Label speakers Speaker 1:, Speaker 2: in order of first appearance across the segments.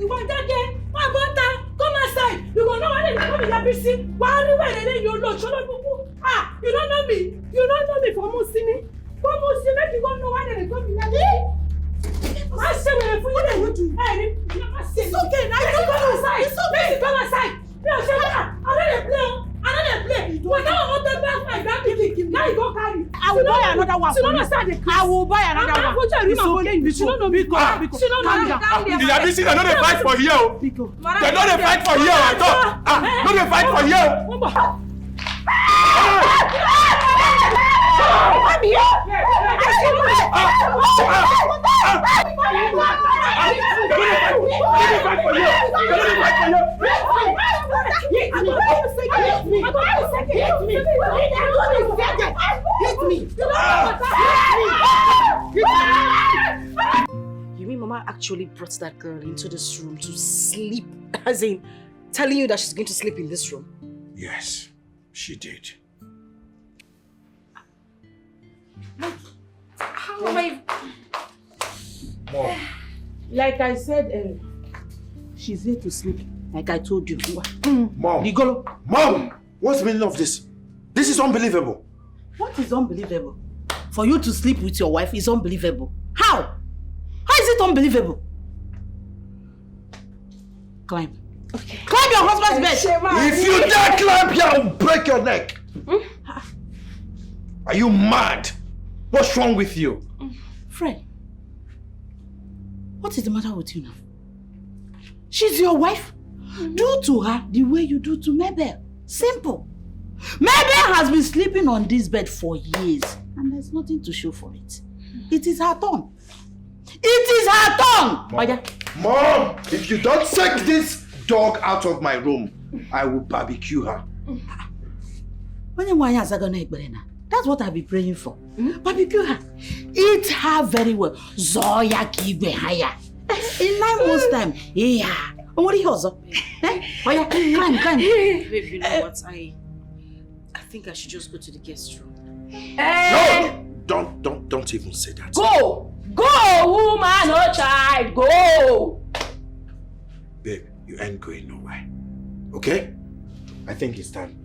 Speaker 1: You want that game? Come outside. You go know what they come in ABC. Why you know? Ah, you don't know me. You don't know me for Musini. For Musini, you don't know why they come in ABC. I say what I want to. It's okay. Now you come outside. It's okay. Come outside. I don't play. But now I want to buy my baby. Now you go carry. I will buy another one. I will buy another one. It's okay. You don't know me.
Speaker 2: The ABC, they don't fight for you. They don't fight for you at all. No, they fight for you.
Speaker 1: I'm here.
Speaker 3: You mean Mama actually brought that girl into this room to sleep? As in, telling you that she's going to sleep in this room?
Speaker 2: Yes, she did.
Speaker 3: How am I?
Speaker 2: Mom.
Speaker 1: Like I said, she's here to sleep. Like I told you.
Speaker 2: Mom.
Speaker 1: Nigolo.
Speaker 2: Mom! What's the meaning of this? This is unbelievable.
Speaker 1: What is unbelievable? For you to sleep with your wife is unbelievable. How? How is it unbelievable? Climb. Okay. Climb your husband's bed.
Speaker 2: If you dare climb here, I'll break your neck. Are you mad? What's wrong with you?
Speaker 1: Fred, what is the matter with you now? She's your wife. Do to her the way you do to Mabel. Simple. Mabel has been sleeping on this bed for years and there's nothing to show for it. It is her turn. It is her turn!
Speaker 2: Mom, if you don't take this dog out of my room, I will barbecue her.
Speaker 1: That's what I'll be praying for. Barbecue her. Eat her very well. Zoya kibe haya. In 9 months' time. Yeah. What are you also? Climb.
Speaker 3: Babe, you know what? I think I should just go to the guest room.
Speaker 2: No! Don't even say that.
Speaker 1: Go! Go, woman or child, go!
Speaker 2: Babe, you ain't going nowhere. Okay? I think it's time.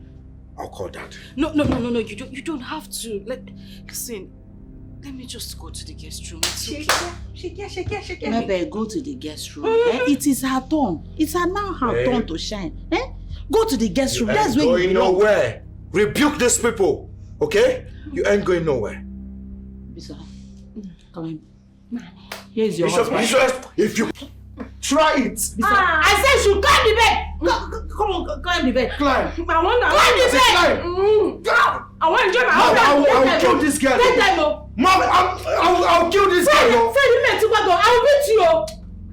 Speaker 2: I'll call Dad.
Speaker 3: No, you don't have to. Listen, let me just go to the guest room. It's okay.
Speaker 1: Shake. Maybe go to the guest room. It is her turn. It's now her turn to shine. Go to the guest room. That's where you belong.
Speaker 2: Nowhere. Rebuke these people. Okay? You ain't going nowhere.
Speaker 1: Bisa, come on. Here's your husband.
Speaker 2: If you try it.
Speaker 1: I said you climb the bed. Come on, climb the bed.
Speaker 2: Climb.
Speaker 1: I want to climb the bed. I want to enjoy my husband.
Speaker 2: I'll kill this girl. Mom, I'll kill this girl.
Speaker 1: I will beat you.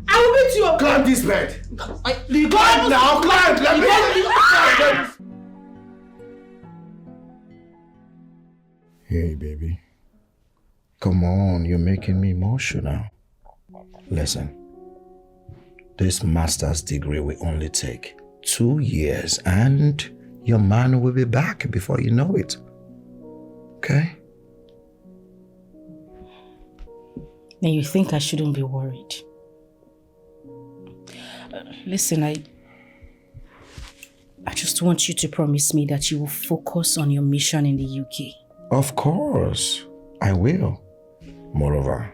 Speaker 1: I will beat you.
Speaker 2: Climb this bed.
Speaker 1: Climb
Speaker 2: now, climb. Let me. Hey, baby. Come on, you're making me emotional. Listen, this master's degree will only take 2 years and your man will be back before you know it. Okay?
Speaker 3: Now you think I shouldn't be worried? Listen, I just want you to promise me that you will focus on your mission in the UK.
Speaker 2: Of course, I will. Moreover,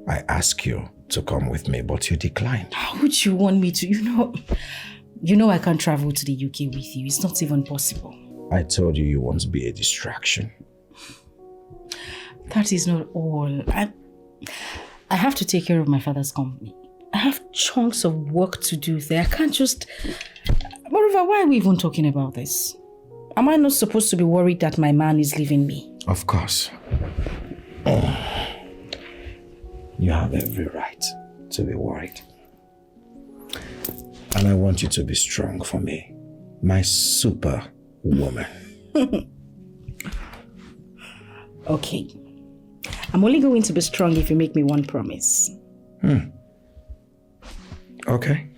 Speaker 2: I asked you to come with me, but you declined.
Speaker 3: How would you want me to? You know I can't travel to the UK with you. It's not even possible.
Speaker 2: I told you want to be a distraction.
Speaker 3: That is not all. I have to take care of my father's company. I have chunks of work to do there. I can't just... Moreover, why are we even talking about this? Am I not supposed to be worried that my man is leaving me?
Speaker 2: Of course. You have every right to be worried. And I want you to be strong for me. My super woman.
Speaker 3: Okay. I'm only going to be strong if you make me one promise.
Speaker 2: Okay.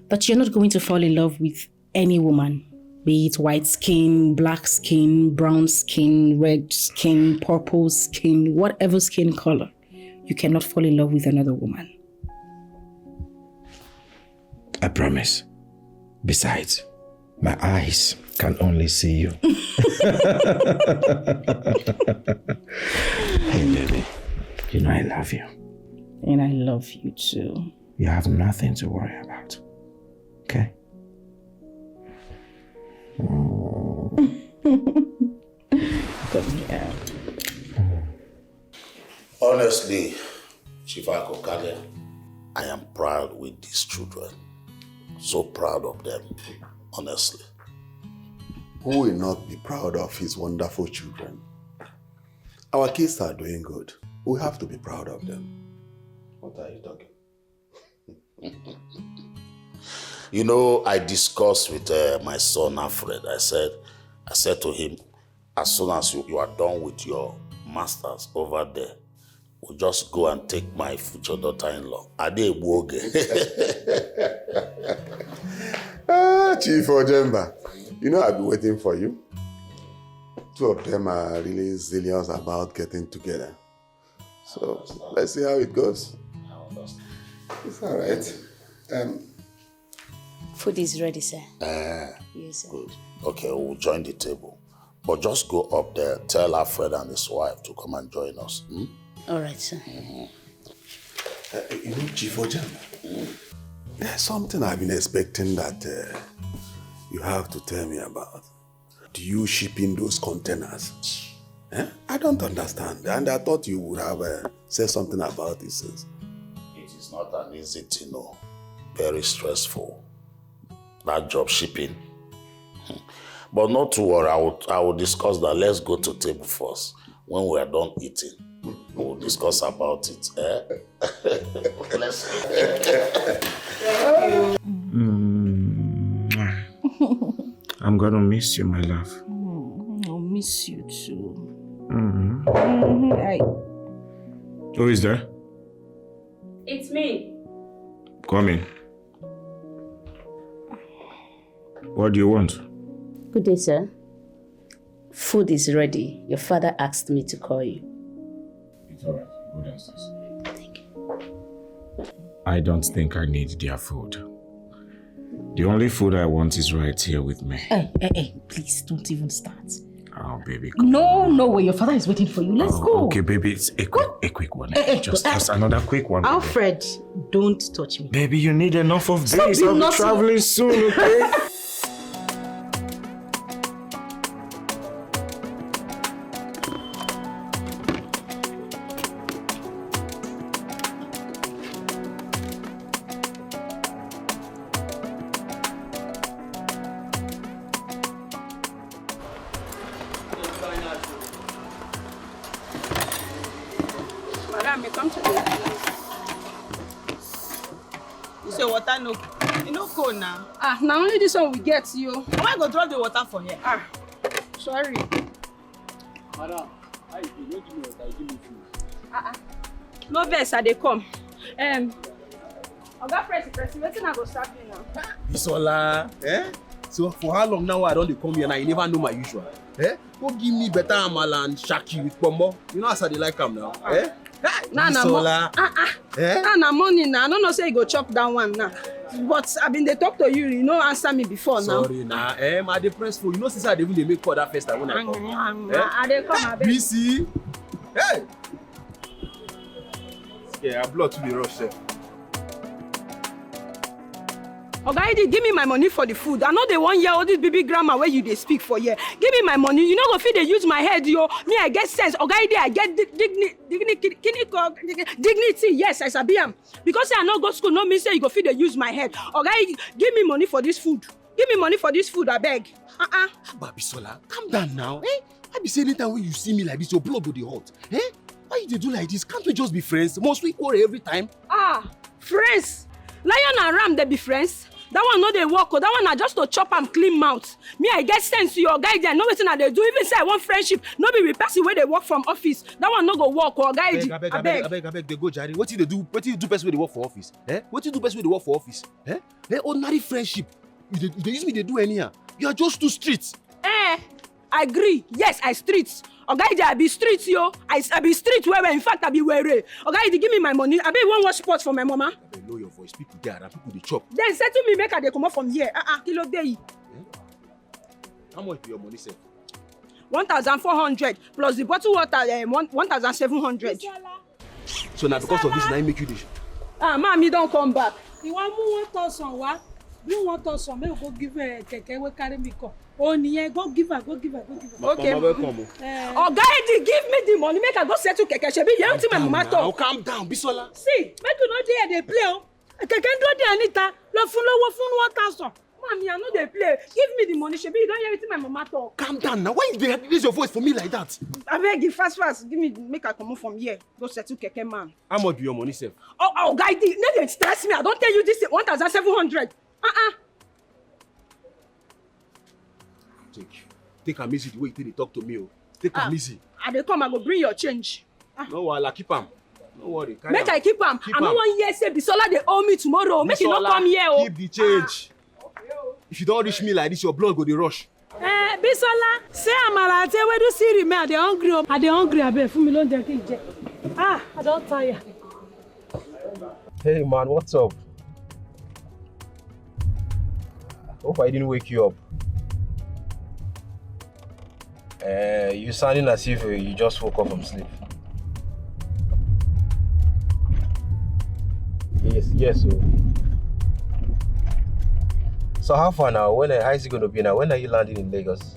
Speaker 3: That you're not going to fall in love with any woman. Be it white skin, black skin, brown skin, red skin, purple skin, whatever skin color. You cannot fall in love with another woman.
Speaker 2: I promise. Besides, my eyes can only see you. Hey, baby. You know I love you.
Speaker 3: And I love you too.
Speaker 2: You have nothing to worry about. Okay?
Speaker 3: Come here.
Speaker 4: Honestly, Chief Akokale, I am proud with these children. So proud of them, honestly.
Speaker 5: Who will not be proud of his wonderful children? Our kids are doing good. We have to be proud of them.
Speaker 4: What are you talking? You know, I discussed with my son Alfred. I said to him, as soon as you are done with your masters over there, we'll just go and take my future daughter-in-law. Ade Woge.
Speaker 5: Chief Ojemba, you know I've been waiting for you. Two of them are really zealous about getting together. So let's see how it goes. It's all right.
Speaker 6: Food is ready, sir.
Speaker 4: Yes,
Speaker 6: sir.
Speaker 4: Good. Okay, we'll join the table. But just go up there, tell Alfred and his wife to come and join us.
Speaker 6: All right, sir.
Speaker 5: You know, Chief Ojemba, there's something I've been expecting that you have to tell me about. Do you ship in those containers? I don't understand. And I thought you would have said something about this since.
Speaker 4: It is not an easy thing, no. Very stressful. That job shipping. But not to worry, I will discuss that. Let's go to table first. When we are done eating, we'll discuss about it. Let's
Speaker 2: I'm gonna miss you, my love.
Speaker 3: I'll miss you too.
Speaker 2: Who is there?
Speaker 1: It's me.
Speaker 2: Come in. What do you want?
Speaker 6: Good day, sir. Food is ready. Your father asked me to call you.
Speaker 2: It's alright. Go downstairs.
Speaker 6: Thank you.
Speaker 2: I don't think I need their food. The only food I want is right here with me.
Speaker 3: Hey, please don't even start.
Speaker 2: Oh, baby, come
Speaker 3: No way. Your father is waiting for you. Let's go.
Speaker 2: Okay, baby, it's a quick one. Just another quick one.
Speaker 3: Alfred, don't touch me.
Speaker 2: Baby, you need enough of
Speaker 3: Stop
Speaker 2: this.
Speaker 3: being
Speaker 2: I'll be
Speaker 3: naughty.
Speaker 2: traveling soon, okay?
Speaker 1: Madam, you come to the You say water no, you no cold now.
Speaker 7: Now only this one we get you.
Speaker 1: Why go drop the water for here?
Speaker 7: Sorry.
Speaker 8: Madam, how you feel? Don't give me water, give me food.
Speaker 7: No vex, I dey come. Oga Press, wetin I go start you now?
Speaker 8: Bisola, So for how long now I don't come here and I never know my usual? Go give me better amala and shaki with pombo. You know as I dey like am now. Bisola.
Speaker 7: Na morning now. I don't know say you go chop that one now. But I been dey talk to you, you no answer me before now.
Speaker 8: Sorry na. I dey press phone. You know since I dey even dey make call that first time when I come.
Speaker 7: I dey come abeg.
Speaker 8: BC. Hey. Yeah, I blood to the rush sef.
Speaker 7: Oga Idi, give me my money for the food. I know they wan hear all this baby grammar where you dey speak for here. Give me my money. You no go fit dey use my head, yo. Me, I get sense. Oga Idi, I get dignity. Yes, I sabi am. Because say I no go school, no mean say you go fit dey use my head. Oga Idi, give me money for this food. Give me money for this food, abeg.
Speaker 8: Bisola, calm down now. I be saying anytime when you see me like this, your blood go dey hot. Why you dey do like this? Can't we just be friends? Must we quarrel every time?
Speaker 7: Friends. Lion and ram, they be friends. That one no dey work. That one na just to chop and clean mouth. Me, I get sense to your guy there. No wetin I dey do. Even say I want friendship. No be with person where they work from office. That one no go work. Guy,
Speaker 8: abeg, they go jare. What you do? What you do best when they work for office? What you do best when they work for office? Ordinary friendship. You dey use me, they do anyhow. You are just too street.
Speaker 7: I agree. Yes, I streets. Oga, I be street, yo. I be street where in fact I be where. Oga, give me my money. I bet one wash pot for my mama.
Speaker 8: I bet lower your voice. People there, and people they chop.
Speaker 7: Then settle me, make her they come up from here. Kilo day.
Speaker 8: How much be your money, sir?
Speaker 7: 1,400 plus the bottle water 1,700.
Speaker 8: So now because of this, now I make you this.
Speaker 7: Mommy don't come back.
Speaker 1: You want more 1,000 what? Bring 1,000, make go give her keke we carry me come. Oh, go give her.
Speaker 7: Okay. Oga, give me the money, make her go settle keke. Shebi, you don't my mama talk.
Speaker 8: Calm down, Bisola.
Speaker 1: See, make you know there they play. Keke do there Anita. Lo fun 1,000. Mommy, I know they play. Give me the money, Shebi. You don't hear anything my mama talk.
Speaker 8: Calm down now. Why you dey raise your voice for me like that?
Speaker 7: I beg you, fast. Give me, make her come from here. Go settle keke man.
Speaker 8: How much be your money, sir?
Speaker 7: Oh, guy, no, stress me. I don't tell you this 1,700.
Speaker 8: Take am easy the way you talk to me. Oh. Take am easy.
Speaker 7: I dey come, I go bring your change.
Speaker 8: No worry, keep am. No worry.
Speaker 7: Make I keep am. I no wan hear say Bisola dey owe me tomorrow. Make you not come here. Oh.
Speaker 8: Keep the change. If you don't reach me like this, your blood go dey rush.
Speaker 1: Bisola, say amala ate we do see remain. I dey hungry. Abeg, fún mi lóúnjẹ kí n jẹ. I don tire.
Speaker 8: Hey man, what's up? Hope I didn't wake you up. You sounding as if you just woke up from sleep. Yes. So how far now? How is it going to be now? When are you landing in Lagos?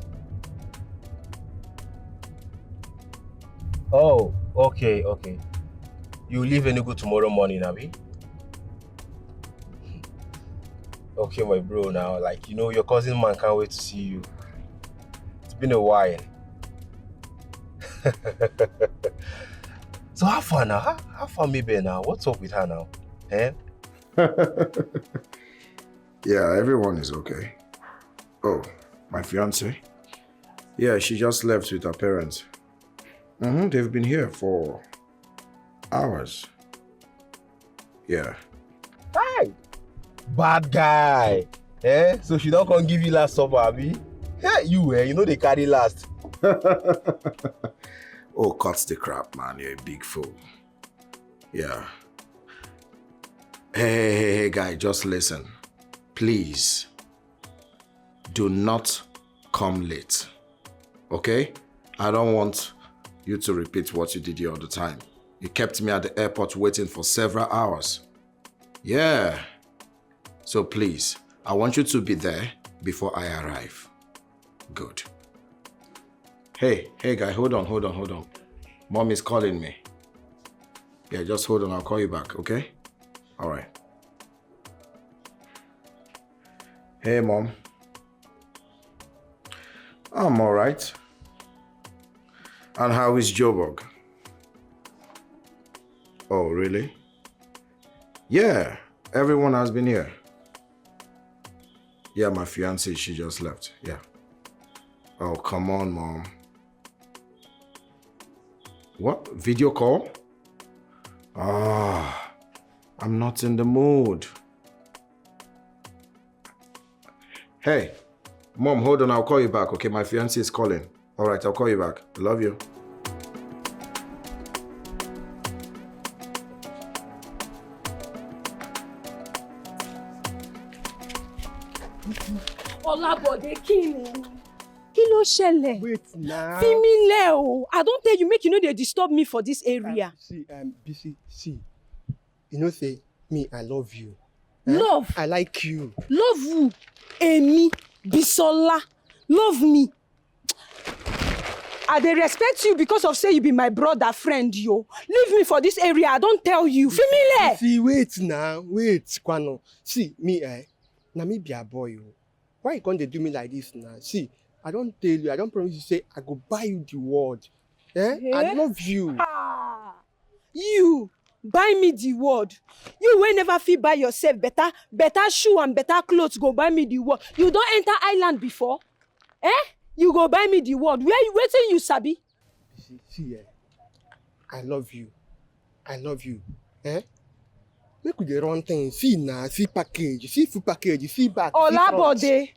Speaker 8: Oh, okay. You leave Enugu tomorrow morning, Abi? Okay, my bro. Now, your cousin man can't wait to see you. It's been a while. So how far now? How far maybe now? What's up with her now?
Speaker 2: Yeah, everyone is okay. Oh, my fiance? Yeah, she just left with her parents. They've been here for hours. Yeah.
Speaker 8: Hi! Bad guy. So she don't come give you last supper, Abi? You know they carry last.
Speaker 2: Oh, cut the crap, man. You're a big fool. Yeah. Hey, guy, just listen. Please, do not come late. Okay? I don't want you to repeat what you did the other time. You kept me at the airport waiting for several hours. Yeah. So please, I want you to be there before I arrive. Good. Hey guy, hold on. Mom is calling me. Yeah, just hold on, I'll call you back, okay? All right. Hey, Mom. I'm all right. And how is Joburg? Oh, really? Yeah, everyone has been here. Yeah, my fiancée, she just left, yeah. Oh, come on, Mom. What? Video call? I'm not in the mood. Hey, Mom, hold on, I'll call you back, okay? My fiancé is calling. All right, I'll call you back. I love you.
Speaker 7: Olabode, kí ló ṣẹlẹ̀?
Speaker 9: Wait now.
Speaker 7: Fi mí lẹ̀ o. I don't tell you, make you know they disturb me for this area.
Speaker 9: See. You know, say, me, I love you.
Speaker 7: Love?
Speaker 9: I like you.
Speaker 7: Love who? Emi, Bisola. Love me. I dey respect you because of say you be my brother friend, yo. Leave me for this area, I don't tell you. Fi mí lẹ̀.
Speaker 9: See, wait now. Wait, Kwano. See, me, na me be a boy, yo. Why you gonna do me like this now? See, I don't tell you, I don't promise you say I go buy you the world. I love you.
Speaker 7: You buy me the world. You will never fit buy yourself better shoe and better clothes. Go buy me the world. You don't enter island before? You go buy me the world. Where you waiting, you sabi?
Speaker 9: See, I love you. Make we dey run things. See now, see package, see food package, see back.
Speaker 7: Olabode,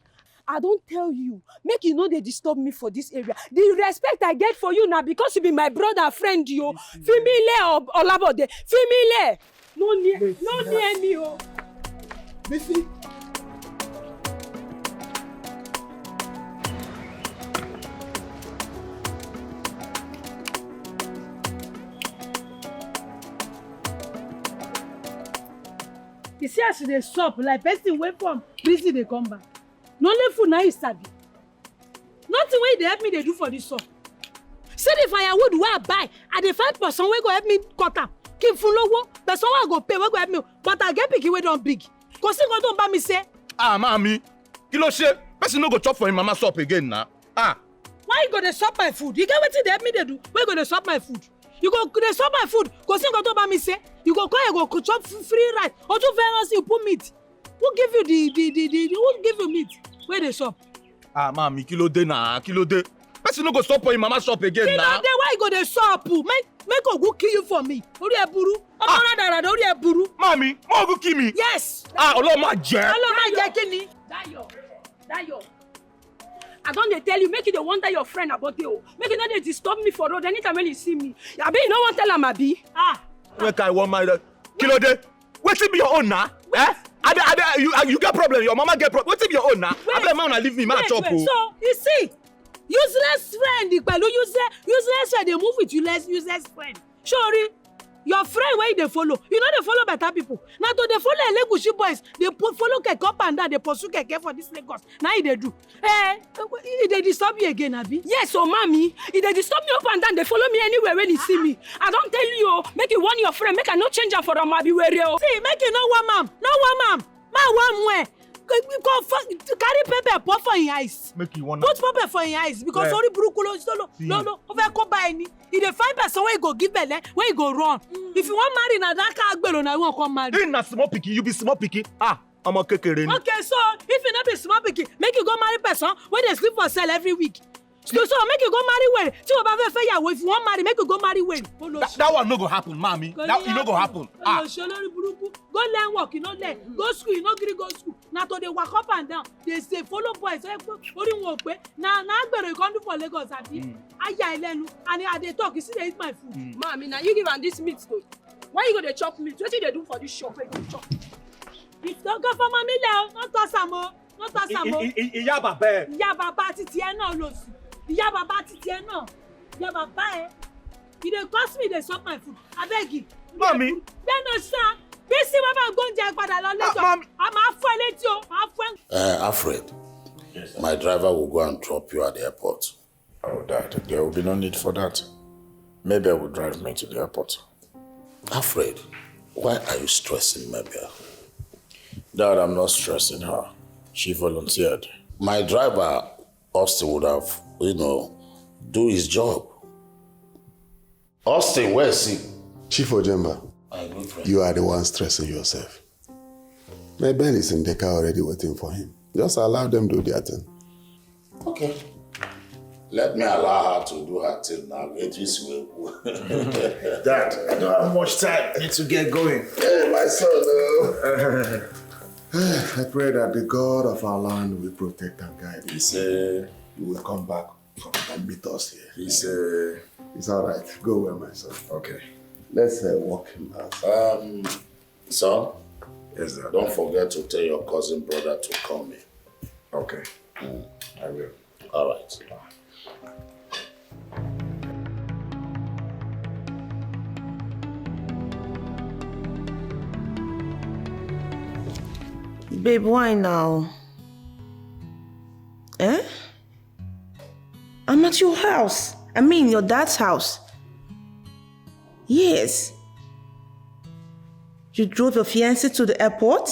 Speaker 7: I don't tell you. Make you know they disturb me for this area. The respect I get for you now because you be my brother friend, yo. Femile or labode. Femile. No near me, yo.
Speaker 9: Missy.
Speaker 1: You see as they sup like person wait from prison they come back. No only food now is sabi. Nothing wey they help me they do for this sup. Say the firewood wey I buy, I dey find person wey go help me cut am. Keep full lowo, person wey I go pay wey go help me. But I get pikin wey don big. Cause he go don buy me say.
Speaker 10: Ah, mommy, kilo shey, person no go chop for him mama sup again now. Ah.
Speaker 1: Why you go dey sup my food? You get wetin they help me they do? Why you go dey sup my food? You go dey sup my food. Cause he go don buy me say. You go come, you go chop free rice. Or too fair you put meat. Who give you the who give you meat? Where they shop?
Speaker 10: Ah, mommy, kilo de na, kilo de. Person no go stop for him mama shop again now.
Speaker 1: Kilo de, why you go dey shop? Make go kill you for me. Ori eburu. Omara dara ori eburu.
Speaker 10: Mommy, mo go kill me.
Speaker 1: Yes.
Speaker 10: Ah, Ọlọ́run má jẹ́.
Speaker 1: Ọlọ́run má jẹ́ kíni?
Speaker 7: Dayo. I don't dey tell you, make you dey wonder your friend about you. Make you not dey disturb me for road anytime when you see me. Abi, you no wan tell am abi? Ah.
Speaker 10: Make I want my kilo de. Wetin be your own now? Eh? You get problem, your mama get problem. Wetin be your own now? Abeg man na leave me, man chop o.
Speaker 1: So, you see, useless friend, useless friend, they move with useless friend. Sorry, your friend where they follow, you know they follow better people. Now to they follow Legushi boys, they follow Keke up and down, they pursue Keke for this Lagos. Now they do. They disturb you again, Abi?
Speaker 7: Yes, so mommy, if they disturb me up and down, they follow me anywhere when you see me. I don't tell you, make you warn your friend, make I no change her for a Abi where you.
Speaker 1: See, make you no one ma'am. Ma one way. Carry pepper pour for your eyes.
Speaker 10: Make you one.
Speaker 1: Put pepper for your eyes because only burukulo no. Over come by any. If they find person where you go give belle, where you go run. If you want marry na that car agbero na you want come marry.
Speaker 10: You na small pikin, you be small pikin. Ah, I'm a kekere ni.
Speaker 1: Okay, so if you not be small pikin, make you go marry person where they sleep for cell every week. So make you go marry well. See what about fair yawo. If you want marry, make you go marry well.
Speaker 10: That one no go happen, mommy. That no go happen. Ah.
Speaker 1: Go learn work, you know learn. Go school, you know go school. Now to they walk up and down. They say follow boys. Only work way. Now better you come do for Lagos abi. Aya elenu. And they talk. You see they eat my food.
Speaker 7: Mommy, now you give am this meat too. Why you go dey chop meat? What they do for this shop? Where you go chop?
Speaker 1: If don't go for mommy now, not toss am o. Not toss am o.
Speaker 10: Ìyá bàbá ẹ.
Speaker 1: Ìyá bàbá titi ẹ náà lọ sí. Ìyá bàbá titi ẹ náà. Ìyá bàbá ẹ. You dey cost me, dey suck my food. Abeg you.
Speaker 10: Mommy.
Speaker 1: Then no sir. Bisi baba go nje padà lọ Lagos. I'm afọ létí o. Afọ.
Speaker 4: Alfred. Yes, my driver will go and drop you at the airport.
Speaker 2: Oh, Dad, there will be no need for that. Maybe I will drive me to the airport.
Speaker 4: Alfred, why are you stressing Mabel?
Speaker 2: Dad, I'm not stressing her. She volunteered.
Speaker 4: My driver, Austin, would have, do his job. Austin, where is he?
Speaker 5: Chief Ojemba, you are the one stressing yourself. Mabel is in the car already waiting for him. Just allow them to do their thing.
Speaker 4: Okay. Let me allow her to do her thing now. It is will.
Speaker 2: Dad, I don't have much time. I need to get going.
Speaker 5: Hey, my son. I pray that the God of our land will protect and guide you. You will come back and meet us here. It's all right. Go well, my son.
Speaker 2: Okay.
Speaker 5: Let's walk him out.
Speaker 4: Son?
Speaker 2: Yes, Dad.
Speaker 4: Don't forget to tell your cousin brother to call me.
Speaker 2: Okay. I will.
Speaker 4: All right.
Speaker 11: Babe, why now? Eh? I'm at your house. I mean, your dad's house. Yes. You drove your fiancé to the airport?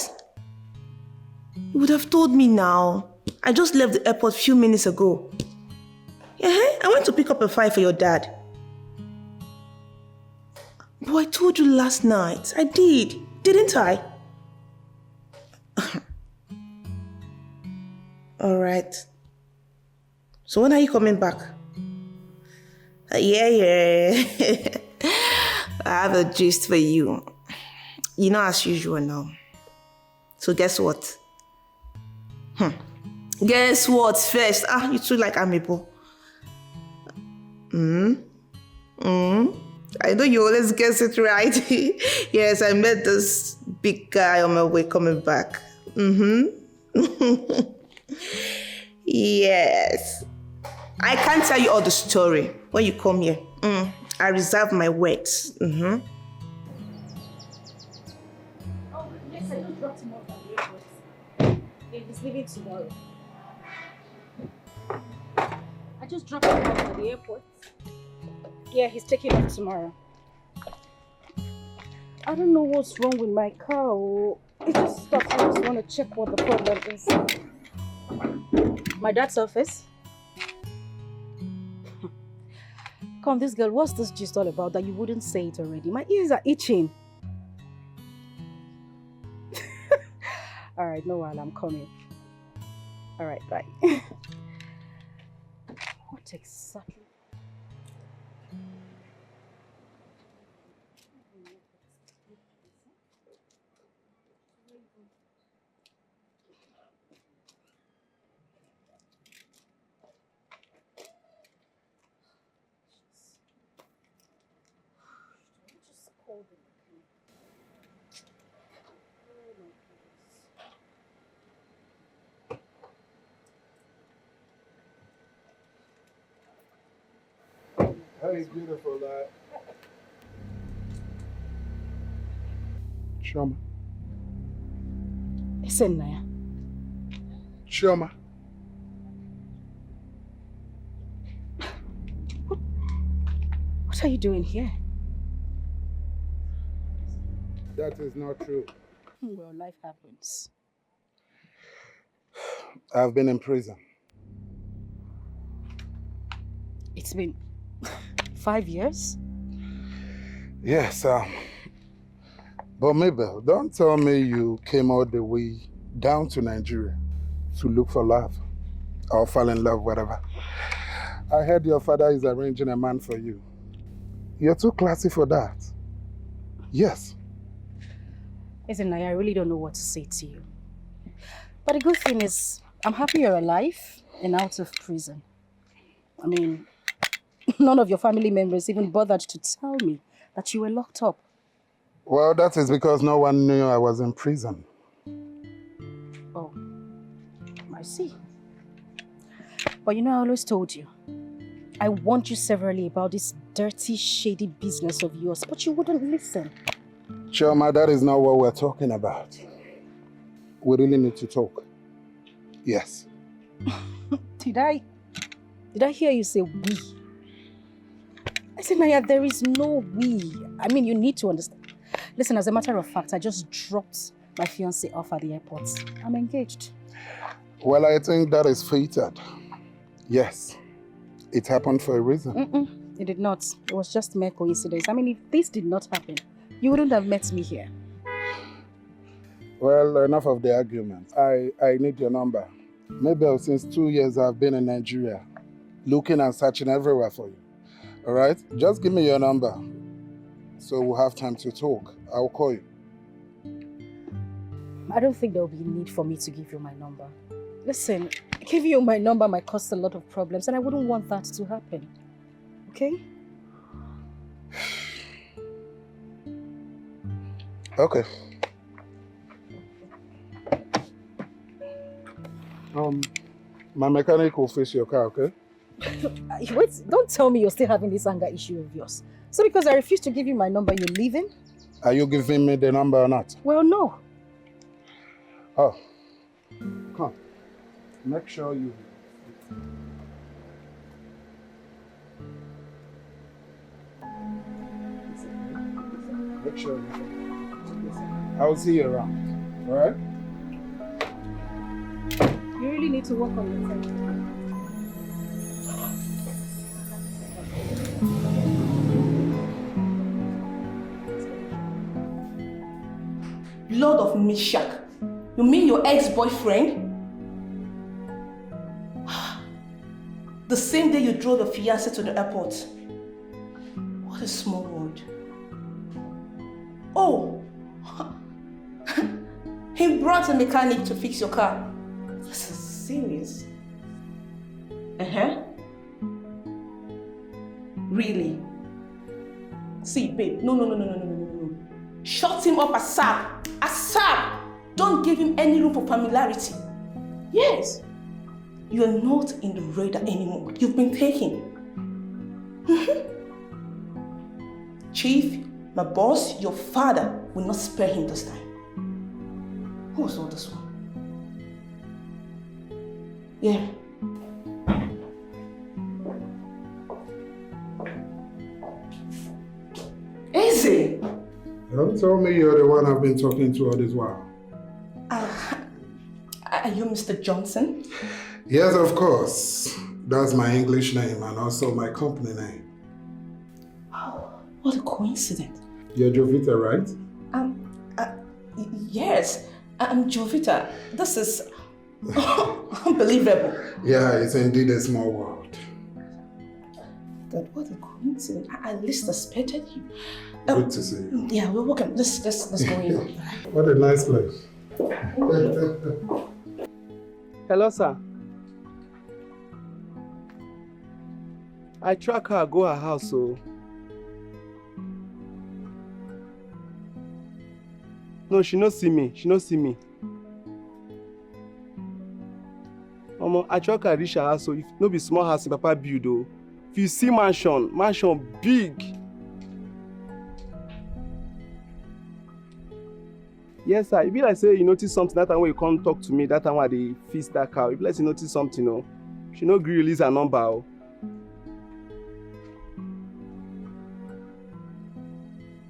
Speaker 11: You would have told me now. I just left the airport a few minutes ago. I went to pick up a file for your dad. But I told you last night. I did. Didn't I? All right. So when are you coming back? Yeah. I have a gist for you. You know, as usual now. So guess what? Guess what first? You too like amebo. I know you always guess it right. Yes, I met this big guy on my way coming back. Yes. I can't tell you all the story when you come here. I reserve my words.
Speaker 3: Oh, yes, I just dropped him off at the airport. He's leaving tomorrow. I just dropped him off at the airport. Yeah, he's taking off tomorrow. I don't know what's wrong with my car. It just stopped. I just want to check what the problem is. My dad's office? Come, this girl, what's this gist all about that you wouldn't say it already? My ears are itching. Alright, no while I'm coming. Alright, bye. What exactly?
Speaker 12: Hey, beautiful lad. Chioma.
Speaker 3: It's in there.
Speaker 12: Chioma.
Speaker 3: What are you doing here?
Speaker 12: That is not true.
Speaker 3: Well, life happens.
Speaker 12: I've been in prison.
Speaker 3: It's been 5 years?
Speaker 12: Yes, but Mabel, don't tell me you came all the way down to Nigeria to look for love or fall in love, whatever. I heard your father is arranging a man for you. You're too classy for that. Yes.
Speaker 3: Listen, I really don't know what to say to you. But the good thing is, I'm happy you're alive and out of prison. I mean, none of your family members even bothered to tell me that you were locked up.
Speaker 12: Well, that is because no one knew I was in prison.
Speaker 3: Oh, I see. But you know, I always told you, I warned you severally about this dirty, shady business of yours, but you wouldn't listen.
Speaker 12: Chioma, that is not what we're talking about. We really need to talk. Yes.
Speaker 3: Did I hear you say we? I said, Naya, there is no we. I mean, you need to understand. Listen, as a matter of fact, I just dropped my fiancé off at the airport. I'm engaged.
Speaker 12: Well, I think that is fated. Yes. It happened for a reason.
Speaker 3: It did not. It was just mere coincidence. I mean, if this did not happen, you wouldn't have met me here.
Speaker 12: Well, enough of the argument. I need your number. Maybe since 2 years I've been in Nigeria, looking and searching everywhere for you. All right? Just give me your number, so we'll have time to talk. I'll call you.
Speaker 3: I don't think there will be a need for me to give you my number. Listen, giving you my number might cause a lot of problems, and I wouldn't want that to happen. Okay?
Speaker 12: Okay. My mechanic will fix your car, okay?
Speaker 3: Wait, don't tell me you're still having this anger issue of yours. So because I refuse to give you my number, you're leaving?
Speaker 12: Are you giving me the number or not?
Speaker 3: Well, no.
Speaker 12: Oh. Come. Make sure you... Make sure you... I'll see you around. All right?
Speaker 3: You really need to work on your time.
Speaker 11: Lord of Meshach, you mean your ex-boyfriend? The same day you drove your fiancé to the airport. What a small world. Oh! He brought a mechanic to fix your car. This is serious? Really? See, babe, no. Shut him up ASAP. ASAP! Don't give him any room for familiarity. Yes. You are not in the radar anymore. You've been taken. Chief, my boss, your father will not spare him this time. Who was all this one? Yeah. Easy.
Speaker 12: Don't tell me you're the one I've been talking to all this while.
Speaker 11: Are you Mr. Johnson?
Speaker 12: Yes, of course. That's my English name and also my company name.
Speaker 11: Oh, what a coincidence.
Speaker 12: You're Jovita, right?
Speaker 11: Yes, I'm Jovita. This is unbelievable.
Speaker 12: Yeah, it's indeed a small world.
Speaker 11: God, what a coincidence. I least suspected you.
Speaker 12: Good to see you.
Speaker 11: Yeah, we're welcome. Let's go in.
Speaker 12: What a nice place.
Speaker 9: Hello, sir. I track her, go her house, so. No, she no see me. I track her reach her house, so if no be small house in Papa build though. If you see mansion big. Yes, sir. If you like say you notice something that time when you come talk to me, that time when they feast that cow. If you like you notice something, no, she no agree release her number. Oh.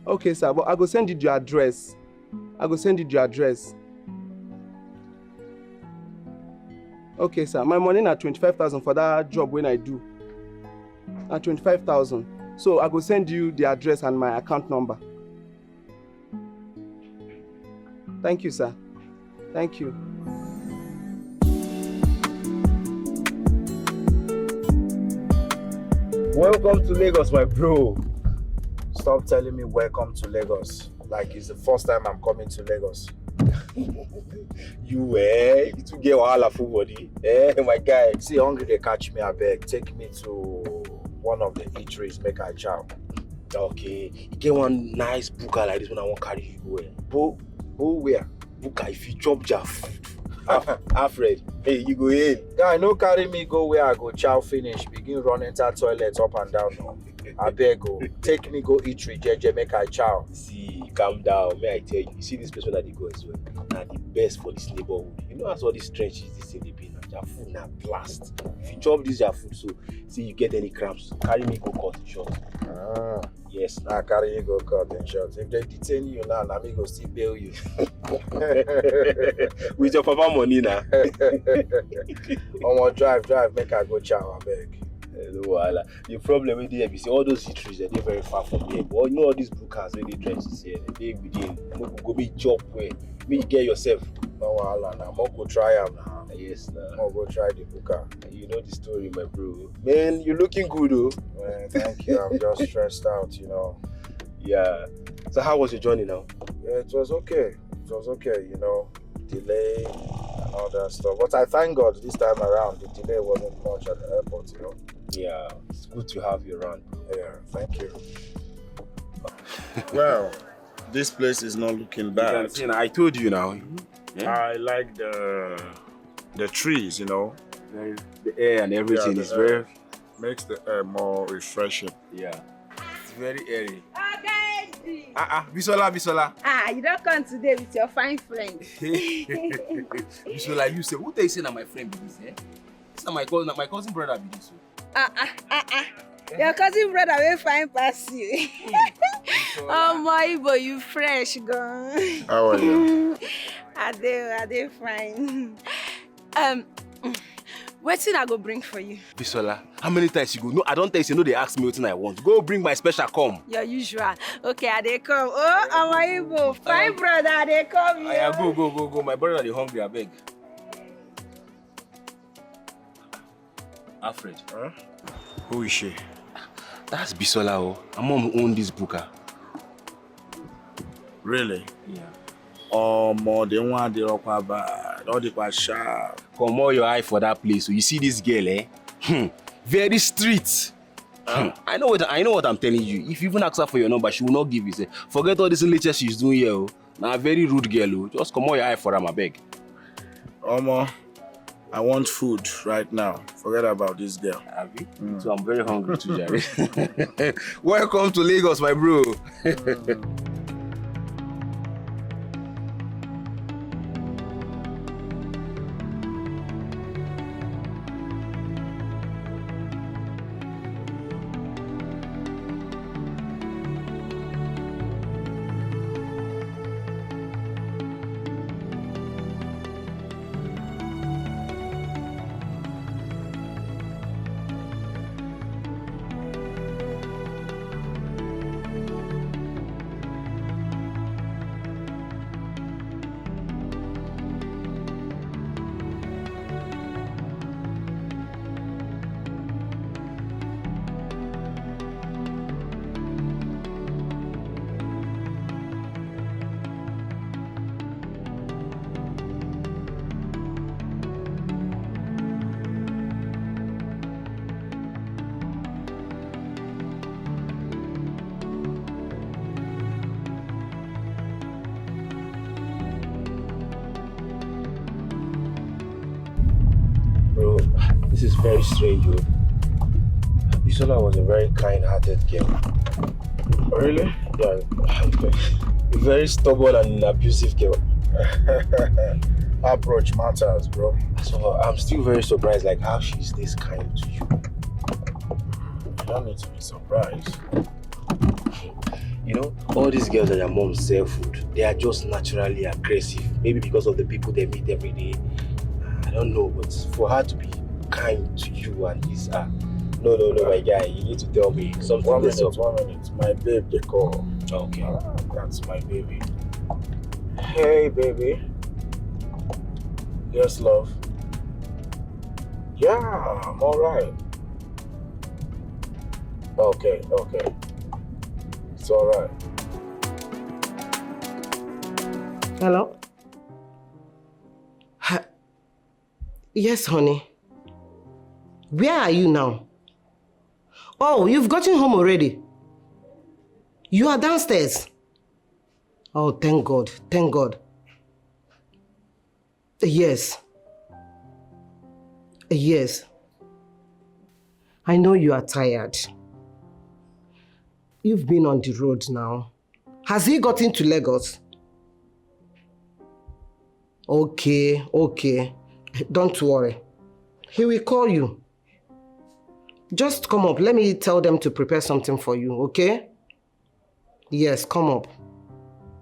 Speaker 9: Okay, sir, but I go send you your address. Okay, sir. My money na 25,000 for that job when I do. Na 25,000. So I go send you the address and my account number. Thank you, sir. Thank you.
Speaker 2: Welcome to Lagos, my bro. Stop telling me welcome to Lagos. Like it's the first time I'm coming to Lagos. You to get wahala full body. My guy. See, hungry they catch me, I beg. Take me to one of the eateries, make I chow.
Speaker 8: Okay. You get one nice buka like this when I want to carry you go.
Speaker 2: Go where?
Speaker 8: Buka, if you chop your food. Alfred, hey, you go in.
Speaker 2: Guy, no carry me go where I go chow finish. Begin running that toilet up and down now. I beg go. Take me go eatery, JJ, make I chow.
Speaker 8: See, calm down. May I tell you, you see this place where they go as well. Now the best for this neighborhood. You know, as all these trenches, this thing they be now. Your food now blast. If you chop this your food, so see you get any cramps, carry me go cut it short. Yes.
Speaker 2: Now carry you go cut in short. If they detain you now, me go still bail you.
Speaker 8: With your papa money now.
Speaker 2: On drive, make I go chow, I beg.
Speaker 8: The problem with them is all those eateries they're very far from here. But you know all these bukas where they trenches here, they within. Go be job where me get yourself.
Speaker 2: No wahala now. Mo go try am now.
Speaker 8: Yes, now.
Speaker 2: Mo go try the buka.
Speaker 8: You know the story, my bro. Man, you're looking good, though.
Speaker 2: Man, thank you. I'm just stressed out, you know.
Speaker 8: Yeah. So how was your journey now?
Speaker 2: Yeah, it was okay. You know. Delay and all that stuff. But I thank God this time around the delay wasn't much at the airport, you know.
Speaker 8: Yeah, it's good to have you around.
Speaker 2: Yeah, thank you. Well, this place is not looking bad.
Speaker 8: See, I told you now.
Speaker 2: Yeah. I like the trees, you know.
Speaker 8: The air and everything is very...
Speaker 2: Makes the air more refreshing.
Speaker 8: Yeah. It's very airy.
Speaker 7: Okay.
Speaker 8: Bisola.
Speaker 7: You don't come today with your fine friend.
Speaker 8: Bisola, you say, who they say that my friend be this, eh? It's not my cousin brother be this.
Speaker 7: Your cousin brother will find past you. Oh my boy, you fresh gone.
Speaker 2: How are you?
Speaker 7: Are they fine? What I go bring for you?
Speaker 8: Bisola, how many times you go? No, I don't tell you, they ask me what I want. Go bring my special come.
Speaker 7: Your usual. Okay, are they come? Oh, Amaibo, fine brother, are they come?
Speaker 8: Go. My brother, they hungry, I beg. Alfred.
Speaker 2: Huh? Who is she?
Speaker 8: That's Bisola. Oh. My mom owned this buka.
Speaker 2: Really?
Speaker 8: Yeah.
Speaker 2: More than one day bad.
Speaker 10: All the quite sharp.
Speaker 8: Come on your eye for that place. So you see this girl, eh? Very street. I know what I'm telling you. If you even ask her for your number, she will not give you. Say, forget all this latest she's doing here. Oh. Now a very rude girl. Oh. Just come on your eye for her, I beg.
Speaker 2: Omo, I want food right now. Forget about this girl.
Speaker 8: Abi? So I'm very hungry too, Jerry. Welcome to Lagos, my bro. This is very strange, yo. Isola was a very kind-hearted girl.
Speaker 2: Really?
Speaker 8: Yeah, a very stubborn and abusive girl.
Speaker 2: Approach matters, bro.
Speaker 8: So I'm still very surprised, like how she's this kind to you.
Speaker 2: You don't need to be surprised.
Speaker 8: You know, all these girls that your mom sell food, they are just naturally aggressive. Maybe because of the people they meet every day. I don't know, but for her to be kind to you and this no, my guy, you need to tell me something.
Speaker 2: 1 minute. My babe, they call.
Speaker 8: Okay.
Speaker 2: That's my baby. Hey, baby. Yes, love. Yeah, I'm alright. Okay. It's alright.
Speaker 13: Hello? Yes, honey. Where are you now? Oh, you've gotten home already. You are downstairs. Oh, thank God. Yes. I know you are tired. You've been on the road now. Has he gotten to Lagos? Okay. Don't worry. He will call you. Just come up. Let me tell them to prepare something for you, okay? Yes, come up.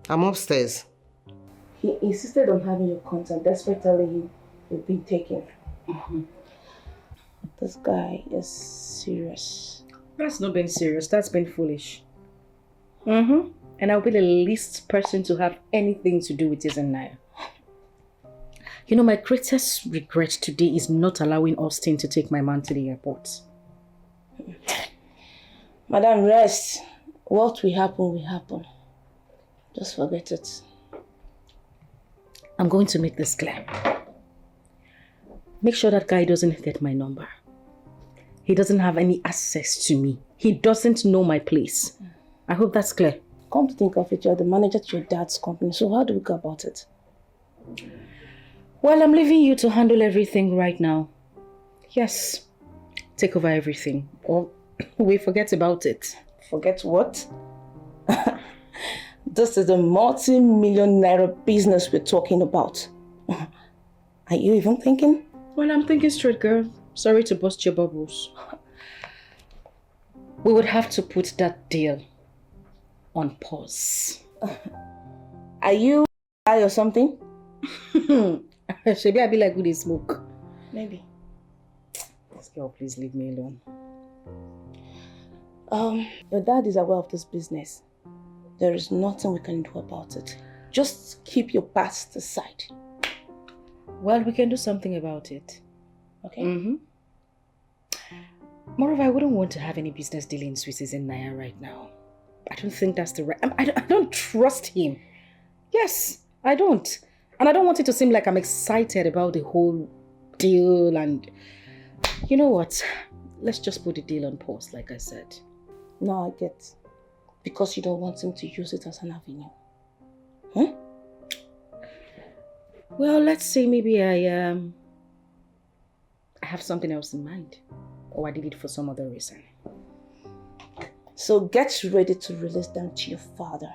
Speaker 13: I'm upstairs.
Speaker 11: He insisted on having your contact despite telling him you've been taken. This guy is serious.
Speaker 3: That's not been serious. That's been foolish. And I'll be the least person to have anything to do with this and Naya. You know, my greatest regret today is not allowing Austin to take my man to the airport.
Speaker 11: Madam, rest. What will happen. Just forget it.
Speaker 3: I'm going to make this clear. Make sure that guy doesn't get my number. He doesn't have any access to me. He doesn't know my place. I hope that's clear.
Speaker 11: Come to think of it, you're the manager to your dad's company. So how do we go about it?
Speaker 3: Well, I'm leaving you to handle everything right now. Yes. Take over everything. Or we forget about it.
Speaker 11: Forget what? This is a multi-million naira business we're talking about. Are you even thinking?
Speaker 3: Well, I'm thinking straight, girl. Sorry to bust your bubbles. We would have to put that deal on pause.
Speaker 11: Are you high or something?
Speaker 3: Maybe I be like with a smoke.
Speaker 11: Maybe.
Speaker 3: This girl, please leave me alone.
Speaker 11: Your dad is aware of this business. There is nothing we can do about it. Just keep your past aside.
Speaker 3: Well, we can do something about it.
Speaker 11: Okay?
Speaker 3: Moreover, I wouldn't want to have any business dealings with his Naya right now. I don't think that's the right... I don't trust him. Yes, I don't. And I don't want it to seem like I'm excited about the whole deal and... You know what? Let's just put the deal on pause, like I said.
Speaker 11: No, I get. Because you don't want him to use it as an avenue. Huh?
Speaker 3: Well, let's say maybe I have something else in mind. Or I did it for some other reason.
Speaker 11: So get ready to release them to your father.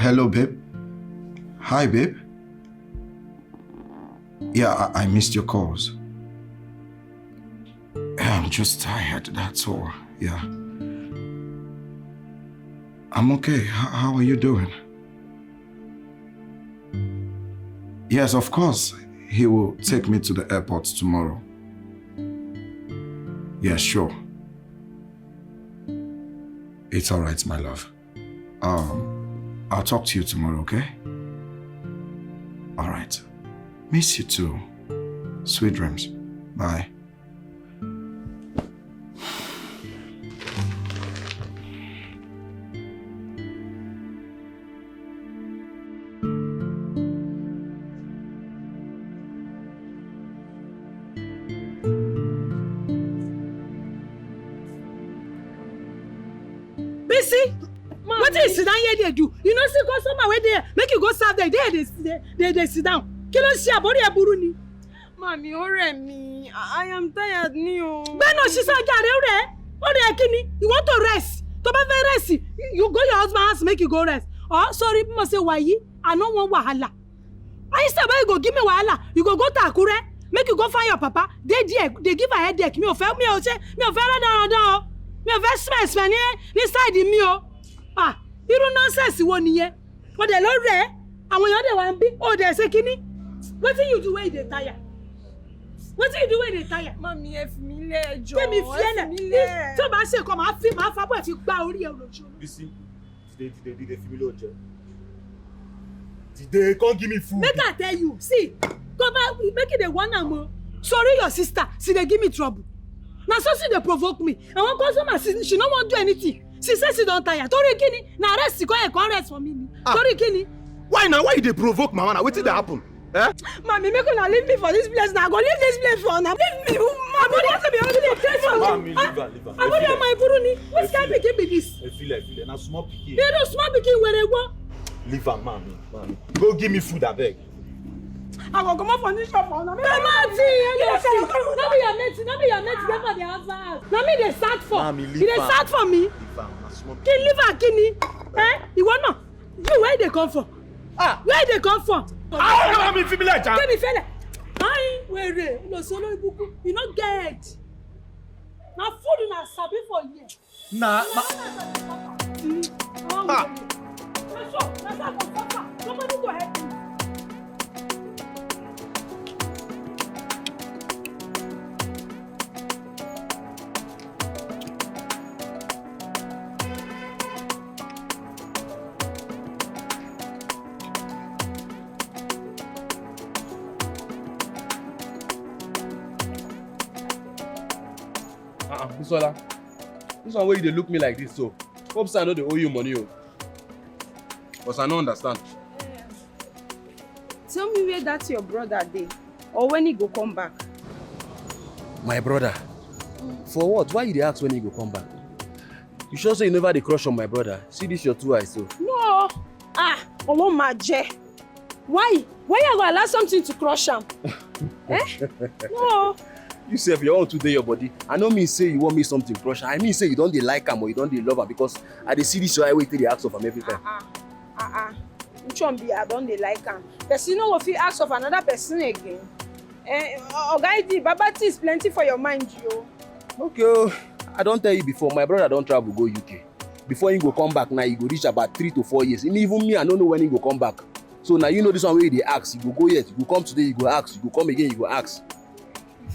Speaker 2: Hello, babe. Hi, babe. Yeah, I missed your calls. Yeah, I'm just tired, that's all. Yeah. I'm okay. How are you doing? Yes, of course. He will take me to the airport tomorrow. Yeah, sure. It's all right, my love. I'll talk to you tomorrow, okay? All right. Miss you too. Sweet dreams. Bye.
Speaker 1: What is sit down here they do? You know, see customer where they make you go serve them. They sit down. Kí ló ṣe àbórí ẹ burú ni?
Speaker 7: Mami, ọ̀rẹ́ mi, I am tired ni o.
Speaker 1: Bẹ́ẹ̀ni òṣìṣẹ́ ọjà rẹ̀ ọ̀rẹ́ kí ni? You want to rest? Tó bá fẹ́ rest, you go your husband house make you go rest. Oh, sorry, bí mo ṣe wà yìí, I no want wahala. I said, you go give me wahala, you go to Akure, make you go find your papa. They give a headache. Mi ò fẹ́ rádàrádà o. Mi ò fẹ́ smell ní side mi o. Ah, irú nonsense wo nìyẹn? Ó dẹ̀ lọ rẹ̀, àwọn èèyàn dẹ̀ wá ń bí, ó dẹ̀ ṣe kíní. Wetin you do when you dey tire? Wetin you do when you dey tire?
Speaker 7: Mami, ẹ fi mí lẹ̀ jọ̀ọ́.
Speaker 1: Kémi fi ẹlẹ̀. Tí o bá ṣe nǹkan, màá fa bọ́ ẹ̀ fi gbá orí ẹ̀ lójú.
Speaker 10: Bisi, dìde fi mí lóúnjẹ. Dìde, come give me food.
Speaker 1: Make I tell you, see, go back, make it a one am o. Sorry your sister, she dey give me trouble. Na so she dey provoke me. And one customer, she no wan do anything. She say she don tire. Torí kíni? Na rest go and rest for me. Torí kíni?
Speaker 10: Why now? Why they provoke mama now? What did that happen? Eh?
Speaker 7: Mommy, make una leave me for this place now. Go leave this place for now. Leave me. Mommy, want to be ugly a place for me.
Speaker 10: Mommy, leave her.
Speaker 7: I want you my buruni. Which kind of pikin be this?
Speaker 10: I feel. Now small pikin.
Speaker 7: They don't small pikin where they go.
Speaker 10: Leave her, mommy. Go give me food, I beg.
Speaker 7: I go come up on this shop now. Come on, see. No be your mate. No be your mate. Get for the house. Now me they start for.
Speaker 10: Mommy, leave
Speaker 7: they start for me.
Speaker 10: Leave her. Now small pikin.
Speaker 7: Can leave her, kini. Eh? You want no? You where they come from? Where they come from?
Speaker 10: I don't feel like that.
Speaker 7: Kini fele. Ayin were no solo ibuku. You no get. Na food na sabi for you.
Speaker 10: Nah.
Speaker 7: Somebody go ahead.
Speaker 14: Bisola, this one where you dey look me like this, so hope say I know they owe you money, but I don't understand.
Speaker 7: Tell me where that's your brother dey, or when he go come back.
Speaker 14: My brother? For what? Why you dey ask when he go come back? You sure say you never dey crush on my brother? See this your two eyes, so.
Speaker 7: No. Omo maje. Why? Why you go allow something to crush him? No.
Speaker 14: You sef, your own today your body. I no mean say you want me something crush. I mean say you don't dey like am or you don't dey love am because I dey see this your eye wey take dey ask of am every time.
Speaker 7: Which one be I don't dey like am? Person no go fit ask of another person again. Oga Baba tea is plenty for your mind, yo.
Speaker 14: Okay, I don't tell you before. My brother don't travel go UK. Before he go come back now, he go reach about 3 to 4 years. And even me, I don't know when he go come back. So now you know this one where they ask. You go yet. You go come today. You go ask. You go come again. You go ask.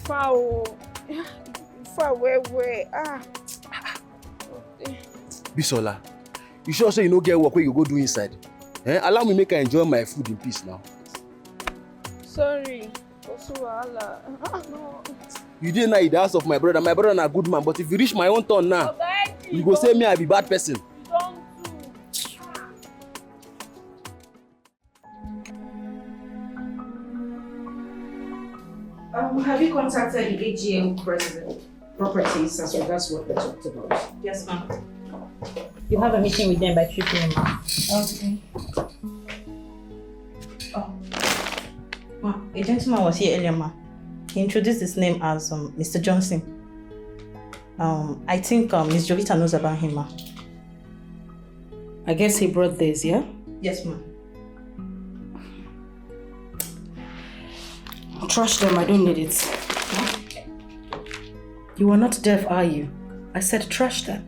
Speaker 7: Far where.
Speaker 14: Bisola, you sure say you no get work where you go do inside? Allow me make I enjoy my food in peace now.
Speaker 7: Sorry.
Speaker 14: No. You didn't know the house of my brother. My brother na good man, but if you reach my own turn now, you go say me I be bad person.
Speaker 3: Have you contacted the AGM president properties as regards what we talked about?
Speaker 15: Yes, ma'am. You have a meeting with them by 3 p.m.
Speaker 3: Okay.
Speaker 15: Ma, a gentleman was here earlier, ma. He introduced his name as Mr. Johnson. I think Miss Jovita knows about him, ma.
Speaker 3: I guess he brought this, yeah?
Speaker 15: Yes, ma'am.
Speaker 3: Trash them, I don't need it. You are not deaf, are you? I said trash them.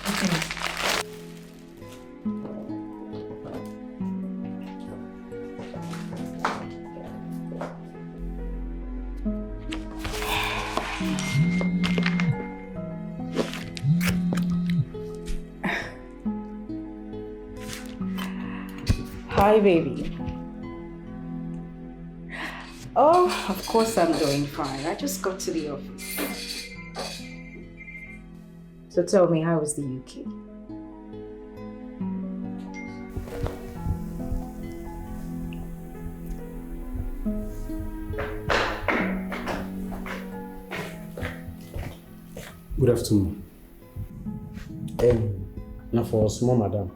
Speaker 15: Okay, ma'am.
Speaker 3: Hi, baby. Oh, of course I'm doing fine. I just got to the office. So tell me, how is the UK?
Speaker 16: Good afternoon. Now for small madam.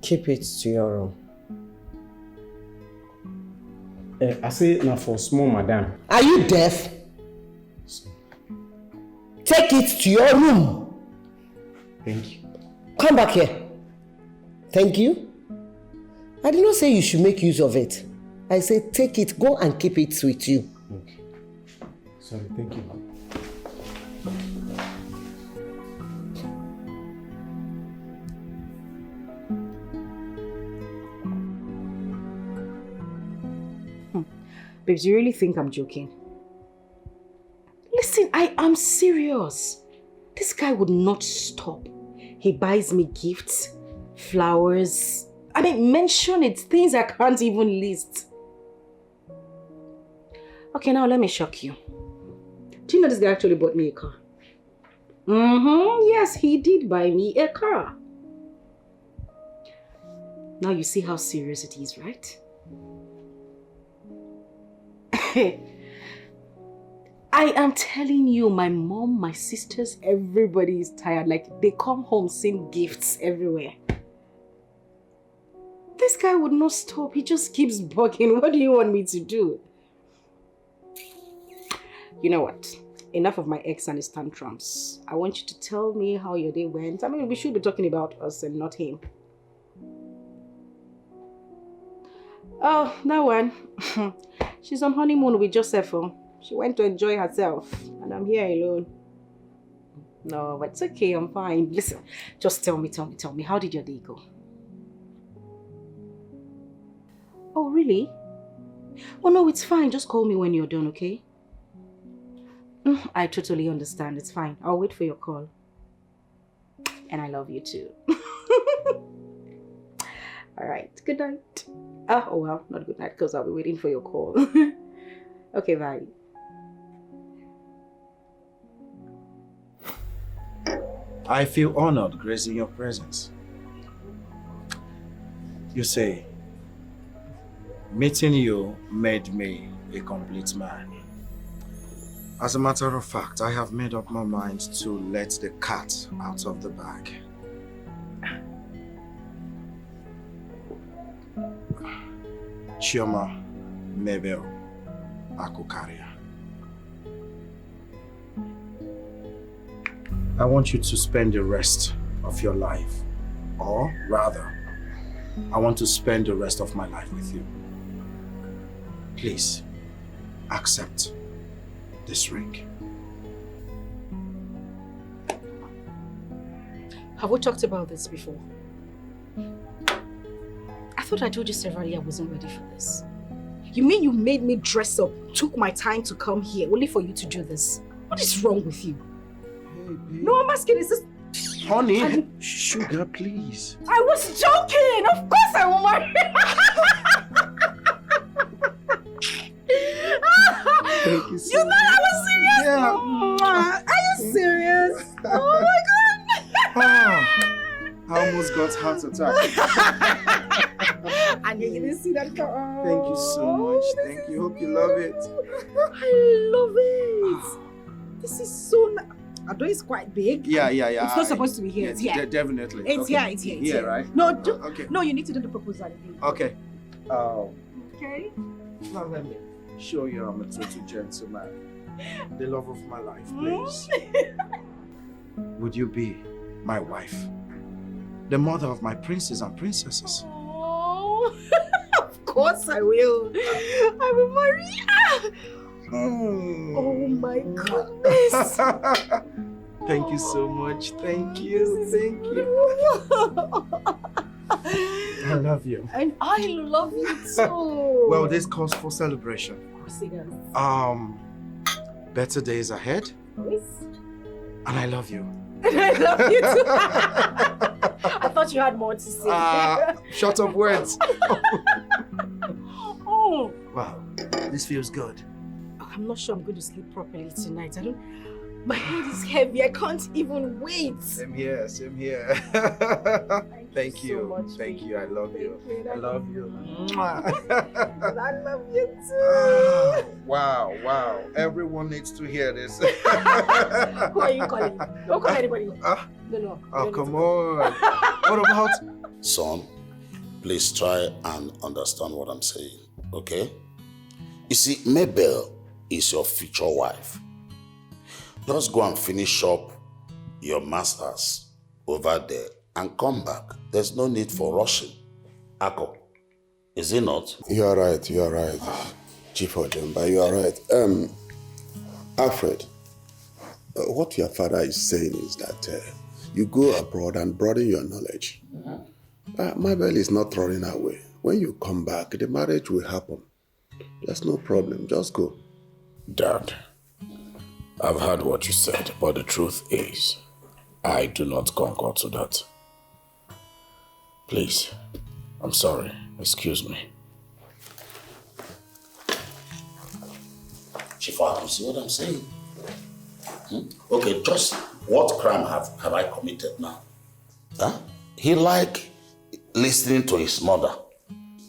Speaker 13: Keep it to your room.
Speaker 16: I say now for small madam.
Speaker 13: Are you deaf? Take it to your room.
Speaker 16: Thank you.
Speaker 13: Come back here. Thank you. I did not say you should make use of it. I said take it, go and keep it with you.
Speaker 16: Okay. Sorry, thank you.
Speaker 3: Babes, you really think I'm joking? Listen, I am serious. This guy would not stop. He buys me gifts, flowers. I mean, mention it, things I can't even list. Okay, now let me shock you. Do you know this guy actually bought me a car? Yes, he did buy me a car. Now you see how serious it is, right? I am telling you, my mom, my sisters, everybody is tired. Like, they come home seeing gifts everywhere. This guy would not stop. He just keeps bugging. What do you want me to do? You know what? Enough of my ex and his tantrums. I want you to tell me how your day went. I mean, we should be talking about us and not him. Oh, that one. She's on honeymoon with Joseph. She went to enjoy herself. And I'm here alone. No, but it's okay. I'm fine. Listen, just tell me. How did your day go? Oh, really? Oh, no, it's fine. Just call me when you're done, okay? I totally understand. It's fine. I'll wait for your call. And I love you too. All right. Good night. Oh, well, not good night because I'll be waiting for your call. Okay, bye.
Speaker 2: I feel honored gracing your presence. You say, meeting you made me a complete man. As a matter of fact, I have made up my mind to let the cat out of the bag. Chioma Mabel Akukaria. I want you to spend the rest of your life, or rather, I want to spend the rest of my life with you. Please, accept this ring.
Speaker 3: Have we talked about this before? I thought I told you severally I wasn't ready for this. You mean you made me dress up, took my time to come here, only for you to do this? What is wrong with you?
Speaker 2: Hey, babe.
Speaker 3: No, I'm asking, is this...
Speaker 2: Honey, sugar, please.
Speaker 3: I was joking! Of course I will marry.
Speaker 2: Thank you so
Speaker 3: You thought I was serious?
Speaker 2: Yeah.
Speaker 3: Are you serious? Oh my god!
Speaker 2: I almost got heart attack.
Speaker 3: And you didn't see that car.
Speaker 2: Thank you so much. Thank you. Hope you love it.
Speaker 3: I love it. This is so nice. Although it's quite big.
Speaker 2: Yeah.
Speaker 3: It's not supposed to be here. It's here.
Speaker 2: Definitely.
Speaker 3: It's
Speaker 2: Okay.
Speaker 3: here. It's here.
Speaker 2: Here, right?
Speaker 3: No,
Speaker 2: okay.
Speaker 3: No, you need to do the proposal.
Speaker 2: Okay.
Speaker 3: Okay.
Speaker 2: Now let me show you I'm a total gentleman. The love of my life, please. Would you be my wife? The mother of my princes and princesses?
Speaker 3: Oh, of course I will. I will marry you. Oh my goodness.
Speaker 2: Thank you so much. Thank you. I love you.
Speaker 3: And I love you too.
Speaker 2: Well, this calls for celebration.
Speaker 3: Of course it does.
Speaker 2: Better days ahead.
Speaker 3: Yes.
Speaker 2: And I love you.
Speaker 3: And I love you too. I thought you had more to say.
Speaker 2: Short of words.
Speaker 3: Oh.
Speaker 2: Wow, this feels good.
Speaker 3: I'm not sure I'm going to sleep properly tonight. My head is heavy. I can't even wait.
Speaker 2: Same here. Thank you.
Speaker 3: So much,
Speaker 2: Thank you. I love you. I love you.
Speaker 3: And I love you too.
Speaker 2: Wow. Everyone needs to hear this.
Speaker 3: Who are you calling? Don't call anybody. No.
Speaker 2: Oh, come on. What about...
Speaker 4: Son, please try and understand what I'm saying, okay? You see, Mabel is your future wife. Just go and finish up your masters over there and come back. There's no need for rushing. Ako, is it not?
Speaker 5: You are right. Chief Odemba, you are right. Alfred, what your father is saying is that you go abroad and broaden your knowledge. Mabel is not running away. When you come back, the marriage will happen. There's no problem. Just go.
Speaker 4: Dad, I've heard what you said, but the truth is, I do not concur to that. Please, I'm sorry. Excuse me. Chief, you see what I'm saying? Okay, just what crime have I committed now? Huh? He listening to his mother.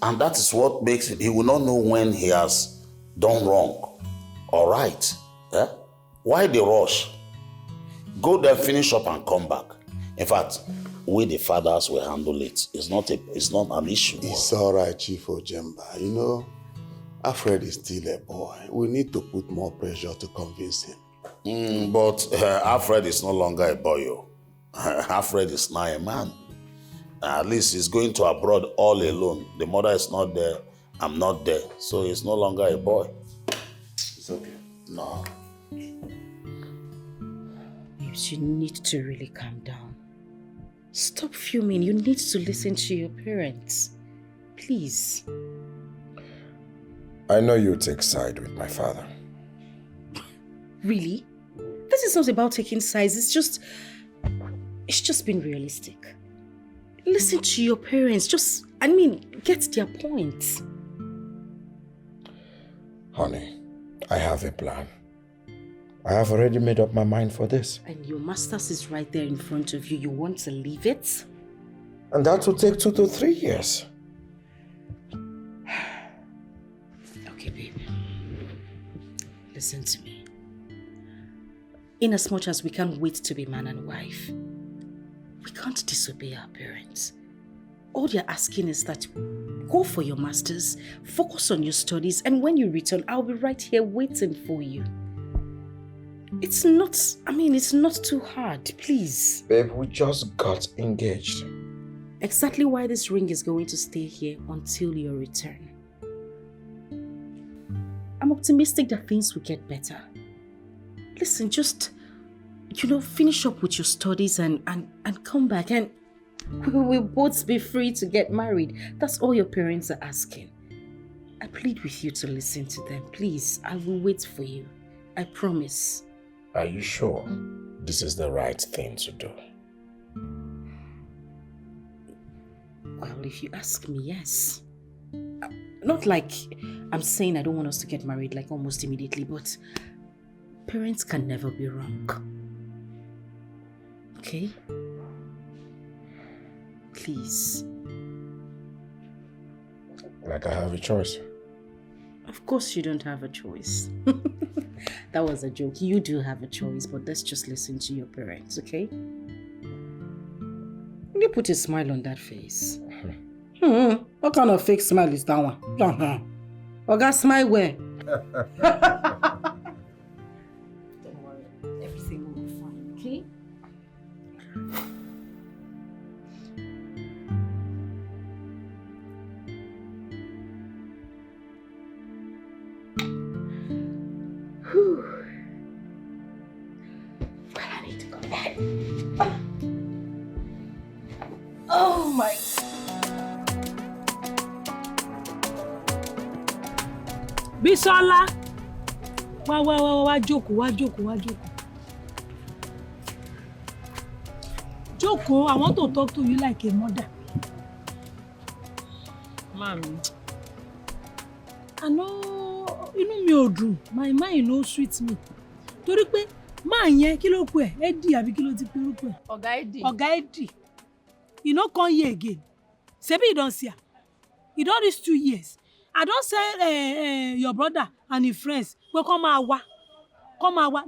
Speaker 4: And that is what makes it, he will not know when he has done wrong or right. Yeah? Why the rush? Go there, finish up and come back. In fact, we the fathers will handle it. It's not an issue.
Speaker 5: It's all right, Chief Ojemba. You know, Alfred is still a boy. We need to put more pressure to convince him.
Speaker 4: But Alfred is no longer a boy. Alfred is now a man. At least he's going to abroad all alone. The mother is not there. I'm not there. So he's no longer a boy.
Speaker 5: It's okay.
Speaker 4: No.
Speaker 3: You need to really calm down. Stop fuming. You need to listen to your parents. Please.
Speaker 2: I know you take side with my father.
Speaker 3: Really? This is not about taking sides. It's just being realistic. Listen to your parents. Get their point.
Speaker 2: Honey, I have a plan. I have already made up my mind for this.
Speaker 3: And your master's is right there in front of you. You want to leave it?
Speaker 2: And that will take 2 to 3 years.
Speaker 3: Okay, babe. Listen to me. In as much as we can't wait to be man and wife, we can't disobey our parents. All they're asking is that go for your master's, focus on your studies, and when you return, I'll be right here waiting for you. It's not too hard, please.
Speaker 2: Babe, we just got engaged.
Speaker 3: Exactly why this ring is going to stay here until your return. I'm optimistic that things will get better. Listen, just, finish up with your studies and come back and we will both be free to get married. That's all your parents are asking. I plead with you to listen to them. Please, I will wait for you. I promise.
Speaker 2: Are you sure this is the right thing to do?
Speaker 3: Well, if you ask me, yes. Not like I'm saying I don't want us to get married like almost immediately, but parents can never be wrong. Okay? Please.
Speaker 2: Like I have a choice.
Speaker 3: Of course you don't have a choice. That was a joke. You do have a choice, but let's just listen to your parents, okay? You put a smile on that face.
Speaker 1: What kind of fake smile is that one? Oga, smile where?
Speaker 3: Don't worry. Everything will be fine, okay? Well, I need to go to bed. Oh my.
Speaker 7: Bisola, wá jókòó. Jókòó, I want to talk to you like a mother. Mommy. I know, inú mi ò dùn, my mind no sweet me. Torí pé máa yẹn kí ló kù ẹ́, Eddie àbí kí ló ti pe orúkọ ẹ̀? Ọ̀gá Eddie. You no come here again. Sebi you don see her. You don reach 2 years. I don't say your brother and his friends will come out.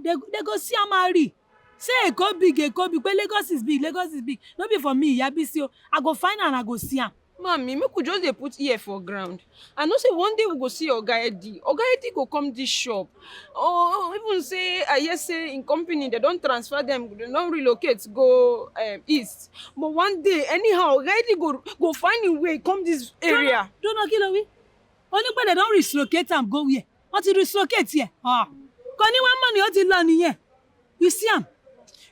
Speaker 7: They go see and marry. Say Eko big, but Lagos is big. Not be for me, Yabisi. I go find her and I go see her.
Speaker 17: Mommy, me could just dey put ear for ground. I know say one day we go see Oga Eddie. Oga Eddie go come this shop. Or even say, I hear say in company they don't transfer them, they don't relocate, go east. But one day, anyhow, Oga Eddie go find a way come this area.
Speaker 7: Don't know, Kilowi. Only when they don't relocate them, go here. What you relocate here? Koni one money, what you learn here? You see him?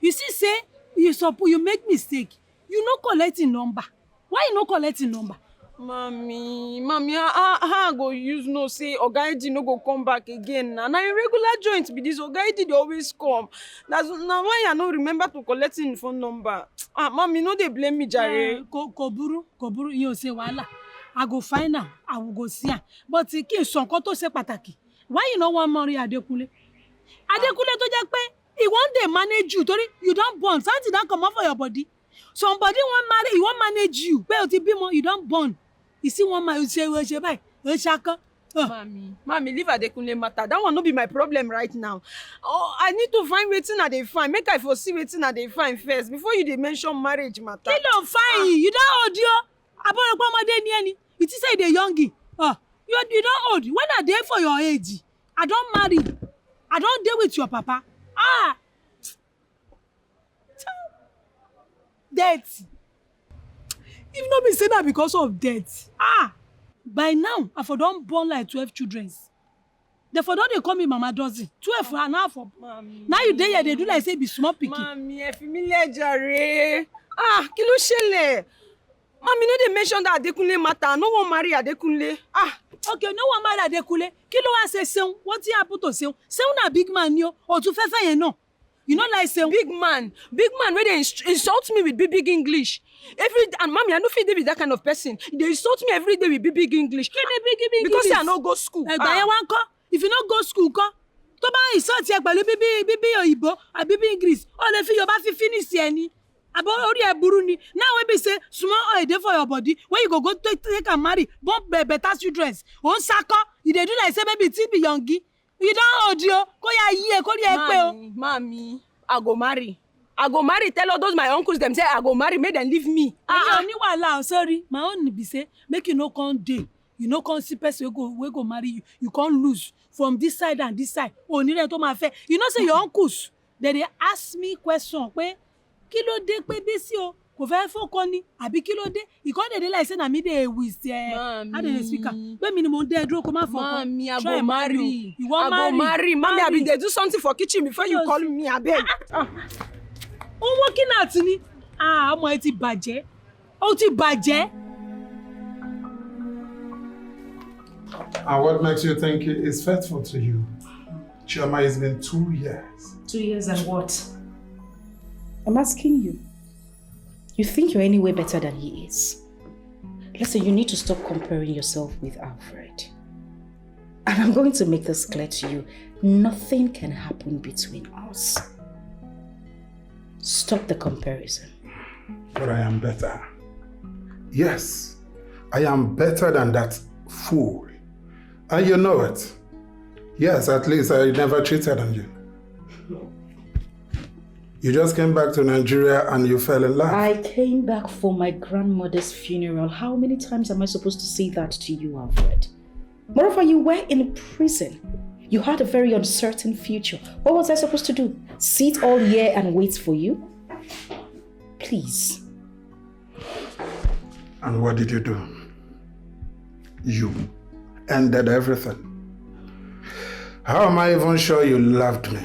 Speaker 7: You see, say, you make mistake. You no collecting number. Why you no collecting number?
Speaker 17: Mommy, how I go use no say Oga Eddie no go come back again. And I regular joint be this Oga Eddie dey always come. That's now why I no remember to collect him phone number. Mommy, no dey blame me, jare.
Speaker 7: Koburu, you say wala. I go find her. I will go see her. But kí n sọ nǹkan tó ṣe pàtàkì. Why you no wan marry Adekunle? Adekunle tó jẹ́ pé he wan dey manage you. Tori you don born, something don come out for your body.
Speaker 1: Somebody want marry, he want manage you. Where you be more, you don't born. You see one man, you say, bye, shaka.
Speaker 17: Mommy, leave Adekunle matter. That one no be my problem right now. Oh, I need to find wetin I dey find. Make I foresee wetin I dey find first before you dey mention marriage matter.
Speaker 1: You don't find. You don't hold you. You say they youngie. You don't hold. When I dey for your age, I don't marry. I don't deal with your papa. Death. If not be say that because of death. By now, I for don born like 12 children. Therefore, don't they call me Mama Dozen? 12 and half of. Now you dey here, they do like say be small pikin.
Speaker 17: Mommy, ẹ fi mí lẹ̀ jàre. Kí ló ṣẹlẹ̀? Mommy, no dey mention that Adekunle matter. No one marry Adekunle.
Speaker 1: Okay, no one marry Adekunle. Kí ló wá ṣe Seun? What happen to Seun? Seun na big man yo. Or tún fẹ́ fẹ́ yẹn náà. You know like Seun?
Speaker 17: Big man wey dey insult me with big English. And mommy, I no fit dey with that kind of person. They insult me every day with big English. Because I no go school.
Speaker 1: If you no go school, tó bá insult yẹ pẹ̀lú bíbí òyìnbó àbí bíbí English, ó lè fi Yorùbá fi finish yẹn ni. Abo orí ẹ burú ni. Now we be say small oil dey for your body. When you go take and marry, born better children. On sako, you dey do like say maybe it be youngie. You don't hold you. Go ya ye, go ya pe.
Speaker 17: Mommy, I go marry. Tell all those my uncles them say I go marry, make them leave me.
Speaker 1: Sorry. My own be say make you no come day. You no come see person we go marry you. You can't lose from this side and this side. Oh, ni to my fair. You know say your uncles they ask me question. Pe kilo de pe bisi o. Ko fẹ́ foko ni àbí kilo de. You can't dey like say na me dey with how dey speak am. Pe mi ni mo dey dúró ko ma foko.
Speaker 17: Mommy, I go marry.
Speaker 1: You want marry?
Speaker 17: I go marry. Mommy, I be dey do something for kitchen before you call me abeg.
Speaker 1: Working out ni. Ọmọ ẹ ti bàjẹ́. Ó ti bàjẹ́.
Speaker 12: And what makes you think he is faithful to you? Chioma, it's been 2 years.
Speaker 3: 2 years and what? I'm asking you. You think you're any way better than he is? Listen, you need to stop comparing yourself with Alfred. And I'm going to make this clear to you. Nothing can happen between us. Stop the comparison.
Speaker 12: But I am better. Yes, I am better than that fool. And you know it. Yes, at least I never cheated on you. You just came back to Nigeria and you fell in love.
Speaker 3: I came back for my grandmother's funeral. How many times am I supposed to say that to you, Alfred? Moreover, you were in prison. You had a very uncertain future. What was I supposed to do? Sit all year and wait for you? Please.
Speaker 12: And what did you do? You ended everything. How am I even sure you loved me?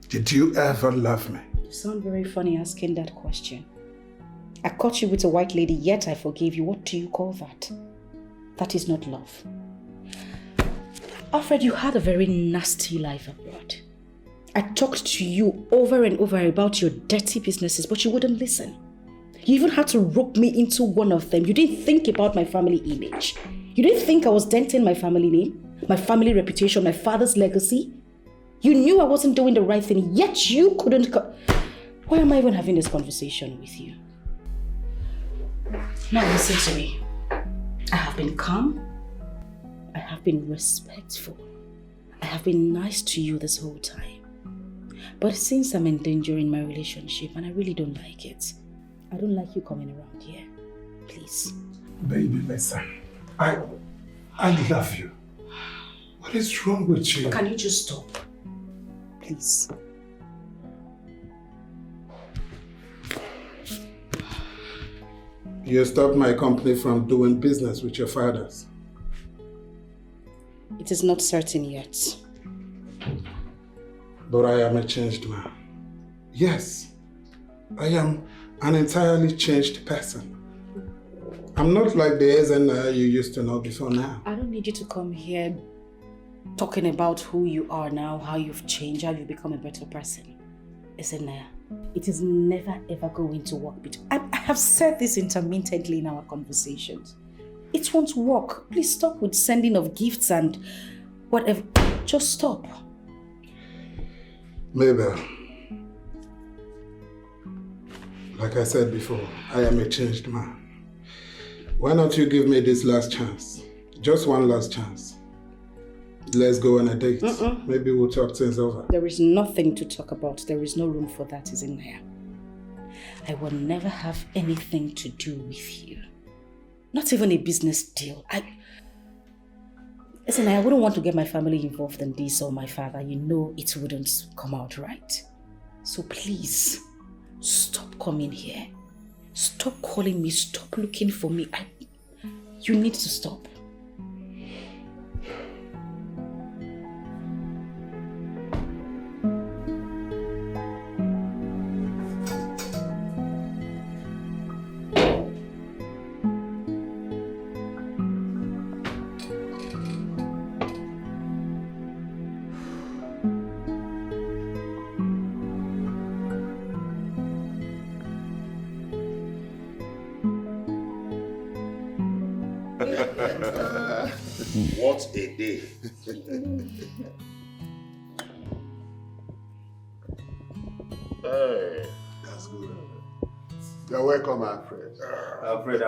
Speaker 12: Did you ever love me?
Speaker 3: You sound very funny asking that question. I caught you with a white lady, yet I forgave you. What do you call that? That is not love. Alfred, you had a very nasty life abroad. I talked to you over and over about your dirty businesses, but you wouldn't listen. You even had to rope me into one of them. You didn't think about my family image. You didn't think I was denting my family name, my family reputation, my father's legacy. You knew I wasn't doing the right thing, yet you couldn't. Why am I even having this conversation with you? Now listen to me. I have been calm. I have been respectful. I have been nice to you this whole time. But since I'm endangering my relationship and I really don't like it, I don't like you coming around here. Please.
Speaker 12: Baby, listen. I love you. What is wrong with you?
Speaker 3: Can you just stop? Please.
Speaker 12: You stopped my company from doing business with your fathers.
Speaker 3: It is not certain yet.
Speaker 12: But I am a changed man. Yes, I am an entirely changed person. I'm not like the Ezenna you used to know before now.
Speaker 3: I don't need you to come here talking about who you are now, how you've changed, how you've become a better person. Ezenna, it is never ever going to work between. I have said this intermittently in our conversations. It won't work. Please stop with sending of gifts and whatever. Just stop.
Speaker 12: Mabel, Like I said before, I am a changed man. Why not you give me this last chance? Just one last chance. Let's go on a date. Maybe we'll talk things over.
Speaker 3: There is nothing to talk about. There is no room for that, isn't there? I will never have anything to do with you. Not even a business deal. Listen, I wouldn't want to get my family involved in this or my father. You know it wouldn't come out right. So please, stop coming here. Stop calling me. Stop looking for me. You need to stop.
Speaker 4: What a day. Hey.
Speaker 12: That's good. You're welcome, Alfred.
Speaker 8: Alfred.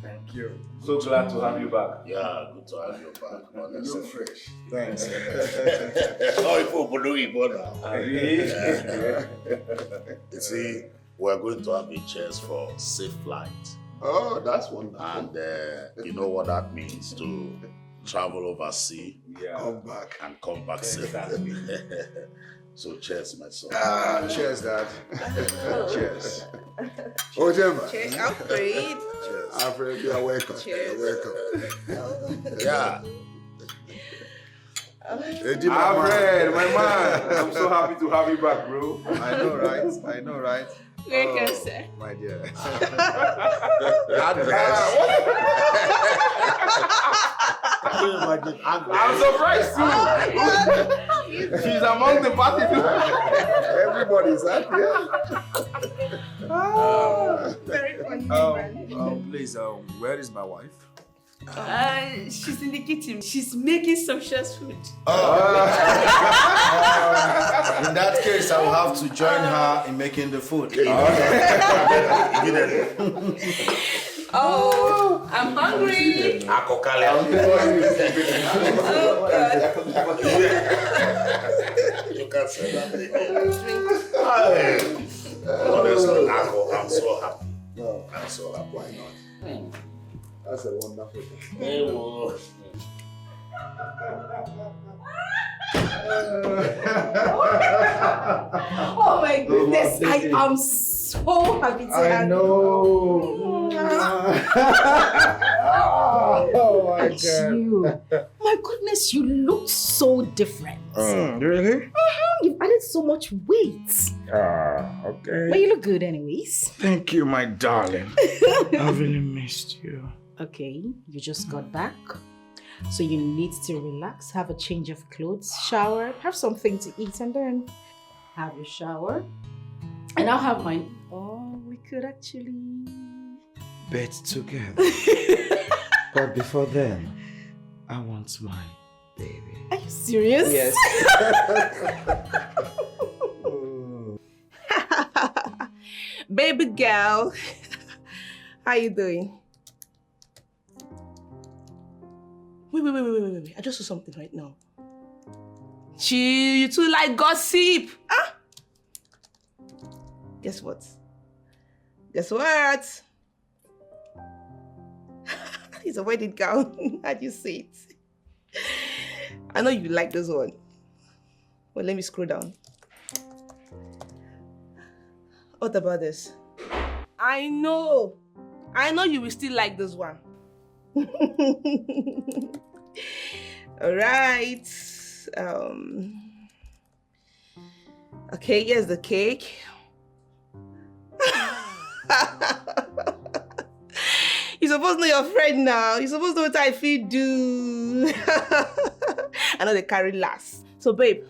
Speaker 12: Thank you.
Speaker 8: So glad to have you back.
Speaker 4: Yeah, good to have you back.
Speaker 12: Honestly. You're fresh. Thanks.
Speaker 4: Oh, you see, we're going to have a chance for safe flight.
Speaker 12: Oh, that's wonderful.
Speaker 4: And you know what that means to travel overseas,
Speaker 12: come back,
Speaker 4: and come back safely. So cheers, my son.
Speaker 12: Cheers, Dad. Cheers.
Speaker 11: Oh,
Speaker 12: Gemma.
Speaker 11: Cheers, Alfred.
Speaker 12: Cheers. Alfred, you are welcome.
Speaker 11: Cheers.
Speaker 12: You're welcome.
Speaker 4: Yeah.
Speaker 8: Alfred, my man. I'm so happy to have you back, bro.
Speaker 18: I know, right?
Speaker 11: Welcome, sir.
Speaker 18: My dear.
Speaker 8: I'm surprised too. She's among the party too.
Speaker 12: Everybody's happy.
Speaker 11: Very funny.
Speaker 18: Please, where is my wife?
Speaker 11: She's in the kitchen. She's making sumptuous food.
Speaker 18: In that case, I will have to join her in making the food.
Speaker 11: Oh, I'm hungry.
Speaker 4: Oh, God. You can't say that. Honestly, I'm so happy. I'm so happy. Why not?
Speaker 12: That's a wonderful thing.
Speaker 4: Hey, whoa.
Speaker 11: Oh my goodness, I am so happy to have
Speaker 12: I know. Oh my God.
Speaker 3: You. My goodness, you look so different.
Speaker 2: Really?
Speaker 3: You've added so much weight.
Speaker 2: Okay.
Speaker 3: But you look good anyways.
Speaker 2: Thank you, my darling. I really missed you.
Speaker 3: Okay, you just got back. So you need to relax, have a change of clothes, shower, have something to eat, and then have your shower. And I'll have mine. Oh, we could actually
Speaker 2: bed together. But before then, I want my baby.
Speaker 3: Are you serious?
Speaker 2: Yes.
Speaker 11: Baby girl, how you doing? Wait. I just saw something right now. You two like gossip. Huh? Guess what? It's a wedding gown. How'd you see it? I know you like this one. Well, let me scroll down. What about this? I know you will still like this one. All right. Okay, here's the cake. You're supposed to know your friend now. You're supposed to know what I feel do. I know they carry last. So, babe,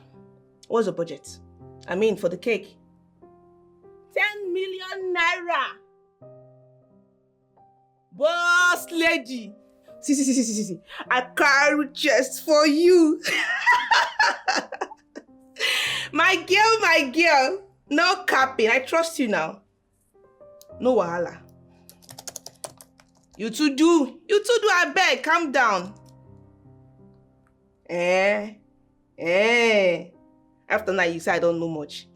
Speaker 11: what's the budget? I mean, for the cake. 10 million naira. Boss lady. See. I carry chest for you. My girl. No capping. I trust you now. No wahala. You two do, I beg, calm down. After now you say I don't know much.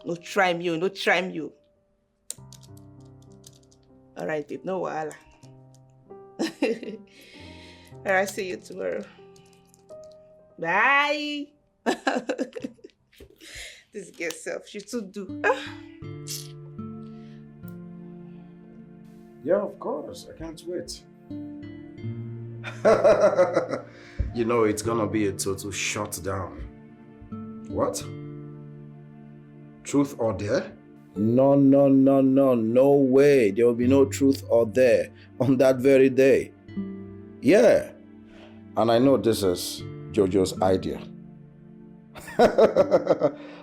Speaker 11: No try me. Alright, babe, no wahala. Alright, see you tomorrow. Bye. This girl self, she too do.
Speaker 2: Yeah, of course. I can't wait. You know, it's gonna be a total shutdown. What? Truth or dare? No way. There will be no truth or dare on that very day. Yeah. And I know this is Jojo's idea.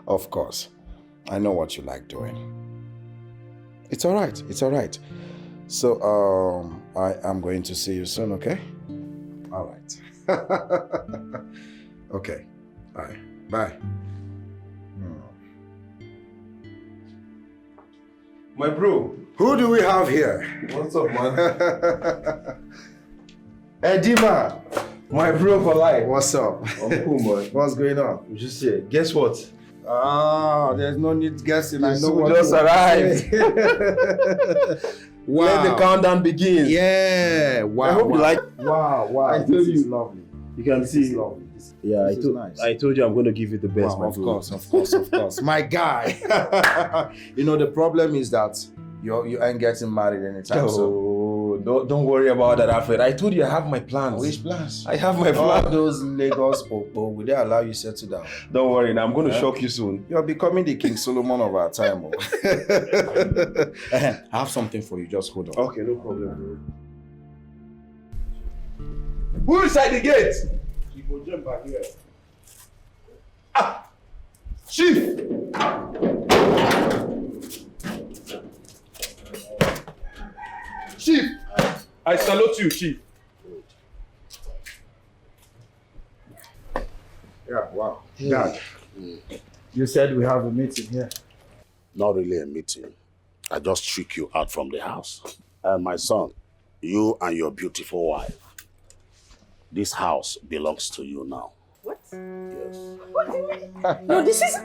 Speaker 2: Of course. I know what you like doing. It's all right. So, I am going to see you soon, okay? All right. Okay. All right. Bye.
Speaker 10: My bro.
Speaker 2: Who do we have here?
Speaker 10: What's up, man?
Speaker 2: Edima.
Speaker 10: My bro for life.
Speaker 2: What's up?
Speaker 10: I'm cool, man.
Speaker 2: What's going on?
Speaker 10: We just here. Guess what?
Speaker 2: There's no need guessing. I know what
Speaker 10: just arrived.
Speaker 2: Wow.
Speaker 10: Let the countdown begin.
Speaker 2: Yeah. Wow.
Speaker 10: I hope you like.
Speaker 2: Wow.
Speaker 10: I told you.
Speaker 2: It's lovely.
Speaker 10: You can see.
Speaker 2: It's lovely.
Speaker 10: Yeah,
Speaker 2: Nice.
Speaker 10: I told you I'm going to give you the best,
Speaker 2: Wow,
Speaker 10: my
Speaker 2: of
Speaker 10: bro.
Speaker 2: course. My guy. You know, the problem is that you ain't getting married anytime soon.
Speaker 10: Don't worry about that, Alfred. I told you I have my plans.
Speaker 2: Which plans?
Speaker 10: I have my
Speaker 2: All
Speaker 10: plans.
Speaker 2: those Lagos popo, will they allow you settle down?
Speaker 10: Don't worry, now I'm going to shock you soon.
Speaker 2: You're becoming the King Solomon of our time. I have something for you. Just hold on.
Speaker 10: Okay, no problem, bro. Who inside the gate? You go jump back here. Chief! Chief! I salute you, Chief.
Speaker 2: Yeah, wow. Dad, you said we have a meeting here.
Speaker 4: Not really a meeting. I just trick you out from the house. My son, you and your beautiful wife, this house belongs to you now.
Speaker 11: What?
Speaker 4: Yes.
Speaker 11: What do you mean? No, this is...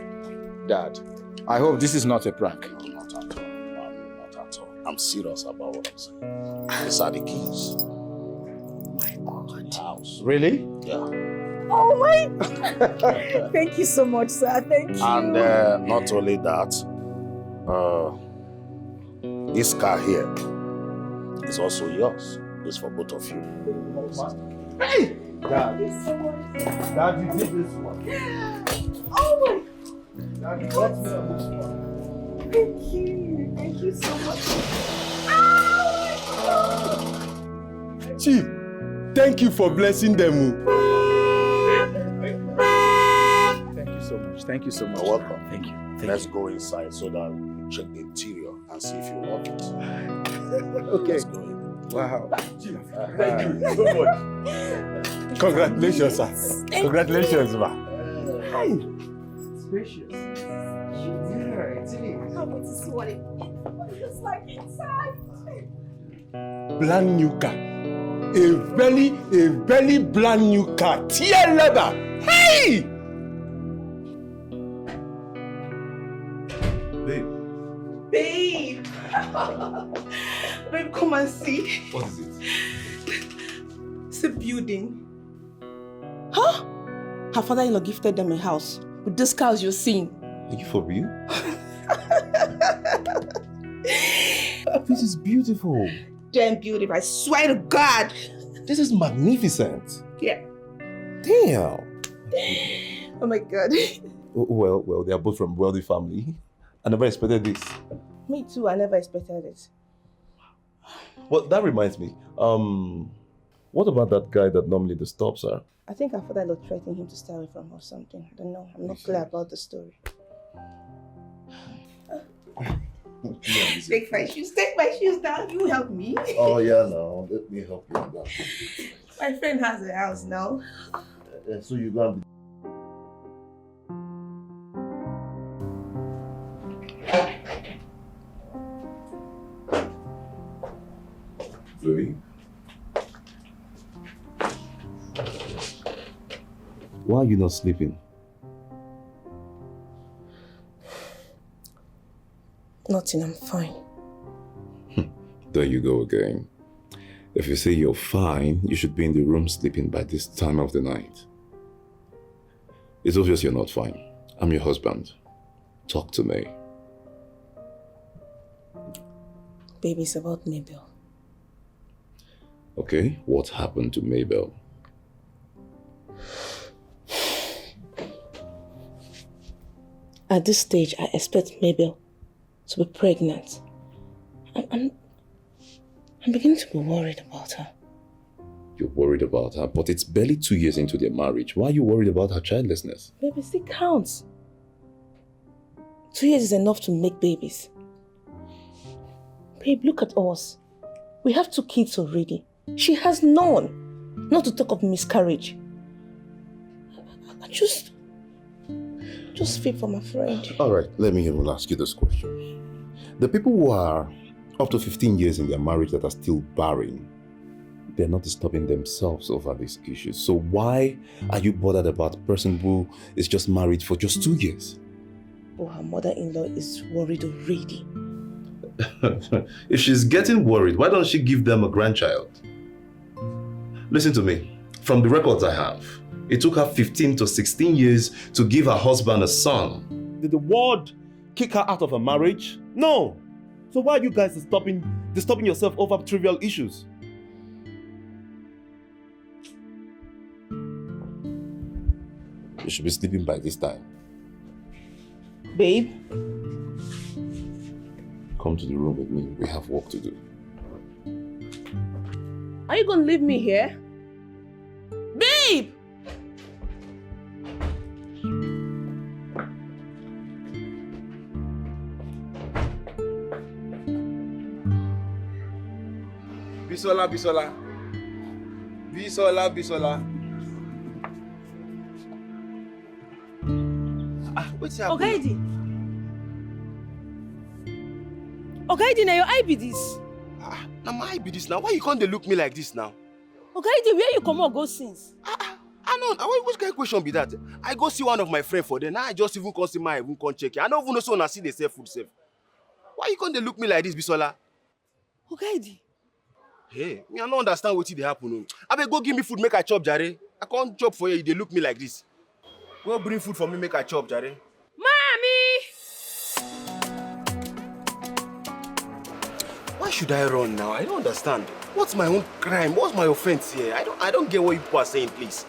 Speaker 2: Dad, I hope this is not a prank.
Speaker 4: No, not at all. No, not at all. I'm serious about what I'm saying. These are the keys.
Speaker 11: My God.
Speaker 4: House.
Speaker 2: Really?
Speaker 4: Yeah.
Speaker 11: Oh my... Thank you so much, sir. Thank you.
Speaker 4: And not only that, this car here is also yours. It's for both of you.
Speaker 2: Hey!
Speaker 11: Thank you so much.
Speaker 2: Dad, you did this one.
Speaker 11: Oh my...
Speaker 2: Dad, you got me on this one.
Speaker 11: Thank you. Thank you so much. Oh my God.
Speaker 10: Chief, thank you for blessing them.
Speaker 2: Thank you so much.
Speaker 4: You're welcome.
Speaker 2: Thank you.
Speaker 4: Let's go inside so that we check the interior and see if you love it.
Speaker 2: Okay.
Speaker 4: Let's go in.
Speaker 2: Wow.
Speaker 10: Chief, thank you so much. Congratulations, sir. Congratulations, ma.
Speaker 2: Hi. Spacious. Yeah, it is.
Speaker 11: I can't wait to see what it looks like inside.
Speaker 10: Brand new car. A very brand new car. Tear leather. Hey!
Speaker 11: Babe! Babe, come and see.
Speaker 10: What is it?
Speaker 11: It's a building. Huh? Her father-in-law gifted them a house with these cars you're seeing.
Speaker 10: Are you for real? This is beautiful.
Speaker 11: Damn beautiful, I swear to God.
Speaker 10: This is magnificent.
Speaker 11: Yeah.
Speaker 10: Damn.
Speaker 11: Oh my God.
Speaker 10: Well, they are both from wealthy family. I never expected this.
Speaker 11: Me too, I never expected it.
Speaker 10: Well, that reminds me. What about that guy that normally disturbs her?
Speaker 11: I think her father-in-law threatened him to stay away from her or something. I don't know. I'm not clear about the story. Take my shoes down. You help me.
Speaker 10: Oh, yeah, no. Let me help you with that.
Speaker 11: My friend has a house now.
Speaker 10: So you're going to be...
Speaker 19: Louis? Why are you not sleeping?
Speaker 11: Nothing, I'm fine.
Speaker 19: There you go again. If you say you're fine, you should be in the room sleeping by this time of the night. It's obvious you're not fine. I'm your husband. Talk to me.
Speaker 11: Baby, it's about Mabel.
Speaker 19: Okay, what happened to Mabel?
Speaker 11: At this stage, I expect Mabel to be pregnant. I'm beginning to be worried about her.
Speaker 19: You're worried about her, but it's barely 2 years into their marriage. Why are you worried about her childlessness?
Speaker 11: Baby, still counts. 2 years is enough to make babies. Babe, look at us. We have 2 kids already. She has none. Not to talk of miscarriage. I just feel for my friend.
Speaker 19: All right, let me even ask you this question. The people who are up to 15 years in their marriage that are still barren, they're not disturbing themselves over these issues. So why are you bothered about a person who is just married for just 2 years?
Speaker 11: But her mother-in-law is worried already.
Speaker 19: If she's getting worried, why don't she give them a grandchild? Listen to me. From the records I have, it took her 15 to 16 years to give her husband a son. Did the world kick her out of a marriage? No. So why are you guys disturbing yourself over trivial issues? You should be sleeping by this time.
Speaker 11: Babe?
Speaker 19: Come to the room with me. We have work to do.
Speaker 11: Are you gonna leave me here? Babe!
Speaker 14: Bisola. What's happening?
Speaker 7: Ogaidi, now your eye be this.
Speaker 14: Now my eye be this now. Why you can't they look me like this now?
Speaker 7: Ogaidi, where you come out go since?
Speaker 14: I know. Which kind of question be that? I go see one of my friends for them. Now I just even come see my even come check. I don't even know so I see they sell food safe. Why you can't they look me like this, Bisola?
Speaker 7: Ogaidi.
Speaker 14: Hey, me I don't understand what they happen. I better go give me food, make I chop, Jare. I can't chop for you. They look me like this. Go bring food for me, make I chop, Jare.
Speaker 7: Mommy!
Speaker 14: Why should I run now? I don't understand. What's my own crime? What's my offense here? I don't get what you people are saying, please.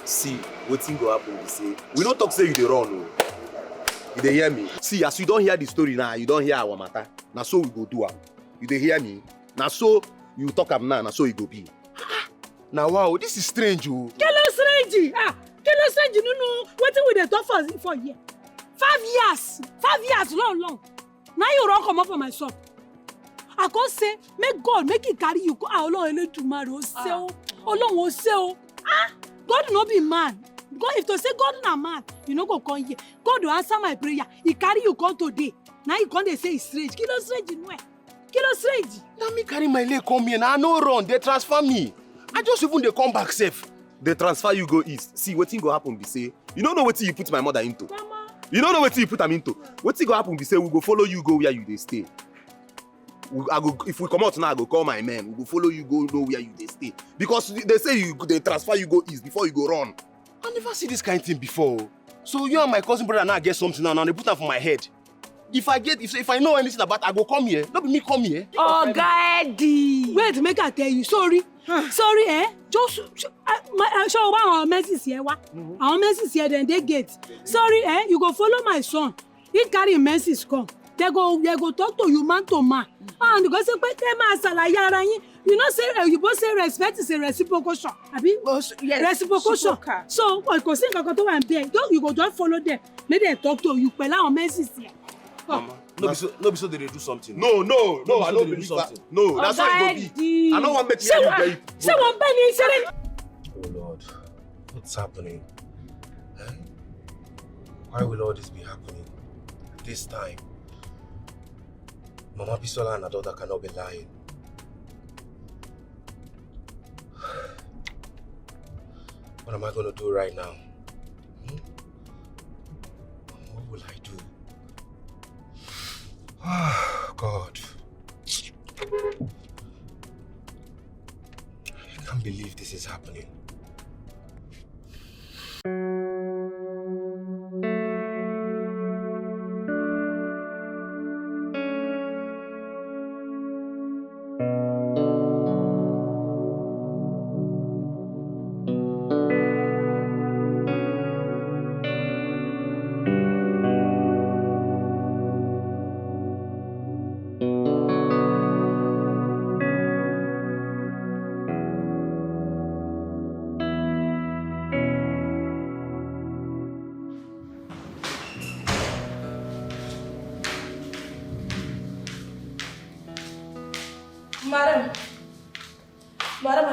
Speaker 14: See, what's going to happen? They say we don't talk say you dey run. No. You dey hear me? See, as you don't hear the story now, you don't hear our matter. Now so we go do am. You dey hear me? Now so you talk am now, so it go be. Now wow, this is strange, oh.
Speaker 7: Hello, strange. Hello, strange. No. Wetin we dey talk for here? 5 years, long. Now you run come up for my shop. I can't say, make God make it carry you. Ọlọ́run tomorrow. Ọlọ́run say, God no be man. God, if to say God na man, you no go come here. God will answer my prayer. He carry you come today. Now you can't say it's strange. Kilo strange, Kilo strange.
Speaker 14: Now me carry my leg come here. Now I no run. They transfer me. I just even they come back safe. They transfer you go east. See what thing go happen? Be say you don't know what you put my mother into.
Speaker 7: Mama.
Speaker 14: You don't know what you put them into. What thing go happen? Be say we go follow you go where you they stay. If we come out now, I go call my men. We go follow you go know where you they stay. Because they say they transfer you go east before you go run. I never see this kind of thing before. So you and my cousin brother now get something now. They put that for my head. If I know anything about it, I go come here. Not be me come here.
Speaker 7: Oh, Daddy. Wait, make I tell you. Sorry, Just show one our messages here. Our messages here, then they get. Sorry, you go follow my son. He carry message come. They go talk to you man to man. And because you know say you both say respect is a reciprocation. Yes, reciprocation. So what go say to and there. You go just follow them. Let them talk to you. Pela our message here.
Speaker 14: Mama, no be so they do something.
Speaker 10: No, I don't believe that. No, that's how it be. I don't want to make you
Speaker 7: say one penny.
Speaker 8: Oh Lord, what's happening? Why will all this be happening at this time? Mama Bisola and her daughter cannot be lying.
Speaker 14: What am I going to do right now? What will I do? Oh, God. I can't believe this is happening.
Speaker 11: Madam,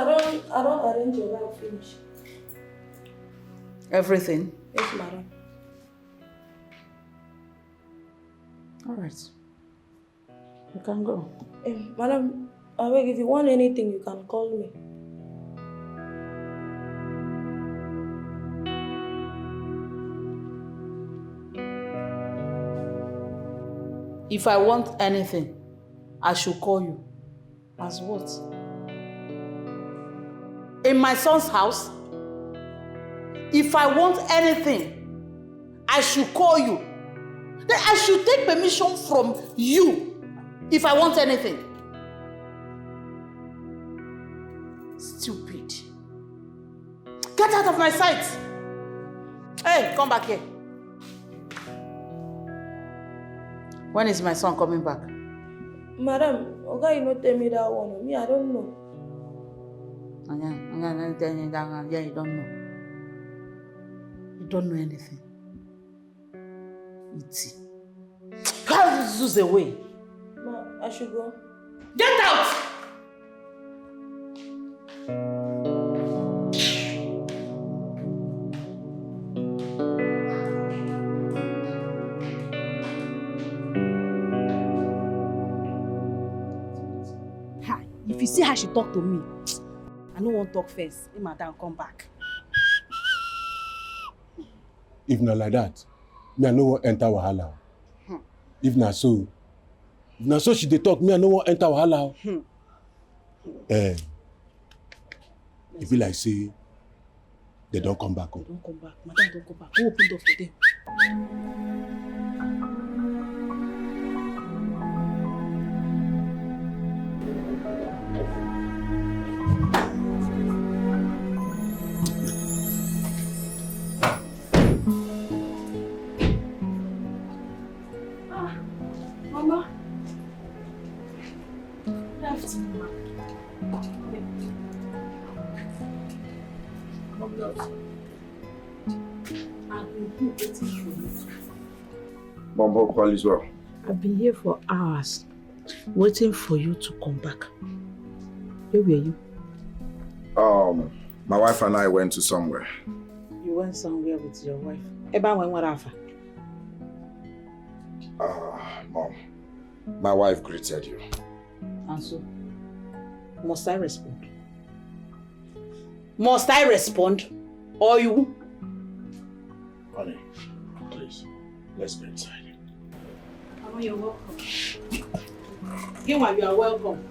Speaker 11: I don't arrange your life finish.
Speaker 3: Everything?
Speaker 11: Yes, madam.
Speaker 3: All right. You can go.
Speaker 11: Madam, I beg, if you want anything, you can call me.
Speaker 3: If I want anything, I should call you. As what? In my son's house? If I want anything, I should call you. Then I should take permission from you if I want anything. Stupid. Get out of my sight. Hey, come back here. When is my son coming back?
Speaker 11: Madam, okay, you not tell me that one. Me, I don't know.
Speaker 3: Yeah, you don't know. You don't know anything. It's Carry Zeus away.
Speaker 11: Ma, I should go.
Speaker 3: Get out!
Speaker 20: If you see how she talk to me, I no want talk first. Let madam come back.
Speaker 5: If not like that, me I no want enter wahala. If not so she dey talk, me I no want enter wahala. It be like say they don't come back.
Speaker 20: Don't come back. Madam don't come back. Go open door for them.
Speaker 11: Mama.
Speaker 20: Left.
Speaker 2: Bumbo, all is well.
Speaker 20: I've been here for hours, waiting for you to come back. Where were you?
Speaker 2: My wife and I went to somewhere.
Speaker 20: You went somewhere with your wife. Eba when what happened?
Speaker 2: Mom, my wife greeted you.
Speaker 20: And so, must I respond? Must I respond? Or you?
Speaker 4: Honey, please, let's go inside.
Speaker 20: Mama, you're welcome. Gima, you are welcome.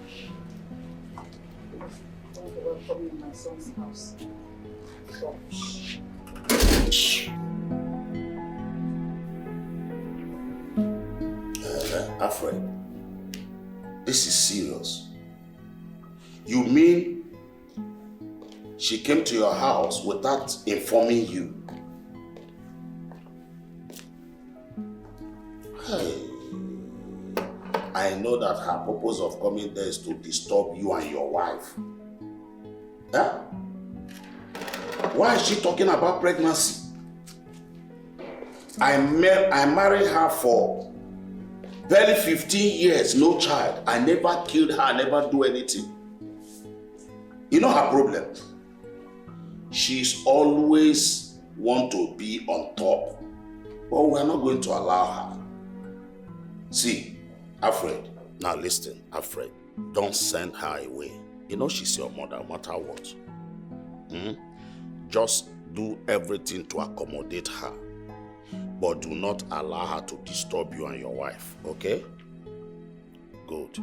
Speaker 20: Welcome in my son's house.
Speaker 4: Alfred, this is serious. You mean she came to your house without informing you? Hey, I know that her purpose of coming there is to disturb you and your wife. Huh? Why is she talking about pregnancy? I married her for barely 15 years, no child. I never killed her, I never do anything. You know her problem? She's always want to be on top. But we're not going to allow her. See, Alfred, now listen, Alfred, don't send her away. You know she's your mother, no matter what. Just do everything to accommodate her. But do not allow her to disturb you and your wife, okay? Good.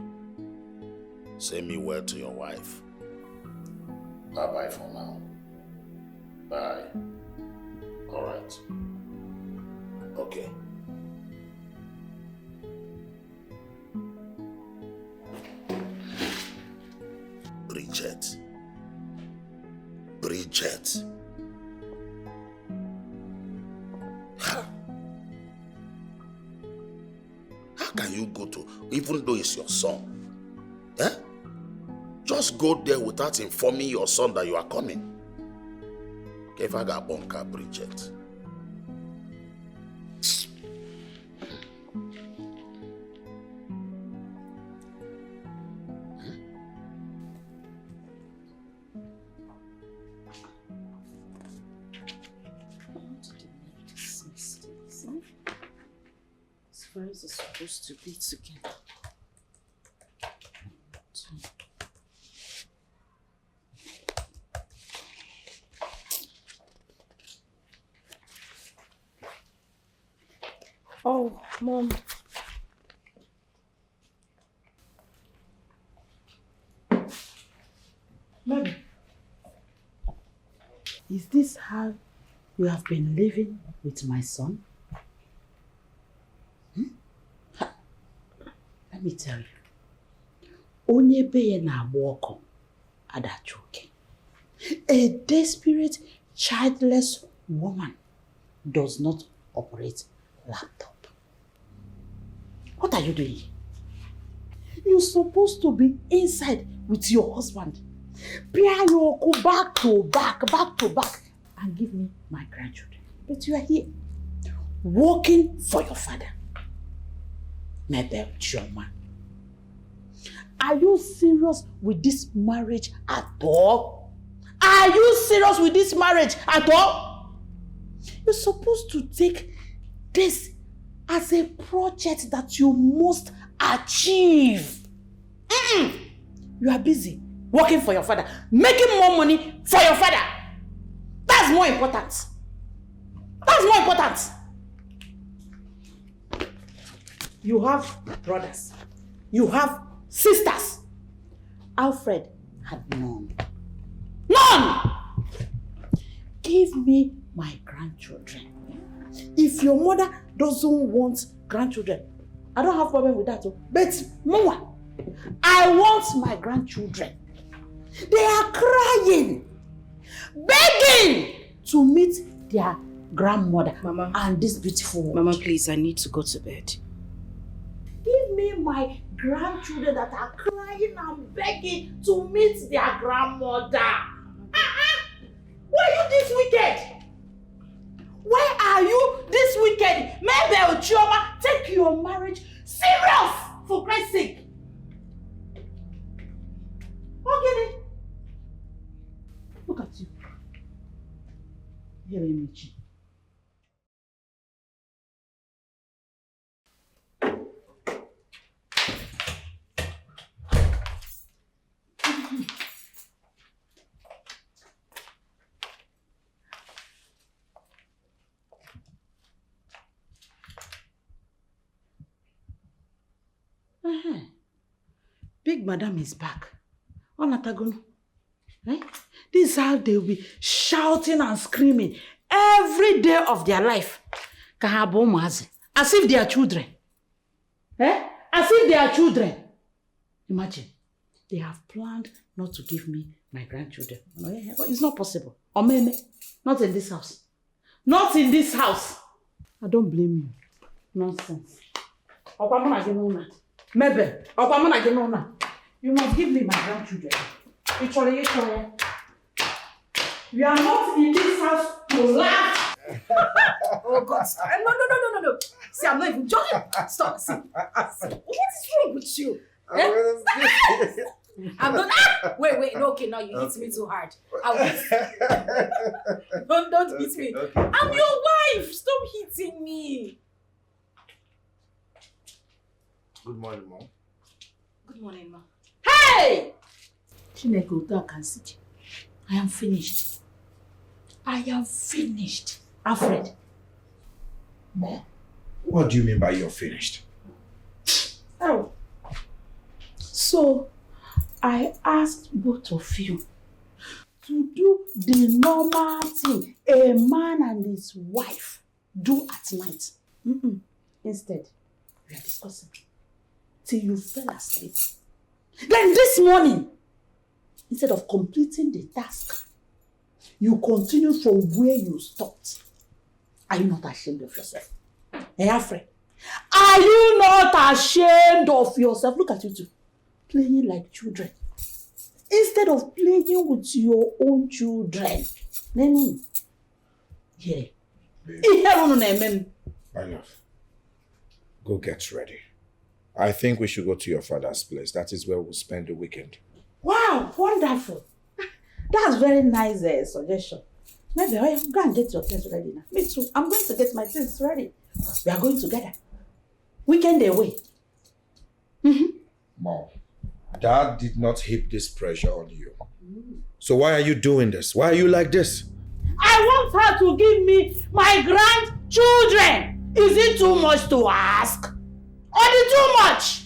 Speaker 4: Say me well to your wife. Bye-bye for now. Bye. All right. Okay. Bridget. Bridget. How can you go to, even though it's your son, eh? Just go there without informing your son that you are coming. If I got bunker, Bridget.
Speaker 3: Where is it supposed to be together? Oh, Mom.
Speaker 20: Mommy, is this how you have been living with my son? Let me tell you, onye beye na woko adachoke. A desperate, childless woman does not operate laptop. What are you doing? You're supposed to be inside with your husband. Pair your go back to back, and give me my grandchildren. But you are here, working for your father. Mabel Chioma. Are you serious with this marriage at all? Are you serious with this marriage at all? You're supposed to take this as a project that you must achieve. You are busy working for your father, making more money for your father. That's more important. That's more important. You have brothers. You have sisters. Alfred had none. None! Give me my grandchildren. If your mother doesn't want grandchildren, I don't have problem with that. But Mama, I want my grandchildren. They are crying, begging to meet their grandmother.
Speaker 3: Mama,
Speaker 20: and this beautiful world.
Speaker 3: Mama, please, I need to go to bed.
Speaker 20: Give me my grandchildren that are crying and begging to meet their grandmother. Why are you this wicked? Why are you this wicked? Mabel Chioma, take your marriage serious, for Christ's sake. Okay. Look at you. Here, Michi. Big Madam is back. Onatagun. Eh? This is how they'll be shouting and screaming every day of their life. As if they are children. Eh? As if they are children. Imagine. They have planned not to give me my grandchildren. But it's not possible. Omeme, not in this house. Not in this house. I don't blame you. Nonsense. Mabel, you must give me my grandchildren. We are not in this house to laugh.
Speaker 1: Oh God. No. See, I'm not even joking. Stop. See. What is wrong with you? I'm not. Wait. No, okay, now you hit me too hard. Don't hit me.
Speaker 10: Okay.
Speaker 1: I'm your wife. Stop hitting me.
Speaker 10: Good morning, Mom.
Speaker 1: Good morning, Ma.
Speaker 20: Hey! Chineke, I am finished. I am finished. Alfred.
Speaker 2: Mom, what do you mean by you're finished?
Speaker 20: Oh. So, I asked both of you to do the normal thing a man and his wife do at night. Instead, we are discussing till you fell asleep. Then this morning, instead of completing the task, you continue from where you stopped. Are you not ashamed of yourself? Hey, Alfred, are you not ashamed of yourself? Look at you two, playing like children. Instead of playing with your own children. Yeah.
Speaker 2: My love, go get ready. I think we should go to your father's place. That is where we'll spend the weekend.
Speaker 20: Wow, wonderful. That's very nice suggestion. Maybe go and get your things ready now. Me too. I'm going to get my things ready. We are going together. Weekend away.
Speaker 2: Mom, Dad did not heap this pressure on you. So why are you doing this? Why are you like this?
Speaker 20: I want her to give me my grandchildren. Is it too much to ask? Or is it too much?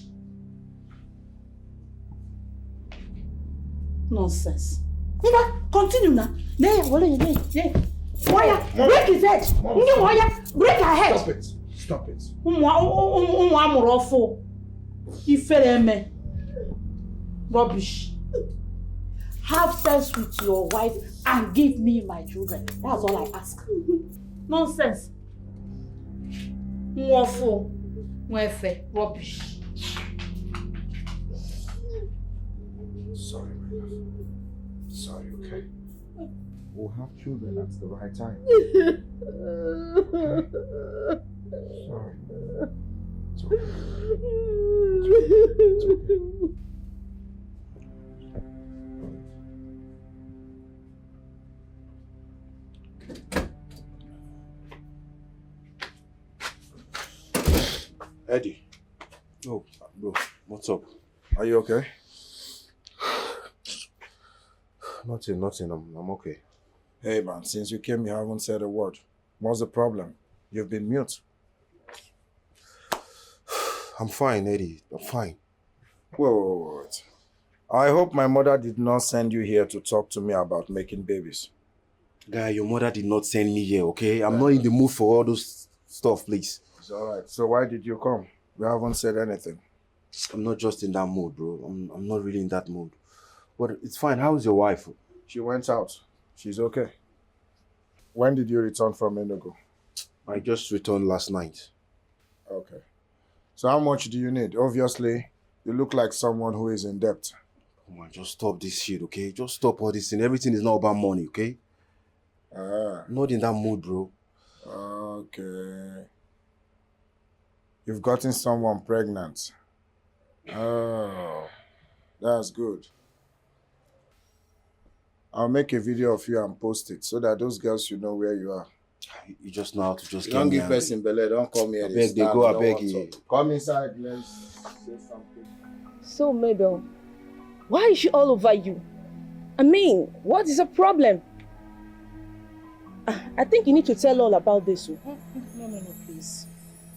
Speaker 20: Nonsense. Continue now. Break his head. Break her head.
Speaker 2: Stop it. Stop it.
Speaker 20: Rubbish. Have sex with your wife and give me my children. That's all I ask. Nonsense. Rubbish.
Speaker 2: Sorry, my love. Sorry, okay? We'll have children at the right time. Okay? Sorry. It's okay. It's okay. Eddie.
Speaker 5: Oh, bro, what's up?
Speaker 2: Are you okay? Nothing. I'm okay. Hey, man, since you came, you haven't said a word. What's the problem? You've been mute.
Speaker 5: I'm fine, Eddie. I'm fine.
Speaker 2: Wait. I hope my mother did not send you here to talk to me about making babies.
Speaker 5: Guy, your mother did not send me here, okay? I'm not in the mood for all those stuff, please.
Speaker 2: It's alright. So why did you come? You haven't said anything.
Speaker 5: I'm not just in that mood, bro. I'm not really in that mood. But it's fine. How's your wife?
Speaker 2: She went out. She's okay. When did you return from Enugu?
Speaker 5: I just returned last night.
Speaker 2: Okay. So how much do you need? Obviously, you look like someone who is in debt.
Speaker 5: Come on, just stop this shit, okay? Just stop all this thing. Everything is not about money, okay? I'm not in that mood, bro.
Speaker 2: Okay. You've gotten someone pregnant. Oh, that's good. I'll make a video of you and post it so that those girls should know where you are.
Speaker 5: You just know how to just
Speaker 2: don't give person belly. Don't call me.
Speaker 5: I beg, they go, I beg you.
Speaker 2: Come inside, let's say something.
Speaker 11: So, Mabel, why is she all over you? I mean, what is the problem? I think you need to tell all about this.
Speaker 3: No, please.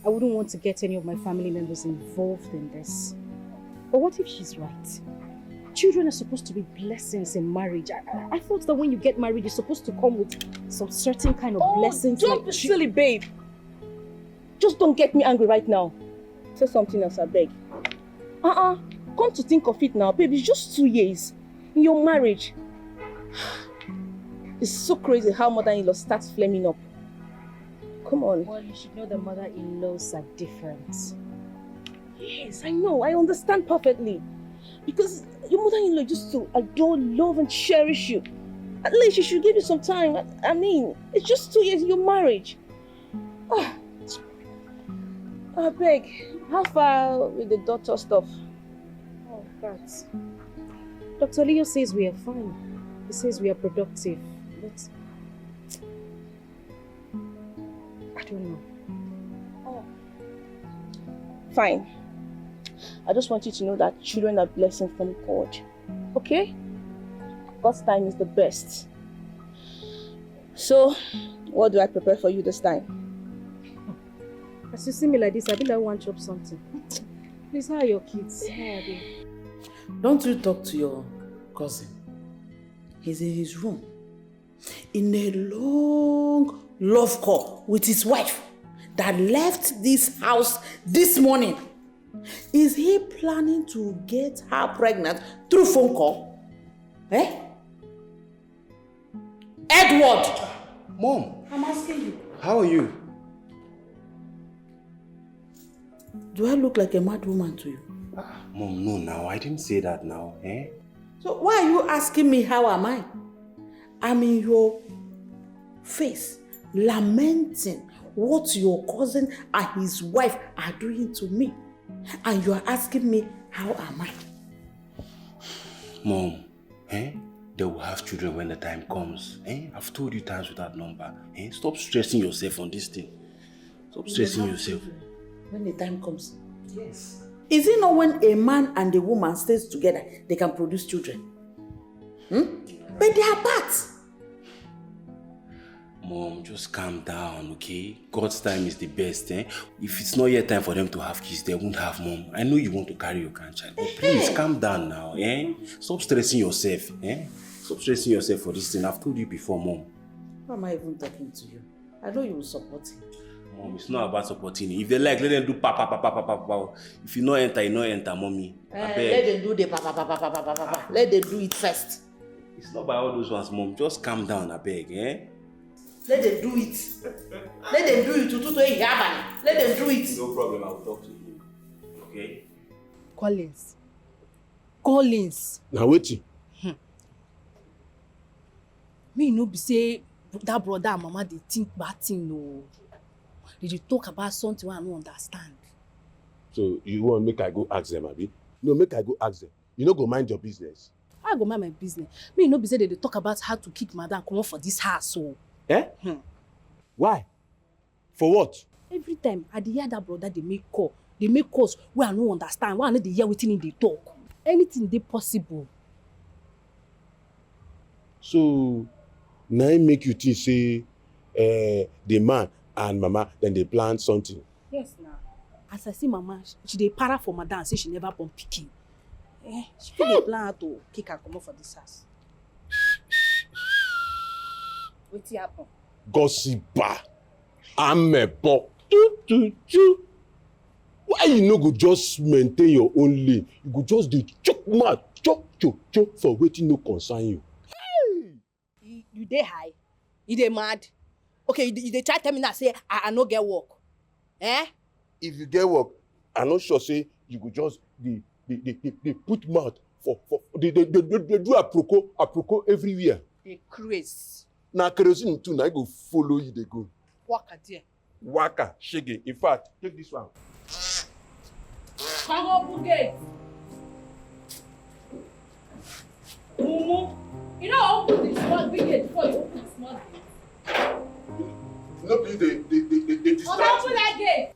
Speaker 3: I wouldn't want to get any of my family members involved in this. But what if she's right? Children are supposed to be blessings in marriage. I thought that when you get married, you're supposed to come with some certain kind of blessings.
Speaker 11: Don't be silly, babe. Just don't get me angry right now. Say something else, I beg. Come to think of it now, babe, it's just 2 years in your marriage. It's so crazy how mother-in-law starts flaming up. Come on.
Speaker 3: Well, you should know that mother-in-laws are different.
Speaker 11: Yes, I know. I understand perfectly. Because your mother-in-law used to adore, love, and cherish you. At least she should give you some time. I mean, it's just 2 years in your marriage. I beg, how far with the daughter stuff?
Speaker 3: Oh, that. Dr. Leo says we are fine. He says we are productive. But I don't know.
Speaker 11: Fine. I just want you to know that children are blessings from God. Okay? God's time is the best. So, what do I prepare for you this time?
Speaker 7: As you see me like this, I think I want to chop something. Please, how are your kids? How are they?
Speaker 20: Don't you talk to your cousin? He's in his room. In a long love call with his wife that left this house this morning. Is he planning to get her pregnant through phone call? Eh? Edward!
Speaker 14: Mom,
Speaker 20: I'm asking you.
Speaker 14: how are you?
Speaker 20: Do I look like a mad woman to you?
Speaker 14: Mom, no now. I didn't say that now. Eh?
Speaker 20: So why are you asking me how am I? I'm in your face, lamenting what your cousin and his wife are doing to me. And you are asking me how am I?
Speaker 14: Mom, they will have children when the time comes. I've told you times with that number. Stop stressing yourself on this thing. Stop stressing yourself.
Speaker 20: When the time comes.
Speaker 14: Yes.
Speaker 20: Is it not when a man and a woman stays together, they can produce children? But they are apart.
Speaker 14: Mom, just calm down, okay? God's time is the best, If it's not yet time for them to have kids, they won't have, Mom. I know you want to carry your grandchild, but please calm down now, Stop stressing yourself, Stop stressing yourself for this thing. I've told you before, Mom.
Speaker 20: Why am I even talking to you? I know you will support him.
Speaker 14: Mom, it's not about supporting it. If they like, let them do pa. If you not enter, Mommy.
Speaker 20: Let them do the pa. Let them do it first.
Speaker 14: It's not by all those ones, Mom. Just calm down, I beg,
Speaker 20: Let them do it. Let them do it. Let them do it.
Speaker 14: No problem, I will talk to you. Okay?
Speaker 7: Collins.
Speaker 9: Now wait.
Speaker 7: Me no be say that brother and mama they think bad thing no. They talk about something I don't understand.
Speaker 9: So you want make I go ask them, Abi? No, make I go ask them. You no go mind your business.
Speaker 7: I go mind my business. Me no be say they talk about how to kick madam come out for this house so.
Speaker 9: Why? For what?
Speaker 7: Every time I dey hear that brother they make calls where I no understand, where I no dey hear wetin they talk. Anything they possible.
Speaker 9: So now it make you think say the man and mama then they plan something.
Speaker 7: Yes now. As I see mama, she dey para for madam say she never born pikin. She fit dey plan how to kick her come out for this house. Wetin happen?
Speaker 9: Gossiper. Amebo. Why you no go just maintain your own lane? You go just dey choke mouth, choke for wetin no concern you.
Speaker 7: You dey high? You dey mad? Okay, you dey try tell me now say I no get work.
Speaker 9: If you get work, I'm not sure say you go just they put mouth for they do aproko everywhere.
Speaker 7: Dey craze.
Speaker 9: Na kerosene too, na go follow you dey go.
Speaker 7: Waka there.
Speaker 9: Waka, shege. In fact, take this one.
Speaker 7: Come open gate. Mumu, you know open the small big gate before you open the small gate.
Speaker 9: No, please, they distract you.
Speaker 7: Open that gate.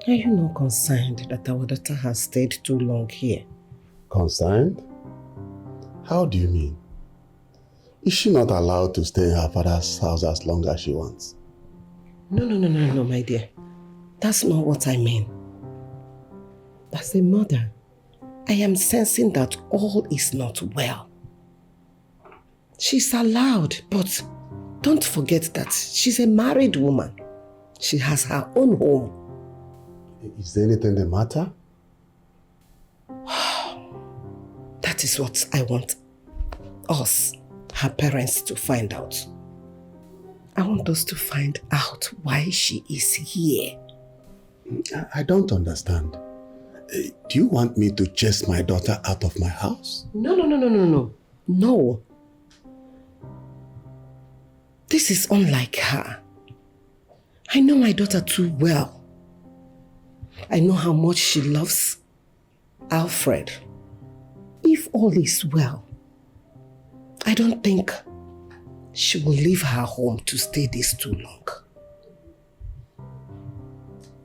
Speaker 13: Are you not concerned that our daughter has stayed too long here?
Speaker 5: Concerned? How do you mean? Is she not allowed to stay in her father's house as long as she wants?
Speaker 13: No, my dear. That's not what I mean. As a mother, I am sensing that all is not well. She's allowed, but don't forget that she's a married woman. She has her own home.
Speaker 5: Is there anything the matter?
Speaker 13: That is what I want us, her parents, to find out. I want us to find out why she is here.
Speaker 5: I don't understand. Do you want me to chase my daughter out of my house?
Speaker 13: No. This is unlike her. I know my daughter too well. I know how much she loves Alfred. If all is well, I don't think she will leave her home to stay this too long.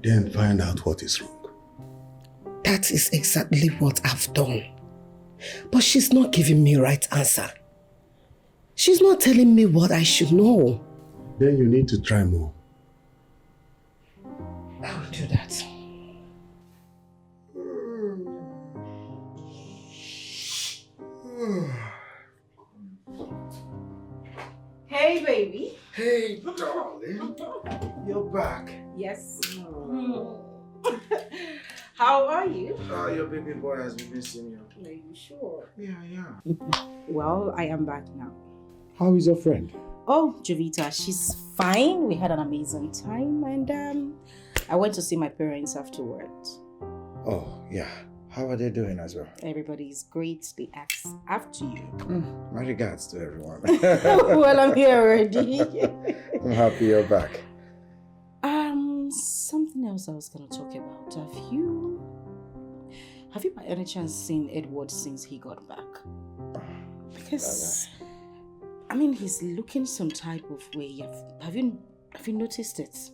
Speaker 5: Then find out what is wrong.
Speaker 13: That is exactly what I've done. But she's not giving me right answer. She's not telling me what I should know.
Speaker 5: Then you need to try more.
Speaker 13: I will do that.
Speaker 3: Hey, baby.
Speaker 2: Hey, darling. You're back.
Speaker 3: Yes. How are you?
Speaker 2: Oh, your baby boy has been missing you.
Speaker 3: Are you sure?
Speaker 2: Yeah.
Speaker 3: Well, I am back now.
Speaker 2: How is your friend?
Speaker 3: Oh, Jovita, she's fine. We had an amazing time and I went to see my parents afterwards.
Speaker 2: Oh, yeah. How are they doing as well?
Speaker 3: Everybody's great. They asked after you.
Speaker 2: My regards to everyone.
Speaker 3: Well, I'm here already.
Speaker 2: I'm happy you're back.
Speaker 3: Something else I was going to talk about. Have you by any chance seen Edward since he got back? Because, I mean, he's looking some type of way. Have you noticed it?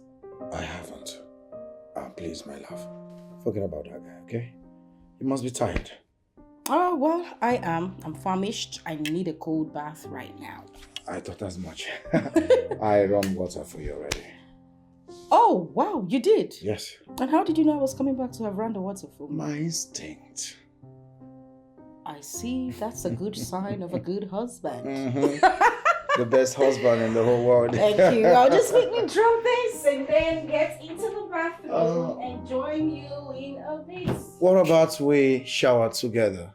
Speaker 2: I haven't. Please, my love. Forget about that guy, okay? You must be tired.
Speaker 3: Oh, well, I am. I'm famished. I need a cold bath right now.
Speaker 2: I thought as much. I run water for you already.
Speaker 3: Oh, wow, you did?
Speaker 2: Yes.
Speaker 3: And how did you know I was coming back to have run the water for me?
Speaker 2: My instinct.
Speaker 3: I see. That's a good sign of a good husband.
Speaker 2: The best husband in the whole world.
Speaker 3: Thank you. I'll just quickly drop this and then get into the bathroom and join you in a bit.
Speaker 2: What about we shower together?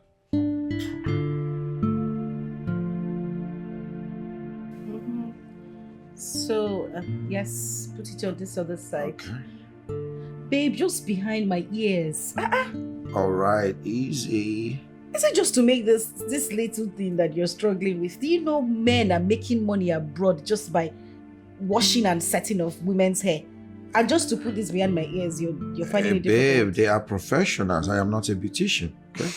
Speaker 3: So, yes, put it on this other side. Babe, just behind my ears.
Speaker 2: All right, easy.
Speaker 3: Is it just to make this little thing that you're struggling with? Do you know men are making money abroad just by washing and setting off women's hair? And just to put this behind my ears, you're finding it difficult?
Speaker 2: Babe, they are professionals. I am not a beautician, okay?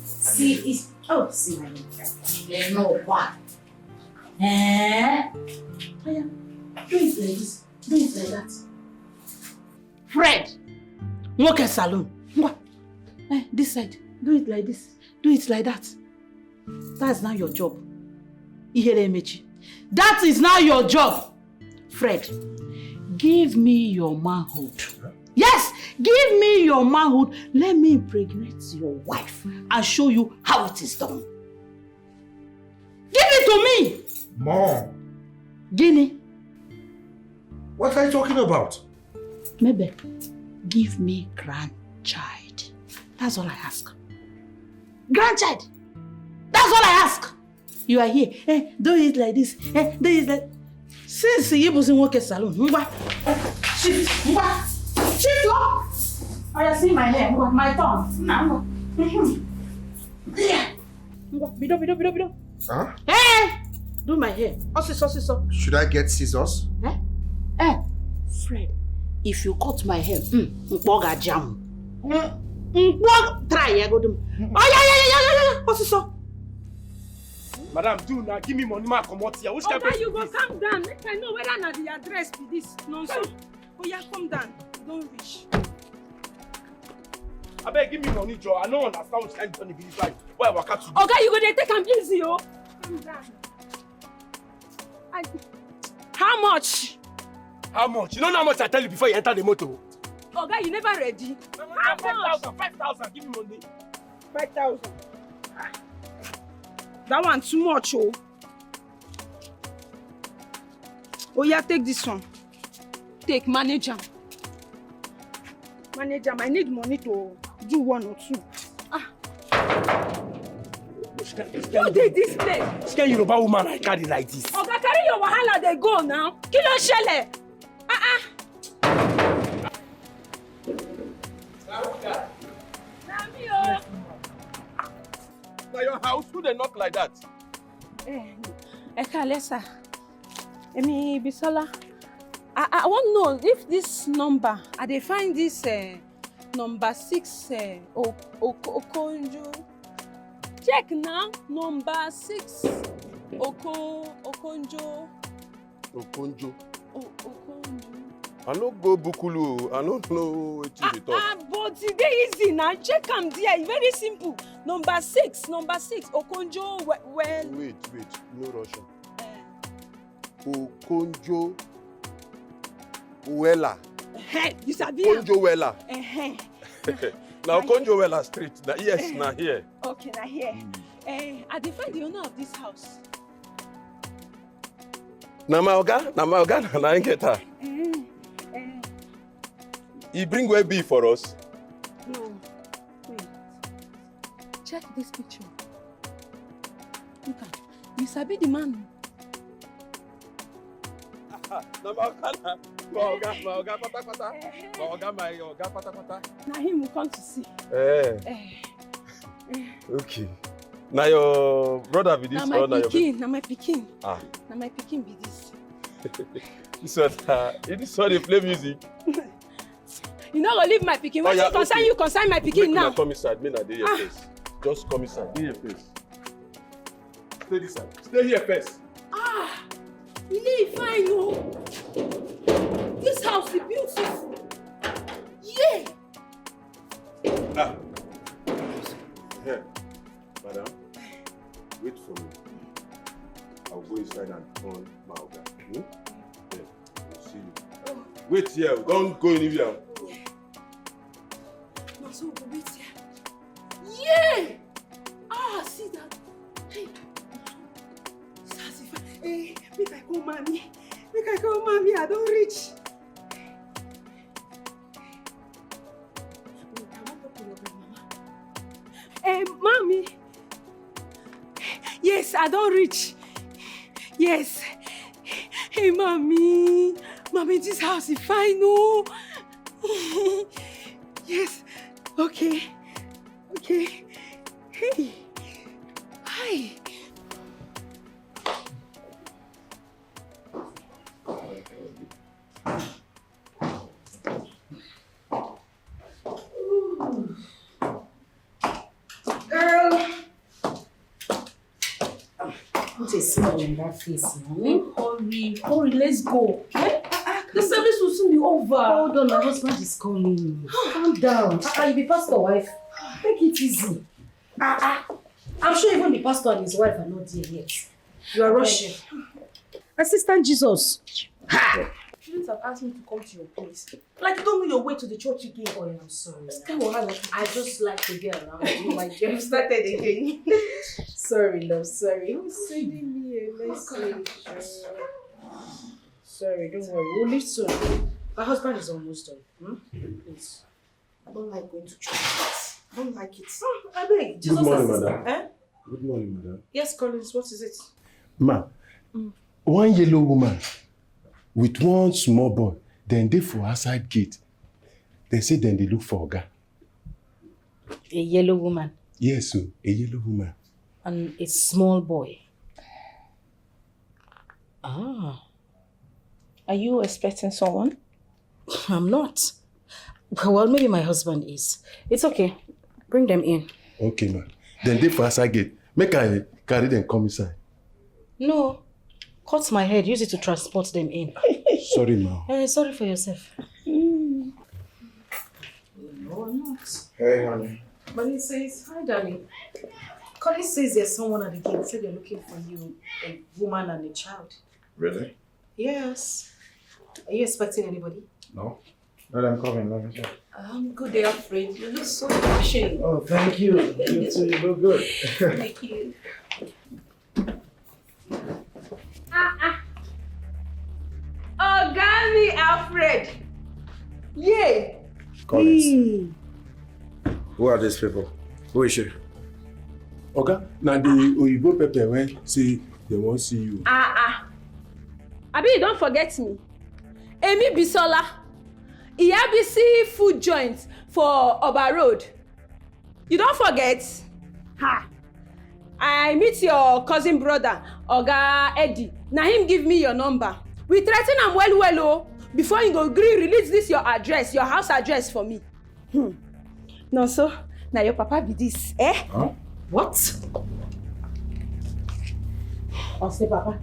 Speaker 3: See my name. There's no one. Do it like this. Do it like that. Fred! Walk a salon. This side. Do it like this. Do it like that. That's now your job. That is now your job. Fred, give me your manhood. Yes, give me your manhood. Let me impregnate your wife and show you how it is done. Give it to me.
Speaker 2: Mom.
Speaker 3: Guinea.
Speaker 2: What are you talking about?
Speaker 3: Maybe give me grandchild. That's all I ask. Grandchild. That's all I ask. You are here. Do it like this. Do it like... Since you wasn't working salon, shift up. I see my hair, my tongue. Yeah. Bido.
Speaker 2: Huh?
Speaker 3: Hey! Do my hair. Also.
Speaker 2: Should I get scissors?
Speaker 3: Fred, if you cut my hair, jam. Try, I go do. Oh, yeah. Also.
Speaker 10: Madam, do now. Give me money, ma come out here.
Speaker 7: Okay, you go calm down. Make I know whether na the address be this nonsense. Oh yeah, calm down. Don't reach.
Speaker 10: I beg, give me money, Joe. I don't understand what kind of money be this like. Why I can't do?
Speaker 7: Okay, you go there take am easy, oh. Calm down. How much?
Speaker 10: How much? You know how much I tell you before you enter the motor?
Speaker 7: Okay, you never ready.
Speaker 10: How much? 5,000. Give me money.
Speaker 7: 5,000. That one too much, oh. Oh yeah, take this one. Take, manage am. Manage am. I need money to do 1 or 2. Don't take this place.
Speaker 10: Scare Yoruba woman I carry like this.
Speaker 7: Okay, carry your wahala, they go now. Kilo shele.
Speaker 10: Now your house, who they knock like that?
Speaker 7: Ekalesa. Emi Bisola. I want to know if this number, they find this number 6 Okonjo. Check now, number 6 Okonjo.
Speaker 10: Okonjo.
Speaker 7: Okonjo.
Speaker 5: I no go Bukulu. I don't know what you talk.
Speaker 7: But it's very easy now. Check am there. It's very simple. Number 6. Okonjo well.
Speaker 5: Wait. No Russian. Okonjo Wella.
Speaker 7: You sabi?
Speaker 5: Okonjo Wella. Now Okonjo Wella Street. Now yes, now here.
Speaker 7: Okay, now here. I define the owner of this house.
Speaker 5: Na my oga, na I get her. He bring where be for us.
Speaker 7: No, wait. Check this picture. Look at, you sabi the man.
Speaker 5: Na my oga pata.
Speaker 7: Na him we come to see.
Speaker 5: Okay. Now your brother be this
Speaker 7: or
Speaker 5: na your
Speaker 7: pikin, na my pikin.
Speaker 5: Na
Speaker 7: my pikin be this.
Speaker 5: This one they play music.
Speaker 7: You know, go leave my pikin. What you concern you concern my pikin now?
Speaker 5: Come inside, me na dey here first. Just come inside, dey here first. Stay this side. Stay here first.
Speaker 7: You need fine, no. This house is beautiful. Yeah.
Speaker 5: Here, madam, wait for me. I'll go inside and turn my organ. Yeah, I'll see you. Wait here, don't go anywhere.
Speaker 7: No, so we'll wait here. Yeah! See that? Hey, hey, make I call mommy. I don't reach. Hey, mommy. Yes, I don't reach. Yes. Hey, mommy. Mommy, this house is fine, no? Yes. Okay. Hey. Hi.
Speaker 3: Girl. Put a smile on that face, mommy. Hurry, let's go. Okay? The service will soon be over. Hold on, my husband is calling. Calm down. You be pastor wife. Take it easy. I'm sure even the pastor and his wife are not there yet. You are rushing. Assistant Jesus.
Speaker 11: You shouldn't have asked me to come to your place. Like you don't know your way to the church again.
Speaker 3: Oh, yeah, I'm sorry.
Speaker 11: I
Speaker 3: just like to get around you, my dear.
Speaker 11: You started again.
Speaker 3: Sorry, love, sorry. Who's sending me a message? Sorry, don't worry. We'll leave soon. My husband is almost done. Please.
Speaker 11: I don't like going to church. I don't like it.
Speaker 3: I beg.
Speaker 5: Good morning, madam. Good morning, madam.
Speaker 3: Yes, Collins, what is it?
Speaker 5: Ma, one yellow woman with one small boy, then they for outside gate. They say then they look for Oga.
Speaker 3: A yellow woman?
Speaker 5: Yes, so a yellow woman.
Speaker 3: And a small boy.
Speaker 11: Are you expecting someone?
Speaker 3: I'm not. Well, maybe my husband is. It's okay. Bring them in.
Speaker 5: Okay, ma. Then they for outside gate. Make I carry them come inside.
Speaker 3: No. Cut my head. Use it to transport them in.
Speaker 5: Sorry, ma.
Speaker 3: Sorry for yourself. No, I'm not.
Speaker 5: Hey, honey.
Speaker 3: But he says, hi, darling. Collins says there's someone at the gate. Said they're looking for you, a woman and a child.
Speaker 2: Really?
Speaker 3: Yes. Are you expecting anybody?
Speaker 2: No. Let them come in. Let me check.
Speaker 3: Good day, Alfred. You look so refreshing.
Speaker 2: Oh, thank you. You too. You look good.
Speaker 3: Thank you.
Speaker 7: Gary Alfred. Yeah.
Speaker 2: Collins. Who are these people? Who is she?
Speaker 5: Oga, now the Oyibo pepper when say they won't see you.
Speaker 7: Abi, you don't forget me. Emi Bisola. Iyabisi food joint for Oba Road. You don't forget? I meet your cousin brother, Oga Eddie. Now him give me your number. We threaten am well, before you go agree release this your address, your house address for me. No, so now your papa be this, eh?
Speaker 2: Huh?
Speaker 3: What? I'll say papa.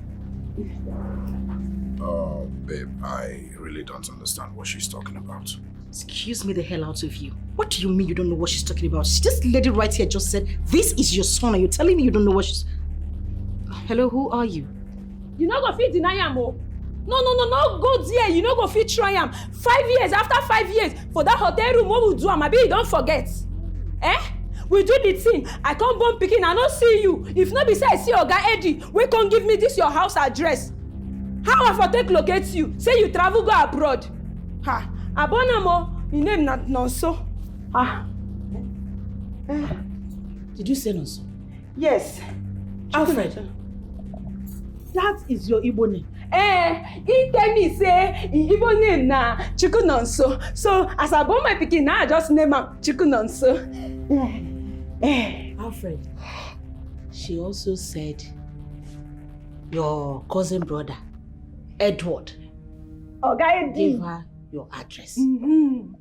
Speaker 2: Oh, babe, I really don't understand what she's talking about.
Speaker 3: Excuse me the hell out of you. What do you mean you don't know what she's talking about? This lady right here just said, this is your son, and you're telling me you don't know what she's... Hello, who are you?
Speaker 7: You no go fit deny am o. No go there. You no go fit try am. 5 years, after 5 years, for that hotel room, what we do am, abi you don't forget. We do the thing. I come born pikin, I no see you. If not be say I see Oga Eddie, wey come give me this your house address. How I for take locate you? Say you travel go abroad. Ha, Abonamo, your name not Nonso. Ha.
Speaker 20: Did you say Nonso?
Speaker 7: Yes.
Speaker 20: Alfred. That is your Igbo name.
Speaker 7: He tell me say in Igbo name na Chukunonso. So as I born my pikin, now I just name am Chukunonso.
Speaker 20: Alfred, she also said your cousin brother, Edward, gave her your address. Now,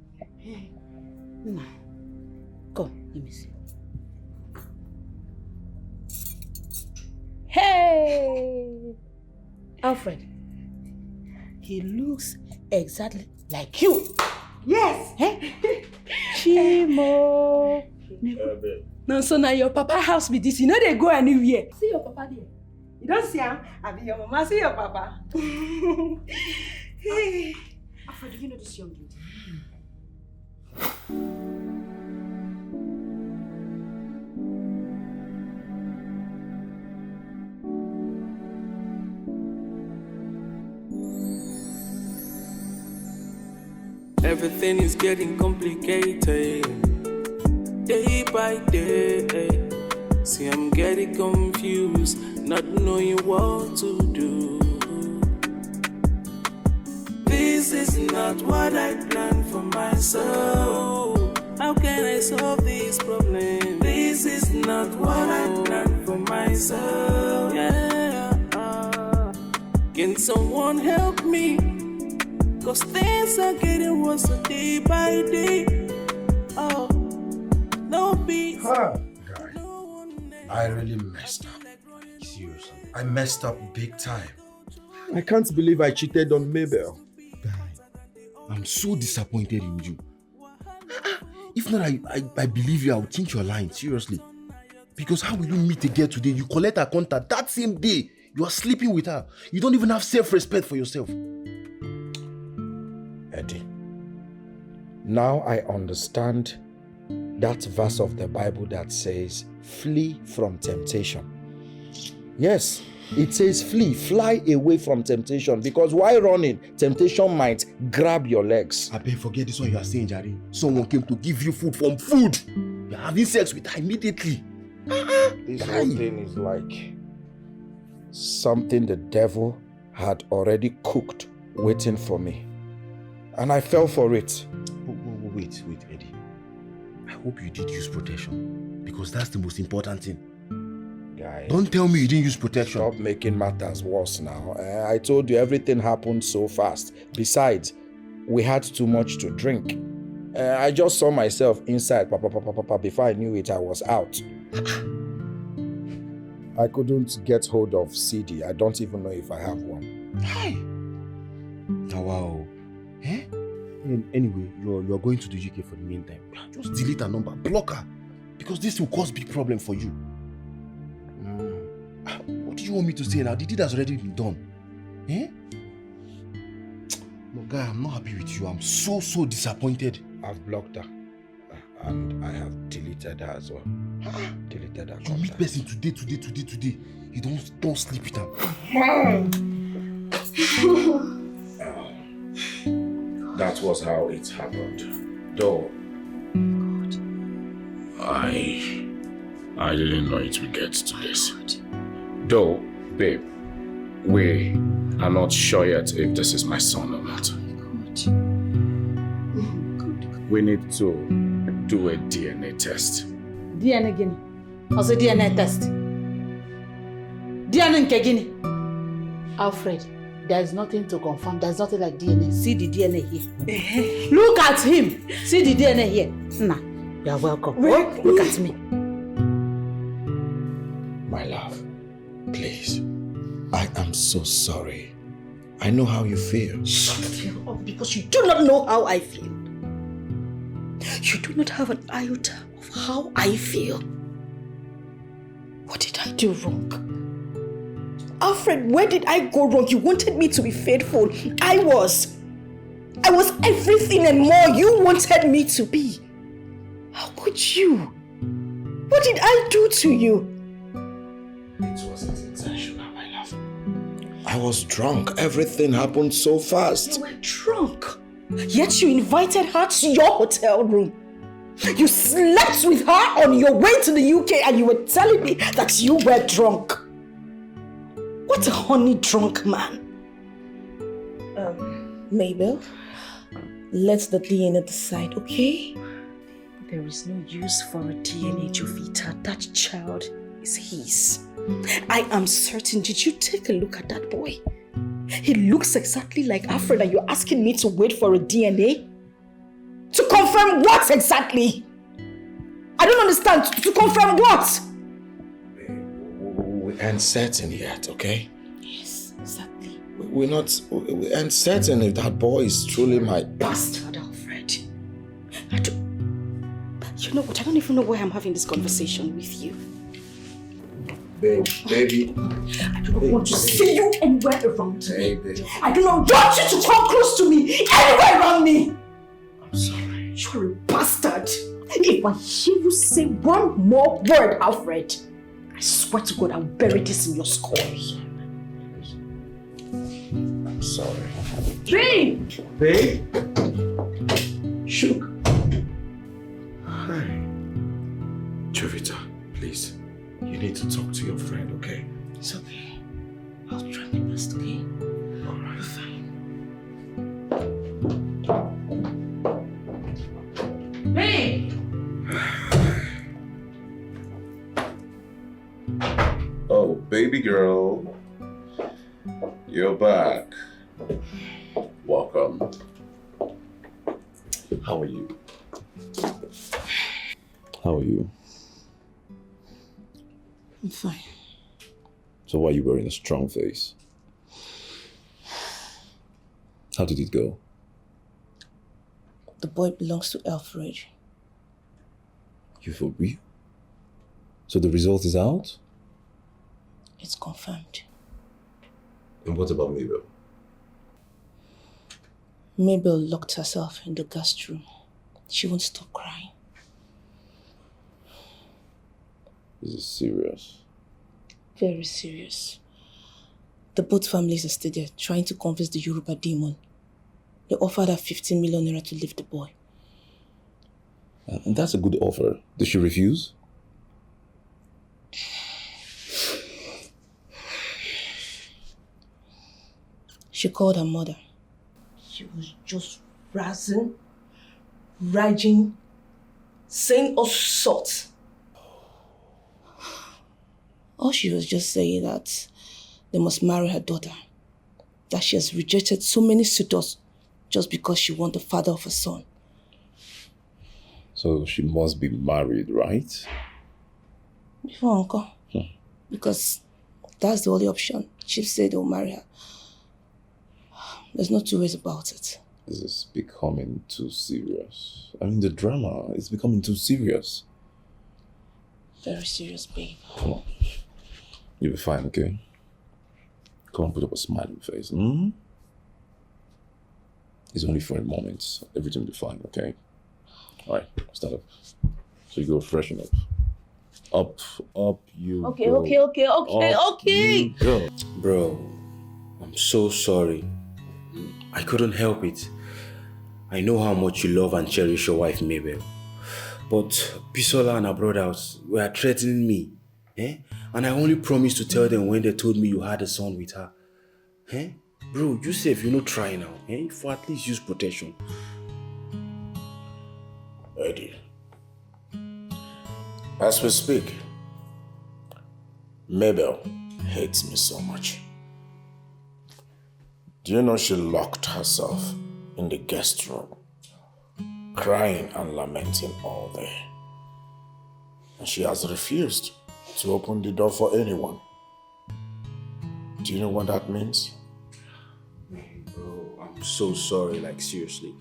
Speaker 20: come, let me see. Hey! Alfred, he looks exactly like you.
Speaker 7: Yes!
Speaker 20: Chimo!
Speaker 7: No, so now your papa house be this. You know they go anywhere. See your papa there. You don't see him? I be your mama. See your papa.
Speaker 3: Hey. Alfred, do you know this young lady?
Speaker 21: Everything is getting complicated, day by day. See, I'm getting confused, not knowing what to do. This is not what I planned for myself. How can I solve this problem? This is not what I planned for myself. Yeah. Can someone help me? 'Cause things are getting worse day by day. Oh, no peace.
Speaker 2: Huh, guy. I really messed up. Seriously. I messed up big time.
Speaker 10: I can't believe I cheated on Mabel. Guy, I'm so disappointed in you. If not, I believe you, I would think you're lying, seriously. Because how will you meet a girl today? You collect her contact that same day. You are sleeping with her. You don't even have self-respect for yourself.
Speaker 2: Eddie, now I understand that verse of the Bible that says, flee from temptation. Yes, it says flee, fly away from temptation, because while running, temptation might grab your legs.
Speaker 10: I beg, forget this one you are saying, Jari. Someone came to give you food from food. You're having sex with her immediately.
Speaker 2: This whole thing is like something the devil had already cooked waiting for me. And I fell for it.
Speaker 10: Wait, Eddie. I hope you did use protection, because that's the most important thing.
Speaker 2: Guy,
Speaker 10: don't tell me you didn't use protection.
Speaker 2: Stop making matters worse now. I told you everything happened so fast. Besides, we had too much to drink. I just saw myself inside. Before I knew it, I was out. I couldn't get hold of CD. I don't even know if I have one.
Speaker 10: Hi. Oh, wow. Eh? Anyway, you're going to the UK for the meantime. Just delete her number, block her, because this will cause big problem for you. What do you want me to say now? The deed has already been done. Eh? No, guy, I'm not happy with you. I'm so disappointed.
Speaker 2: I've blocked her. And I have deleted her as well. Deleted her.
Speaker 10: You meet person today. You don't sleep with her.
Speaker 2: That was how it happened. Though I didn't know it would get to this. Though, babe, we are not sure yet if this is my son or not. We need to do a DNA test.
Speaker 20: DNA gini? Also DNA test? DNA nke gini? Alfred, there is nothing to confirm. There is nothing like DNA. See the DNA here. Look at him. See the DNA here. Nah, you are welcome. Look at me.
Speaker 2: My love, please. I am so sorry. I know how you feel.
Speaker 3: Shut up, because you do not know how I feel. You do not have an iota of how I feel. What did I do wrong? Alfred, where did I go wrong? You wanted me to be faithful. I was everything and more you wanted me to be. How could you? What did I do to you?
Speaker 2: It wasn't intentional, my love. I was drunk. Everything happened so fast.
Speaker 3: You were drunk. Yet you invited her to your hotel room. You slept with her on your way to the UK and you were telling me that you were drunk. What a honey drunk man. Mabel, let the DNA decide, okay? There is no use for a DNA, Jovita. That child is his. I am certain. Did you take a look at that boy? He looks exactly like Alfred and you're asking me to wait for a DNA? To confirm what exactly? I don't understand. To confirm what?
Speaker 2: We aren't certain yet, okay?
Speaker 3: Yes, exactly.
Speaker 2: We aren't certain if that boy is truly my
Speaker 3: bastard, Alfred. You know what? I don't even know why I'm having this conversation with you.
Speaker 2: Baby.
Speaker 3: I do not want to see you anywhere around me.
Speaker 2: Hey, baby.
Speaker 3: I do not want you to come close to me anywhere around me.
Speaker 2: I'm sorry.
Speaker 3: You're a bastard. If I hear you say one more word, Alfred, I swear to God I'll bury this in your skull.
Speaker 2: I'm sorry.
Speaker 3: Babe!
Speaker 2: Babe? Shook. Hi. Jovita, please. You need to talk to your friend, okay?
Speaker 3: It's okay. I'll try my best, okay?
Speaker 2: Alright.
Speaker 3: Fine.
Speaker 2: Hey!
Speaker 19: Oh, baby girl. You're back. Welcome. How are you? How are you?
Speaker 3: I'm fine.
Speaker 19: So why are you wearing a strong face? How did it go?
Speaker 3: The boy belongs to Alfred.
Speaker 19: You for real? So the result is out?
Speaker 3: It's confirmed.
Speaker 19: And what about Mabel?
Speaker 3: Mabel locked herself in the guest room. She won't stop crying.
Speaker 19: Is it serious?
Speaker 3: Very serious. The both families are still there trying to convince the Yoruba demon. They offered her 15 million naira to leave the boy.
Speaker 19: And that's a good offer. Did she refuse?
Speaker 3: She called her mother. She was just razzing, raging, saying all sorts. All she was just saying that they must marry her daughter. That she has rejected so many suitors just because she wants the father of her son.
Speaker 19: So she must be married, right?
Speaker 3: Before uncle. Because that's the only option. Chief said they'll marry her. There's no two ways about it.
Speaker 19: This is becoming too serious. I mean, the drama is becoming too serious.
Speaker 3: Very serious, babe.
Speaker 19: Come on. You'll be fine, okay? Come on, put up a smiling face. It's only for a moment. Everything will be fine, okay? Alright, start up. So you go freshen up. Up you
Speaker 3: Okay,
Speaker 19: go.
Speaker 3: okay.
Speaker 19: Up you go.
Speaker 6: Bro, I'm so sorry. I couldn't help it. I know how much you love and cherish your wife, Mabel. But Bisola and her brothers were threatening me. And I only promised to tell them when they told me you had a son with her. Bro, you say if you not try now, for at least use protection.
Speaker 4: Eddie, as we speak, Mabel hates me so much. Do you know she locked herself in the guest room, crying and lamenting all day? And she has refused to open the door for anyone. Do you know what that means?
Speaker 6: so sorry, like seriously.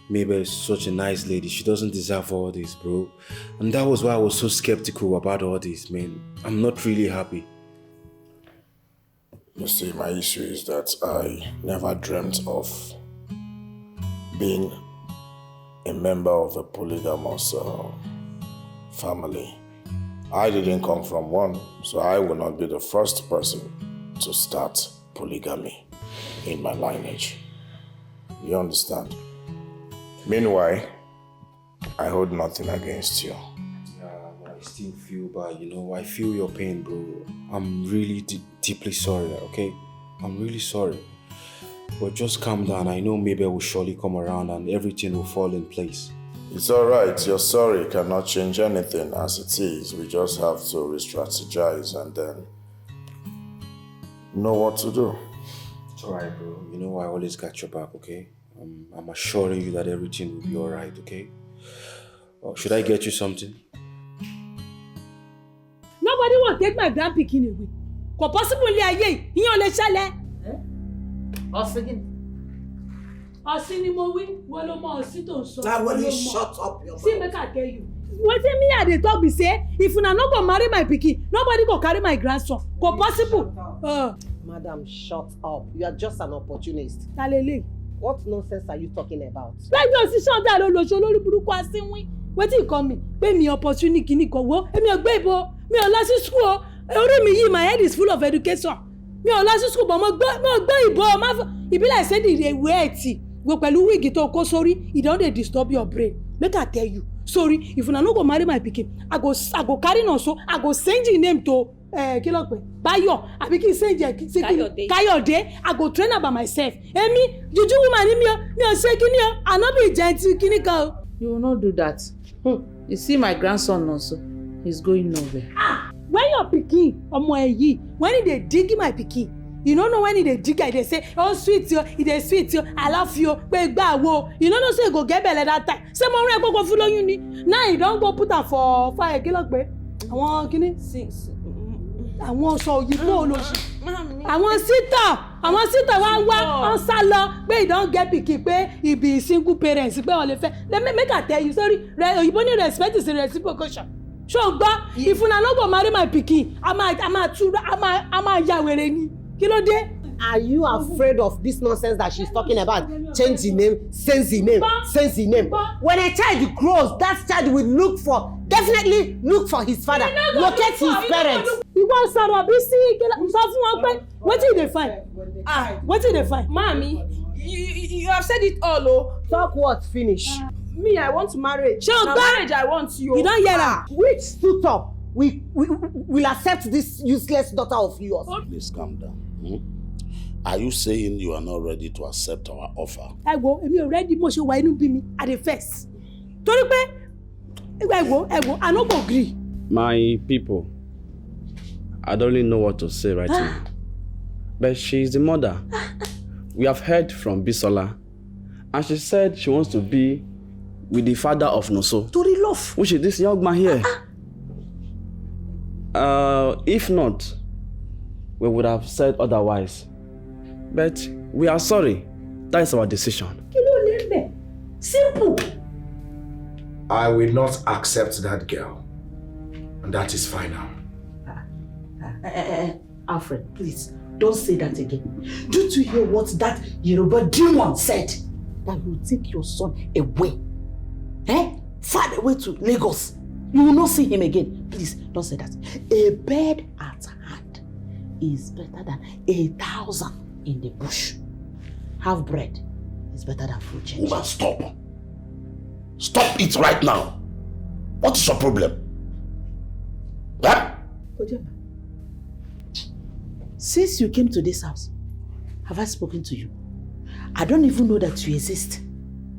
Speaker 6: Mabel is such a nice lady. She doesn't deserve all this, bro. And that was why I was so skeptical about all this, man. I'm not really happy.
Speaker 4: You see, my issue is that I never dreamt of being a member of a polygamous family. I didn't come from one, so I will not be the first person to start polygamy in my lineage. You understand? Meanwhile, I hold nothing against you.
Speaker 6: Yeah, I still feel bad, I feel your pain, bro. I'm really deeply sorry, okay? I'm really sorry. But just calm down. I know Mabel will surely come around and everything will fall in place.
Speaker 4: It's alright. Your sorry cannot change anything as it is. We just have to re-strategize and then know what to do.
Speaker 6: It's alright, bro. You know I always got your back, okay? I'm assuring you that everything will be alright, okay? Should I get you something?
Speaker 1: Nobody will take my grand picking away. Ko possible le aye yi o le ṣẹlẹ̀.
Speaker 13: Osigin.
Speaker 1: Osin ni mo wí, wo lo mo osin tó sọ.
Speaker 13: Now will you shut up your mouth?
Speaker 1: See, make I tell you. Wetin me I dey talk be say, if una no go marry my pikin, nobody go carry my grandson. Ko possible.
Speaker 13: Madam, shut up. You are just an opportunist.
Speaker 1: Talele.
Speaker 13: What nonsense are you talking about?
Speaker 1: Like you si shut down lo so lórí burúkú asínwín. Wetin you call me? Pé mi opportunity kini ko wo. Èmi ò gbé ibo. Mi ò lọ sí school o. Orí mi yìí, my head is full of education. Mi ò lọ sí school but mo gbọ́ ibo ma e be like say the way it go pẹ̀lú wig tó kó sórí, e don dey disturb your brain. Make I tell you. Sorry, if una no go marry my pikin, I go carry no so, I go send your name to kí ló pè? Bayo, àbí kí send Kayode. I go train her by myself. Èmi, juju woman ni mi o ṣe kíni o. I no be gentle kíni kan o.
Speaker 20: You will not do that. You see my grandson also. He's going nowhere.
Speaker 1: When your pikin, ọmọ ẹ yìí, when he dey dig my pikin, you no know when he dey dig I dey say, oh sweet yo, he dey sweet yo, I love you, pé gbà wo. You no know say go get belle that time. Say mo run gbogbo fún lóyún ni. Now you don go put am for fire kí ló pé? Àwọn kíni? Àwọn sọ òyìnbó olóṣì. Àwọn sítà wá on sá lọ pé he don get pikin pé he be single parents pé wọ́n lè fẹ́. Let me make I tell you, sorry, òyìnbó ní respect is reciprocation. Ṣùgbọ́n if una no go marry my pikin, I'm a ya wèrè ni. Kí ló dé?
Speaker 13: Are you afraid of this nonsense that she's talking about? Change the name, sense the name, sense the name. When a child grows, that child will definitely look for his father, locate his parents.
Speaker 1: Ìwọ sọ̀rọ̀ bí sí sọ fún wọn pé wetin dey find? Wetin dey find?
Speaker 11: Mami, you have said it all, oh.
Speaker 13: Talk what? Finish.
Speaker 11: Me, I want marriage.
Speaker 13: Now
Speaker 11: marriage, I want you.
Speaker 13: You don't hear her. Which stood up will accept this useless daughter of yours?
Speaker 4: Please calm down. Are you saying you are not ready to accept our offer?
Speaker 1: Ẹ wo, èmi ò ready mo ṣe wà inú bí mi at the first. Torí pé ẹ wo, I no go agree.
Speaker 15: My people, I don't really know what to say right now. But she is the mother. We have heard from Bisola, and she said she wants to be with the father of Noso.
Speaker 13: Tori love.
Speaker 15: Which is this young man here. If not, we would have said otherwise. But we are sorry. That is our decision.
Speaker 1: Kí ló lè bẹ̀? Simple.
Speaker 2: I will not accept that girl. And that is final.
Speaker 20: Alfred, please, don't say that again. Did you hear what that Yoruba demon said? That you take your son away. Far away to Lagos. You will not see him again. Please, don't say that. A bird at hand is better than 1,000 in the bush. Half bread is better than food change.
Speaker 4: Woman, stop. Stop it right now. What is your problem?
Speaker 20: Since you came to this house, have I spoken to you? I don't even know that you exist.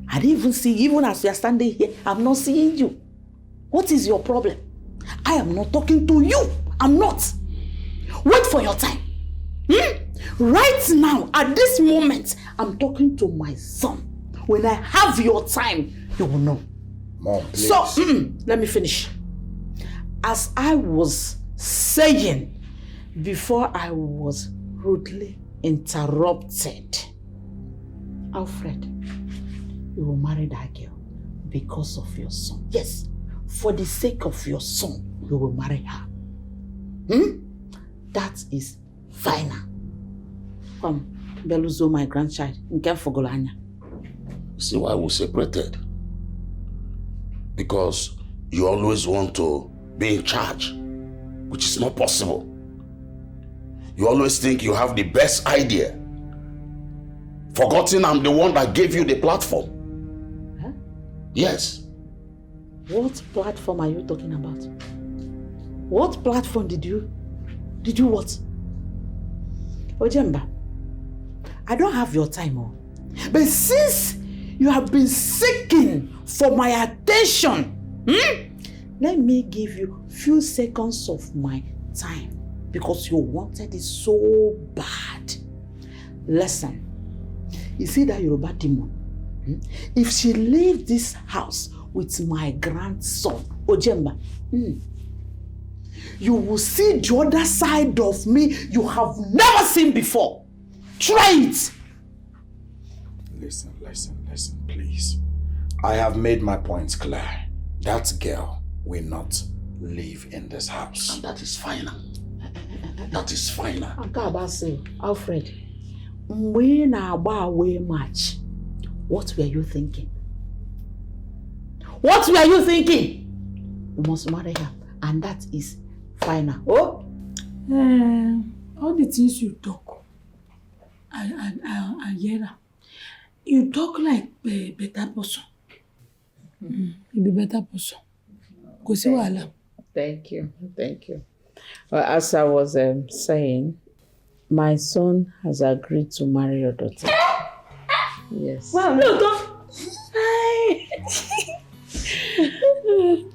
Speaker 20: I didn't even see, even as we are standing here, I'm not seeing you. What is your problem? I am not talking to you. I'm not. Wait for your time. Right now, at this moment, I'm talking to my son. When I have your time, you will know.
Speaker 4: Mom, please.
Speaker 20: So, let me finish. As I was saying, before I was rudely interrupted, Alfred, you will marry that girl because of your son. Yes, for the sake of your son, you will marry her. That is final. Beluzo, my grandchild,
Speaker 4: See why we separated? Because you always want to be in charge, which is not possible. You always think you have the best idea. Forgotten I'm the one that gave you the platform.
Speaker 20: Huh?
Speaker 4: Yes.
Speaker 20: What platform are you talking about? What platform did you what? Ojemba, I don't have your time, but since you have been seeking for my attention, let me give you few seconds of my time because you wanted it so bad. Listen, you see that Yoruba demon? If she leaves this house with my grandson, Ojemba, you will see the other side of me you have never seen before. Try it.
Speaker 2: Listen, please. I have made my points clear. That girl will not live in this house.
Speaker 4: And that is final. That is final.
Speaker 20: Alfred, when away match, what were you thinking? What were you thinking? You must marry her, and that is final. Oh?
Speaker 1: All the things you talk, I hear her. You talk like a better person. You be better person.
Speaker 20: Thank you. Well, as I was saying, my son has agreed to marry your daughter. Yes.
Speaker 1: Wow, no,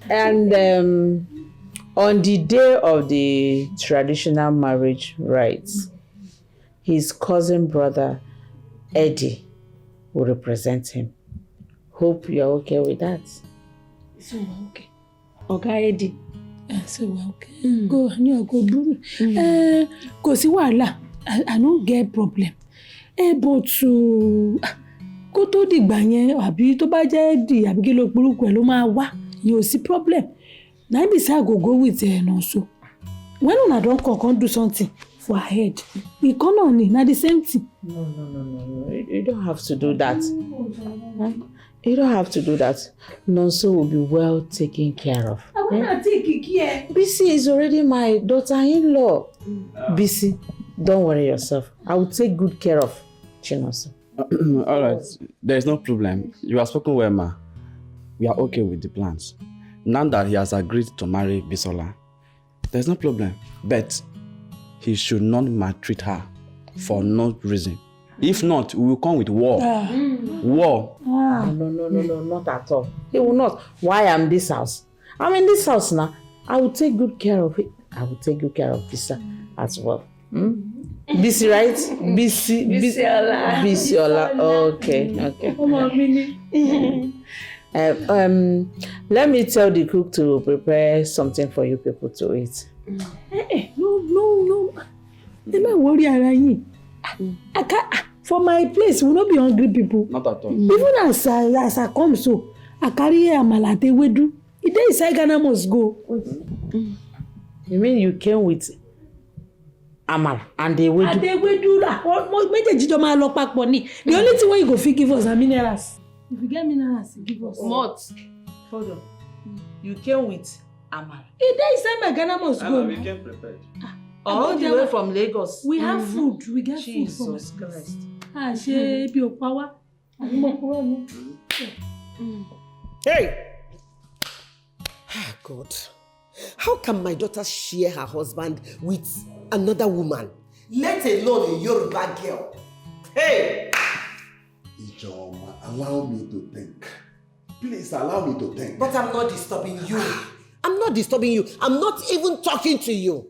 Speaker 20: And on the day of the traditional marriage rites, his cousin brother, Eddie, will represent him. Hope you're okay with that.
Speaker 1: So we're okay. Okay, Eddie. So we're okay. Go, Bruno. Go see wala. I don't get problem. But to go to the banyan, àbí tó bá jẹ́ Eddie, àbí kí ló porúkọ ẹ̀ ló máa wá. You see problem. Now be say I go with Nonso. When una don come do something for her head, we come on it. Now the same thing.
Speaker 20: No. You don't have to do that. You don't have to do that. Nonso will be well taken care of.
Speaker 1: I want to take care.
Speaker 20: Bisi is already my daughter-in-law. Bisi, don't worry yourself. I will take good care of Chinonso.
Speaker 15: All right, there is no problem. You have spoken well, ma. We are okay with the plans. Now that he has agreed to marry Bisola, there's no problem. But he should not maltreat her for no reason. If not, we will come with war. War.
Speaker 20: No, not at all. He will not. Why am this house? I'm in this house now. I will take good care of it. I will take good care of Bisa as well. Bisi, right? Bisiola. Okay.
Speaker 1: Come on, Minnie.
Speaker 20: Let me tell the cook to prepare something for you people to eat.
Speaker 1: No. Am I worried about you? I can't. For my place, we will not be hungry people.
Speaker 15: Not at all.
Speaker 1: Even as I come so, I carry a malate wedu. It is Ghana must go.
Speaker 20: You mean you came with Amal and they wedu?
Speaker 1: And they wedu that. The only thing where you go fit give us are minerals. If you get minerals, give us.
Speaker 20: What? Hold on. You came with Amal.
Speaker 1: It is Ghana must go.
Speaker 15: We came prepared.
Speaker 20: All the way from Lagos.
Speaker 1: We have food. We get
Speaker 20: Jesus
Speaker 1: food from
Speaker 20: Christ.
Speaker 1: She power.
Speaker 13: Hey! Ah, God. How can my daughter share her husband with another woman? Let alone a Yoruba girl. Hey!
Speaker 5: Ijoma, allow me to think. Please allow me to think.
Speaker 13: But I'm not disturbing you. I'm not disturbing you. I'm not even talking to you.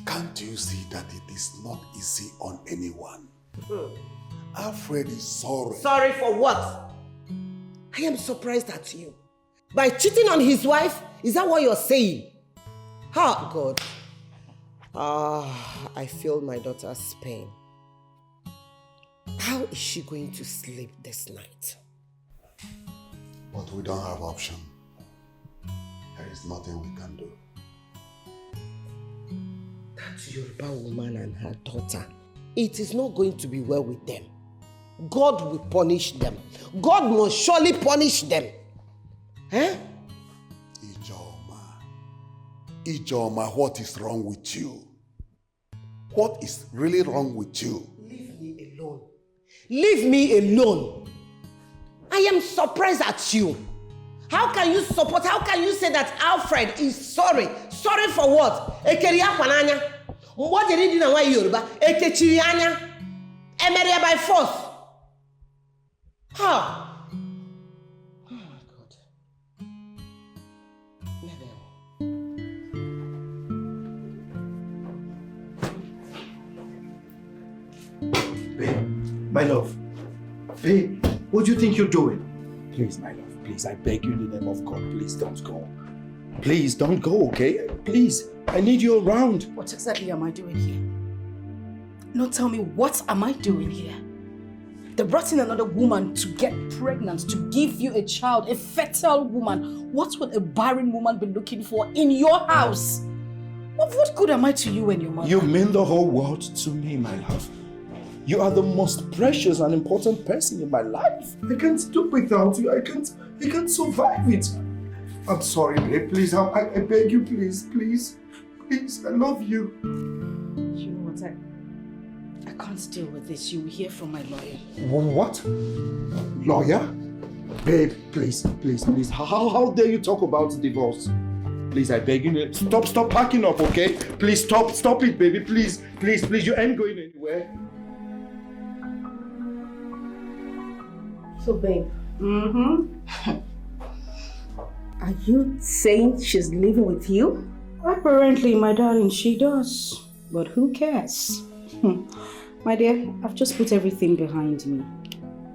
Speaker 5: Can't you see that it is not easy on anyone? Alfred is sorry.
Speaker 13: Sorry for what? I am surprised at you. By cheating on his wife? Is that what you're saying? Oh, God. I feel my daughter's pain. How is she going to sleep this night?
Speaker 5: But we don't have option. There is nothing we can do.
Speaker 13: That Yoruba woman and her daughter, it is not going to be well with them. God will punish them. God must surely punish them. Eh?
Speaker 5: Ijoma, what is wrong with you? What is really wrong with you?
Speaker 13: Leave me alone. Leave me alone. I am surprised at you. How can you support, how can you say that Alfred is sorry? Sorry for what? Ekeria kwananya. What did he do na wa Yoruba? Ekechiri anya. Emeria by force. How?
Speaker 10: My love. Babe, what do you think you're doing? Please, my love, please, I beg you in the name of God, please don't go. Please don't go, okay? Please, I need you around.
Speaker 3: What exactly am I doing here? No, tell me, what am I doing here? They brought in another woman to get pregnant, to give you a child, a fertile woman. What would a barren woman be looking for in your house? What good am I to you and your mother?
Speaker 10: You mean the whole world to me, my love. You are the most precious and important person in my life. I can't do without you. I can't survive it. I'm sorry, babe. Please, I beg you, please. I love you.
Speaker 3: You know what? I can't deal with this. You will hear from my lawyer.
Speaker 10: What? Lawyer? Babe, please. How dare you talk about divorce? Please, I beg you. Stop packing up, okay? Please, stop it, baby. Please. You ain't going anywhere.
Speaker 11: So, babe. Are you saying she's living with you?
Speaker 3: Apparently, my darling, she does. But who cares? My dear, I've just put everything behind me.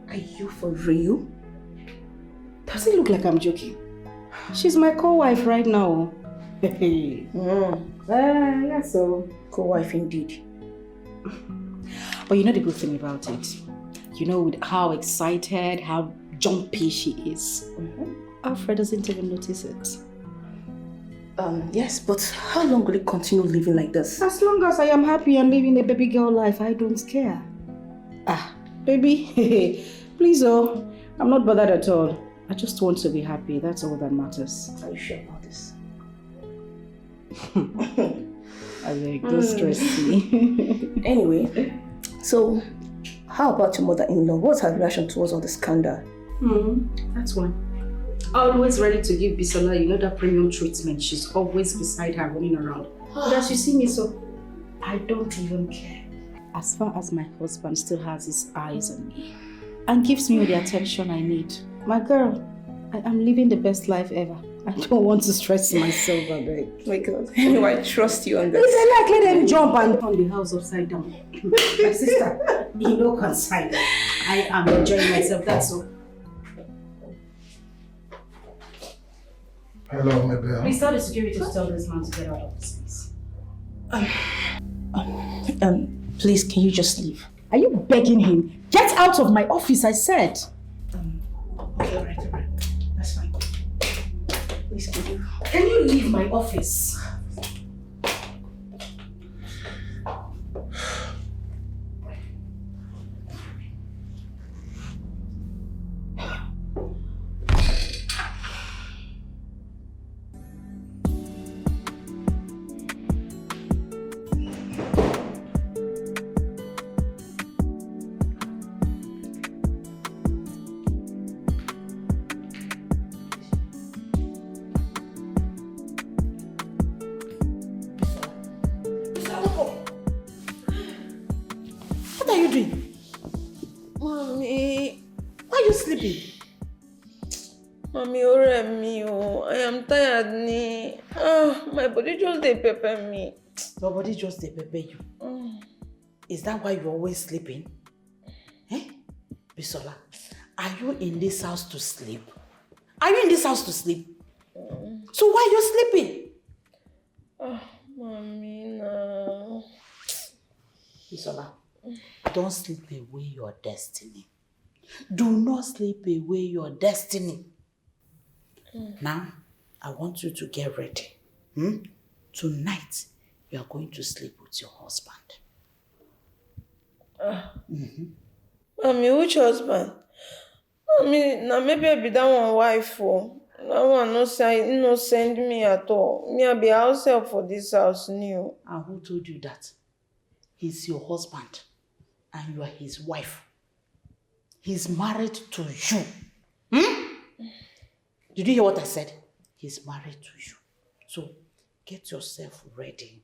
Speaker 11: Are you for real?
Speaker 3: Does it look like I'm joking? She's my co-wife right now.
Speaker 11: Yeah, so co-wife indeed.
Speaker 3: But you know the good thing about it? You know, with how excited, how jumpy she is. Alfred doesn't even notice it.
Speaker 11: Yes, but how long will it continue living like this?
Speaker 3: As long as I am happy and living a baby girl life, I don't care. Baby, please, I'm not bothered at all. I just want to be happy. That's all that matters.
Speaker 11: Are you sure about this?
Speaker 3: I like, don't stress me.
Speaker 11: Anyway, so how about your mother-in-law? What's her reaction towards all the scandal?
Speaker 3: That's one. Always ready to give Bisola, you know, that premium treatment. She's always beside her, running around. But as you see me, so I don't even care. As far as my husband still has his eyes on me and gives me all the attention I need. My girl, I am living the best life ever. I don't want to stress myself, I beg.
Speaker 11: My God, I trust you on this.
Speaker 3: If they like, let them jump and turn the house upside down. My sister, you know, concern. I am enjoying myself, that's all.
Speaker 12: Hello, Mabel.
Speaker 3: Please tell the security to tell this man to get out of this place.
Speaker 11: Please, can you just leave?
Speaker 3: Are you begging him? Get out of my office, I said.
Speaker 11: Okay, all right. That's fine. Please,
Speaker 3: can you leave my office?
Speaker 11: Pepper me.
Speaker 20: Your body just dey pepper you. Is that why you're always sleeping? Bisola, are you in this house to sleep? Are you in this house to sleep? So why are you sleeping?
Speaker 17: Mommy, no.
Speaker 20: Bisola, don't sleep away your destiny. Do not sleep away your destiny. Now, I want you to get ready. Tonight, you are going to sleep with your husband.
Speaker 17: Mommy, which husband? Mommy, now maybe I be that one wife for. That one no send me at all. Me I be house help for this house new.
Speaker 20: And who told you that? He's your husband and you are his wife. He's married to you. Did you hear what I said? He's married to you. So get yourself ready.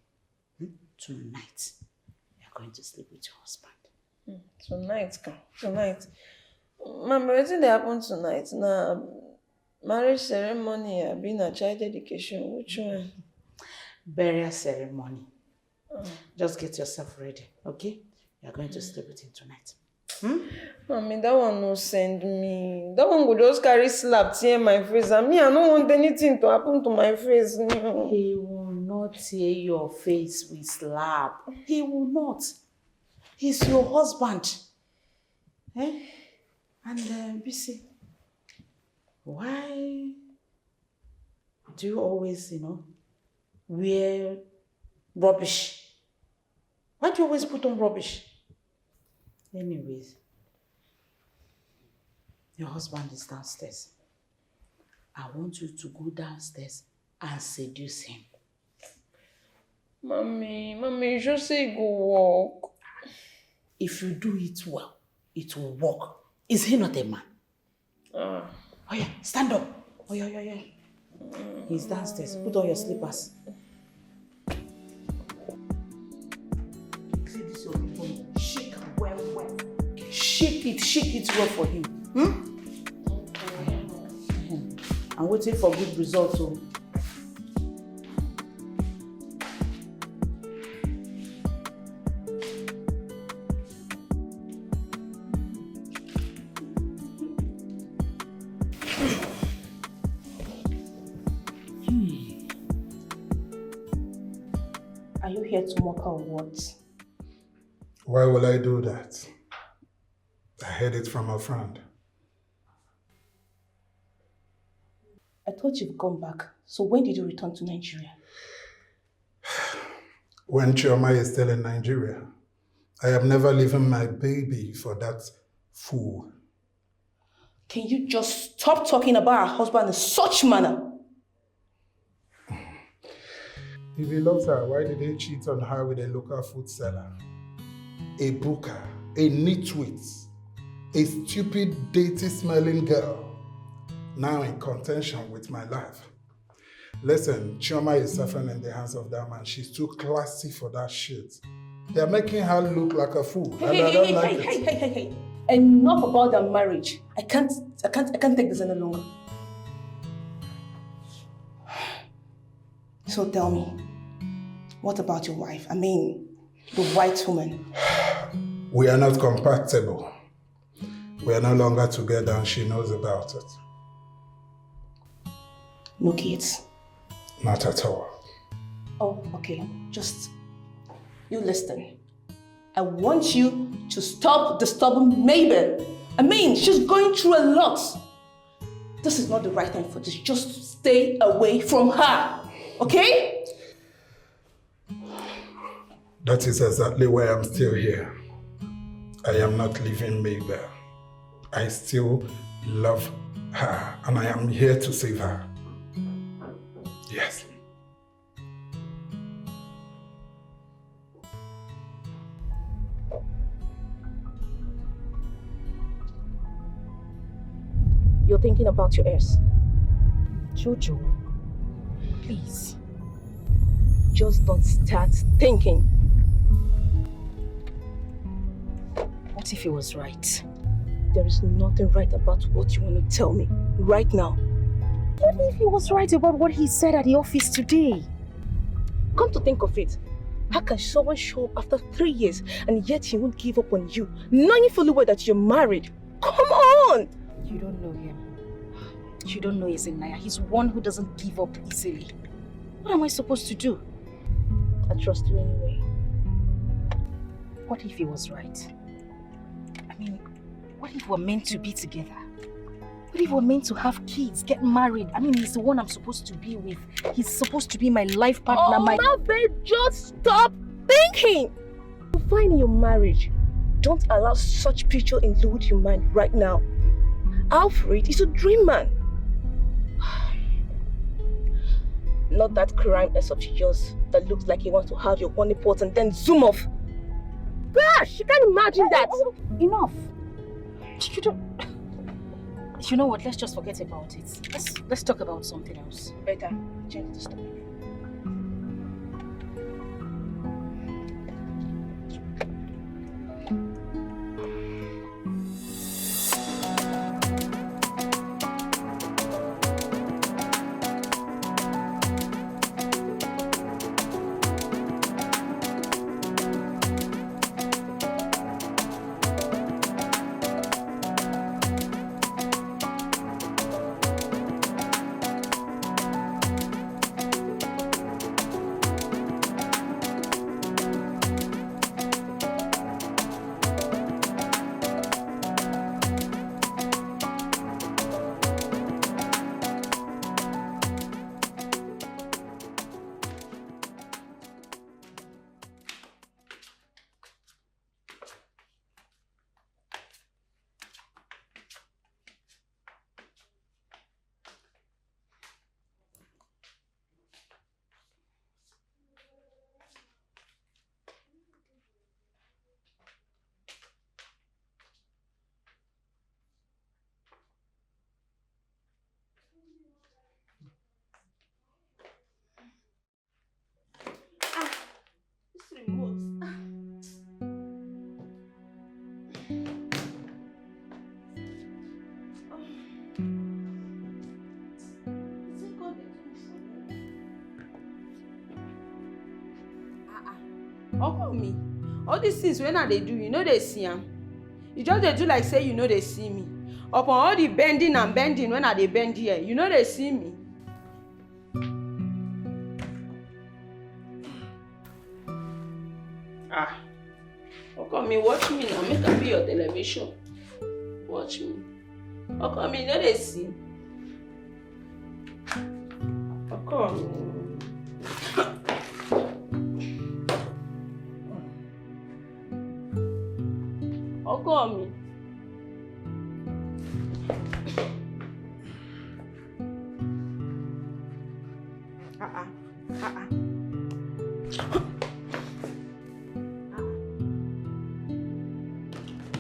Speaker 20: Tonight, you're going to sleep with your husband.
Speaker 17: Tonight. Mama, what did happen tonight? Now, marriage ceremony, I've been a child education. Which one?
Speaker 20: Burial ceremony. Just get yourself ready, okay? You're going to sleep with him tonight.
Speaker 17: Mommy, that one no send me. That one go just carry slap tear my face. And me, I don't want anything to happen to my face. No.
Speaker 20: He will not tear your face with slap. He will not. He's your husband. And BC, why do you always, wear rubbish? Why do you always put on rubbish? Anyways, your husband is downstairs. I want you to go downstairs and seduce him.
Speaker 17: Mommy, you just say go walk.
Speaker 20: If you do it well, it will work. Is he not a man? Oh yeah, stand up. Oh yeah. He's downstairs. Put on your slippers. Clean this your body. Shake well. Shake it well for him. I'm waiting for good results. So. Are you here to mock our words?
Speaker 12: Why will I do that? I heard it from a friend.
Speaker 11: I thought you'd gone back. So when did you return to Nigeria?
Speaker 12: When Chioma is still in Nigeria, I have never leaving my baby for that fool.
Speaker 11: Can you just stop talking about her husband in such manner?
Speaker 12: If he loves her, why did he cheat on her with a local food seller? A booker, a nitwit, a stupid, dirty-smelling girl, now in contention with my life. Listen, Chioma is suffering in the hands of that man. She's too classy for that shit. They're making her look like a fool, and I don't like it.
Speaker 11: Hey. Enough about their marriage. I can't take this any longer. So tell me, what about your wife? I mean, the white woman.
Speaker 12: We are not compatible. We are no longer together and she knows about it.
Speaker 11: No kids?
Speaker 12: Not at all.
Speaker 11: Oh, okay. Just, you listen. I want you to stop disturbing Mabel. I mean, she's going through a lot. This is not the right time for this. Just stay away from her. Okay?
Speaker 12: That is exactly why I'm still here. I am not leaving Mabel. I still love her and I am here to save her. Yes.
Speaker 11: You're thinking about your heirs.
Speaker 3: Jojo, please.
Speaker 11: Just don't start thinking.
Speaker 3: What if he was right?
Speaker 11: There is nothing right about what you want to tell me right now.
Speaker 3: What if he was right about what he said at the office today?
Speaker 11: Come to think of it, how can someone show up after 3 years and yet he won't give up on you, knowing fully well that you're married? Come on!
Speaker 3: You don't know him. You don't know Izenaya. He's one who doesn't give up easily. What am I supposed to do?
Speaker 11: I trust you anyway.
Speaker 3: What if he was right? I mean, what if we're meant to be together? What if we're meant to have kids, get married? I mean, he's the one I'm supposed to be with. He's supposed to be my life partner.
Speaker 11: Mabe, just stop thinking! You find in your marriage, don't allow such picture include your mind right now. Alfred is a dream man. Not that crime as of yours that looks like he wants to have your honey pot and then zoom off. Gosh, you can't imagine that.
Speaker 3: Enough. You don't... You know what? Let's just forget about it. Let's talk about something else.
Speaker 11: Better. Change the topic.
Speaker 17: Uncle me, all these things when they do, you know they see them. You just they do like say you know they see me. Upon all the bending and bending when they bend here, you know they see me. Uncle me, watch me now. Make up be your television. Watch me. Uncle me, you know they see. Uncle me. Uncle me.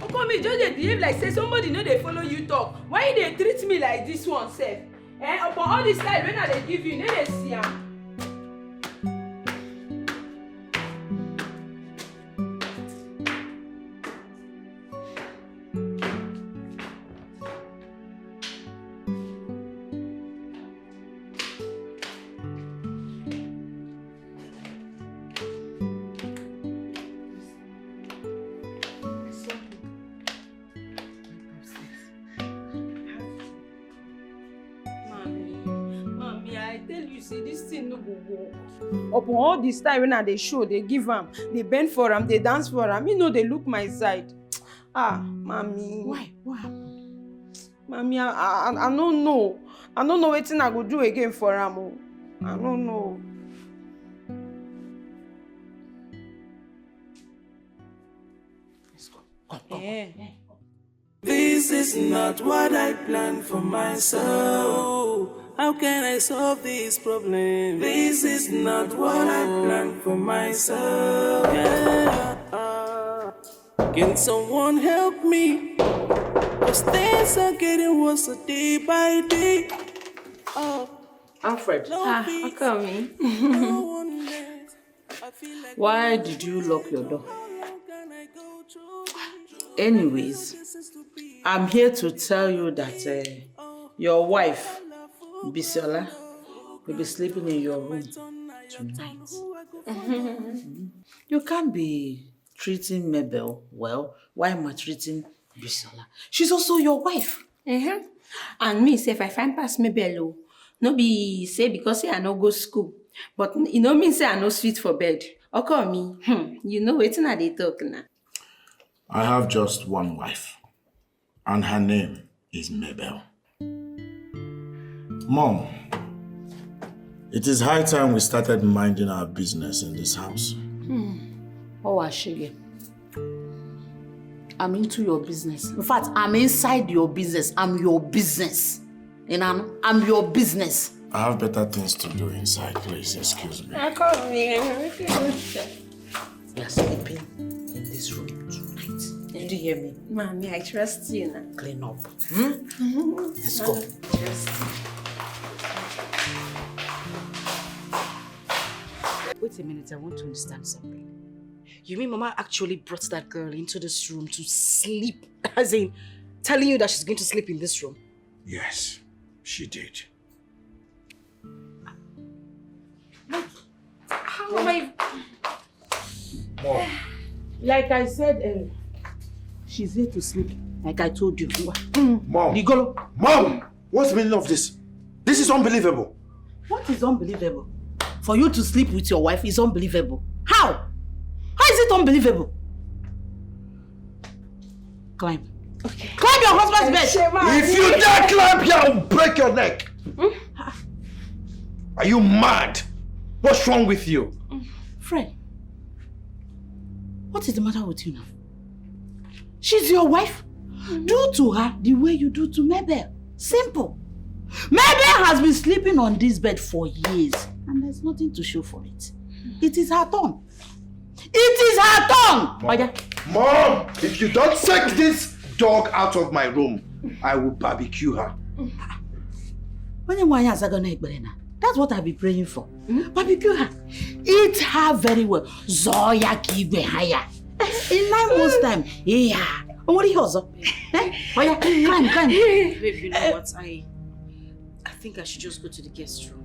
Speaker 17: Uncle me, just they behave like say somebody know they follow you talk. Why they treat me like this one, sef? Upon all this time when they give you, they see am. Upon all this time when they show, they give them, they bend for them, they dance for them. You know they look my side. Mommy.
Speaker 20: Why? What happened?
Speaker 17: Mommy, I don't know. I don't know what I go do again for them. I don't know.
Speaker 20: Let's go. Come.
Speaker 17: Yeah.
Speaker 21: This is not what I planned for myself. How can I solve this problem? This is not what I planned for myself. Yeah. Can someone help me? 'Cause things are getting worse day by day.
Speaker 20: Alfred.
Speaker 17: Uncle me.
Speaker 20: Why did you lock your door? Anyways, I'm here to tell you that your wife, Bisola, will be sleeping in your room tonight. You can't be treating Mabel well while maltreating Bisola. She's also your wife.
Speaker 7: And me, say if I find past Mabel, no be say because I no go school, but you know me say I no sweet for bed.
Speaker 20: Okay, me. You know wetin I dey talk now.
Speaker 2: I have just one wife, and her name is Mabel. Mom, it is high time we started minding our business in this house.
Speaker 20: Oh, Ashige. I'm into your business. In fact, I'm inside your business. I'm your business. And I'm your business.
Speaker 2: I have better things to do inside, please. Excuse me.
Speaker 20: You're sleeping in this room tonight. Did you hear me?
Speaker 7: Mommy, I trust you now.
Speaker 20: Clean up. Let's go.
Speaker 3: Wait a minute, I want to understand something. You mean Mama actually brought that girl into this room to sleep? As in, telling you that she's going to sleep in this room?
Speaker 2: Yes, she did.
Speaker 20: How am I? Mom. Like I said, she's here to sleep. Like I told you.
Speaker 10: Mom. Mom! What's the meaning of this? This is unbelievable.
Speaker 20: What is unbelievable? For you to sleep with your wife is unbelievable. How? How is it unbelievable? Climb. Okay. Climb your husband's bed.
Speaker 10: If you dare climb here, I'll break your neck. Are you mad? What's wrong with you?
Speaker 20: Fred, what is the matter with you now? She's your wife. Do to her the way you do to Mabel. Simple. Mabel has been sleeping on this bed for years and there's nothing to show for it. It is her turn. It is her turn!
Speaker 10: Mom, if you don't take this dog out of my room, I will barbecue her.
Speaker 20: That's what I've been praying for. Barbecue her. Eat her very well. Zoya kibe haya. In 9 months' time, yeah. What are you also? Climb.
Speaker 3: Babe, you know what? I think I should just go to the guest room.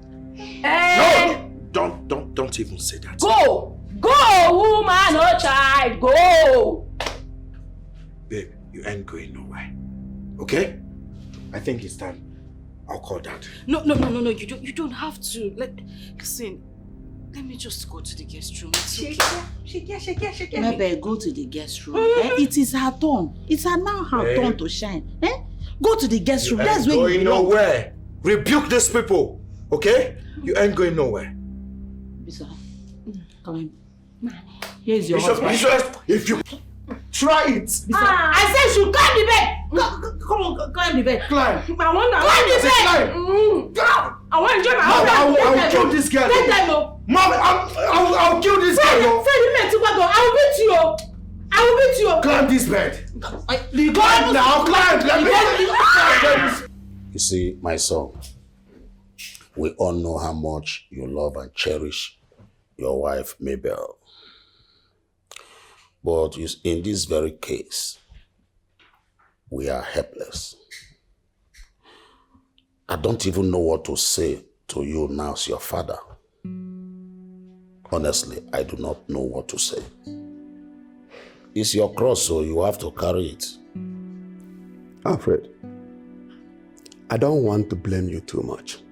Speaker 10: No! Don't even say that.
Speaker 7: Go! Go, woman or child, go!
Speaker 10: Babe, you ain't going nowhere. Okay? I think it's time. I'll call Dad.
Speaker 3: No. You don't have to. Listen, let me just go to the guest room. It's okay.
Speaker 20: Shake. Maybe go to the guest room. It is her turn. It's now her turn to shine. Go to the guest room. That's where you belong.
Speaker 10: Nowhere. Rebuke these people. Okay? You ain't going nowhere.
Speaker 20: Bisa, come on. Here's your husband.
Speaker 10: If you try it.
Speaker 20: I said you climb the bed. Come on, climb the bed.
Speaker 10: Climb.
Speaker 20: I want to climb the bed. I want to enjoy my husband.
Speaker 10: I will kill this girl.
Speaker 20: Take time,
Speaker 10: Mom, I'll kill this girl.
Speaker 20: Fred, I will beat you. I will beat you.
Speaker 10: Climb this bed.
Speaker 20: Climb
Speaker 10: now. Climb.
Speaker 4: You see, my son, we all know how much you love and cherish your wife, Mabel. But in this very case, we are helpless. I don't even know what to say to you now as your father. Honestly, I do not know what to say. It's your cross, so you have to carry it.
Speaker 5: Alfred, I don't want to blame you too much.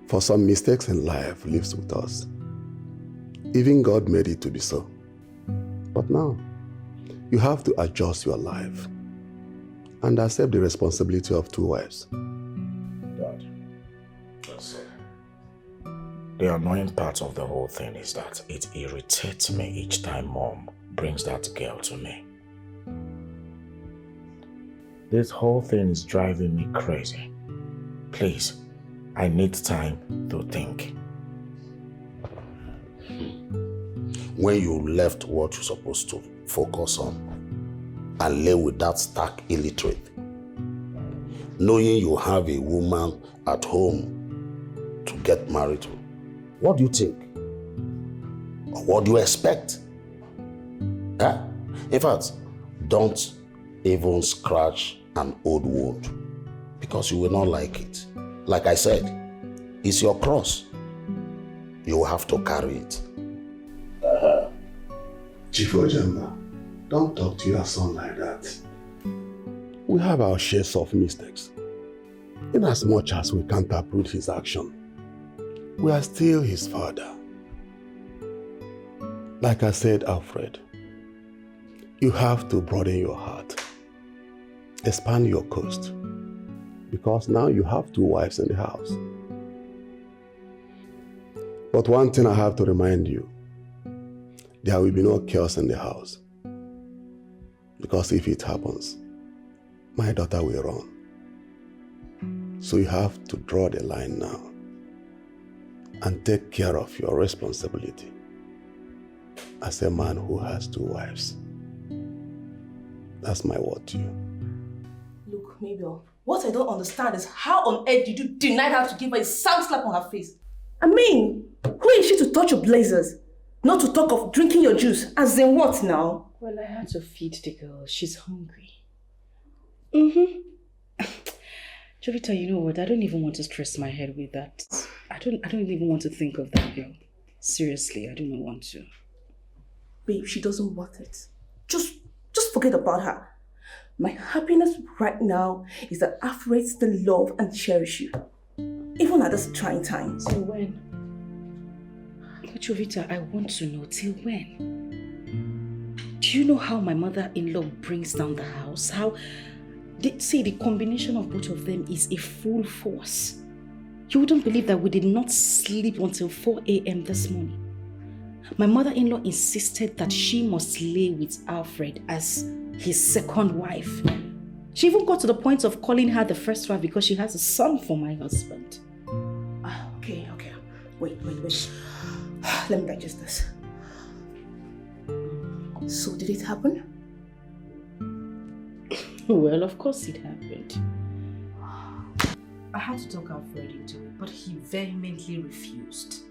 Speaker 5: For some mistakes in life lives with us. Even God made it to be so. But now, you have to adjust your life and accept the responsibility of 2 wives.
Speaker 2: Dad, the annoying part of the whole thing is that it irritates me each time Mom brings that girl to me. This whole thing is driving me crazy. Please, I need time to think.
Speaker 4: When you left what you're supposed to focus on and lay with that stark illiterate, knowing you have a woman at home to get married to, what do you think? Or what do you expect? In fact, don't even scratch an old wound because you will not like it. Like I said, it's your cross. You have to carry it.
Speaker 5: Chief Ojemba, don't talk to your son like that. We have our shares of mistakes. In as much as we can't uproot his action, we are still his father. Like I said, Alfred, you have to broaden your heart, expand your coast, because now you have 2 wives in the house. But one thing I have to remind you, there will be no chaos in the house. Because if it happens, my daughter will run. So you have to draw the line now and take care of your responsibility as a man who has 2 wives. That's my word to you.
Speaker 11: Look, Mabel, what I don't understand is how on earth did you deny her to give her a sound slap on her face? I mean, who is she to touch your blazers? Not to talk of drinking your juice. As in what now?
Speaker 3: Well, I had to feed the girl. She's hungry. Jovita, you know what? I don't even want to stress my head with that. I don't even want to think of that girl. Seriously, I do not want to.
Speaker 11: Babe, she doesn't want it. Just forget about her. My happiness right now is that Alfred still love and cherish you. Even at this trying time.
Speaker 3: Till when? But Jovita, I want to know till when? Do you know how my mother-in-law brings down the house? How they say the combination of both of them is a full force. You wouldn't believe that we did not sleep until 4 a.m. this morning. My mother-in-law insisted that she must lay with Alfred as his second wife. She even got to the point of calling her the first wife because she has a son for my husband.
Speaker 11: Okay. Wait. Let me digest this. So did it happen?
Speaker 3: Well, of course it happened. I had to talk Alfred into it, but he vehemently refused.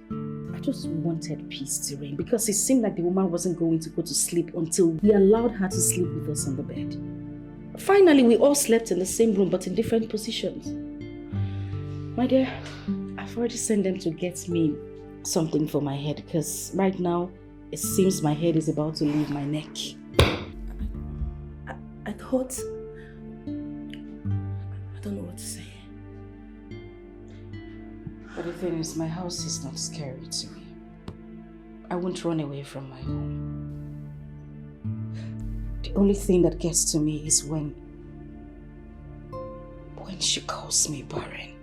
Speaker 3: I just wanted peace to reign because it seemed like the woman wasn't going to go to sleep until we allowed her to sleep with us on the bed. Finally, we all slept in the same room but in different positions. My dear, I've already sent them to get me something for my head because right now it seems my head is about to leave my neck.
Speaker 11: I thought... I don't know what to say.
Speaker 3: But the thing is, my house is not scary to me. I won't run away from my home. The only thing that gets to me is when she calls me barren.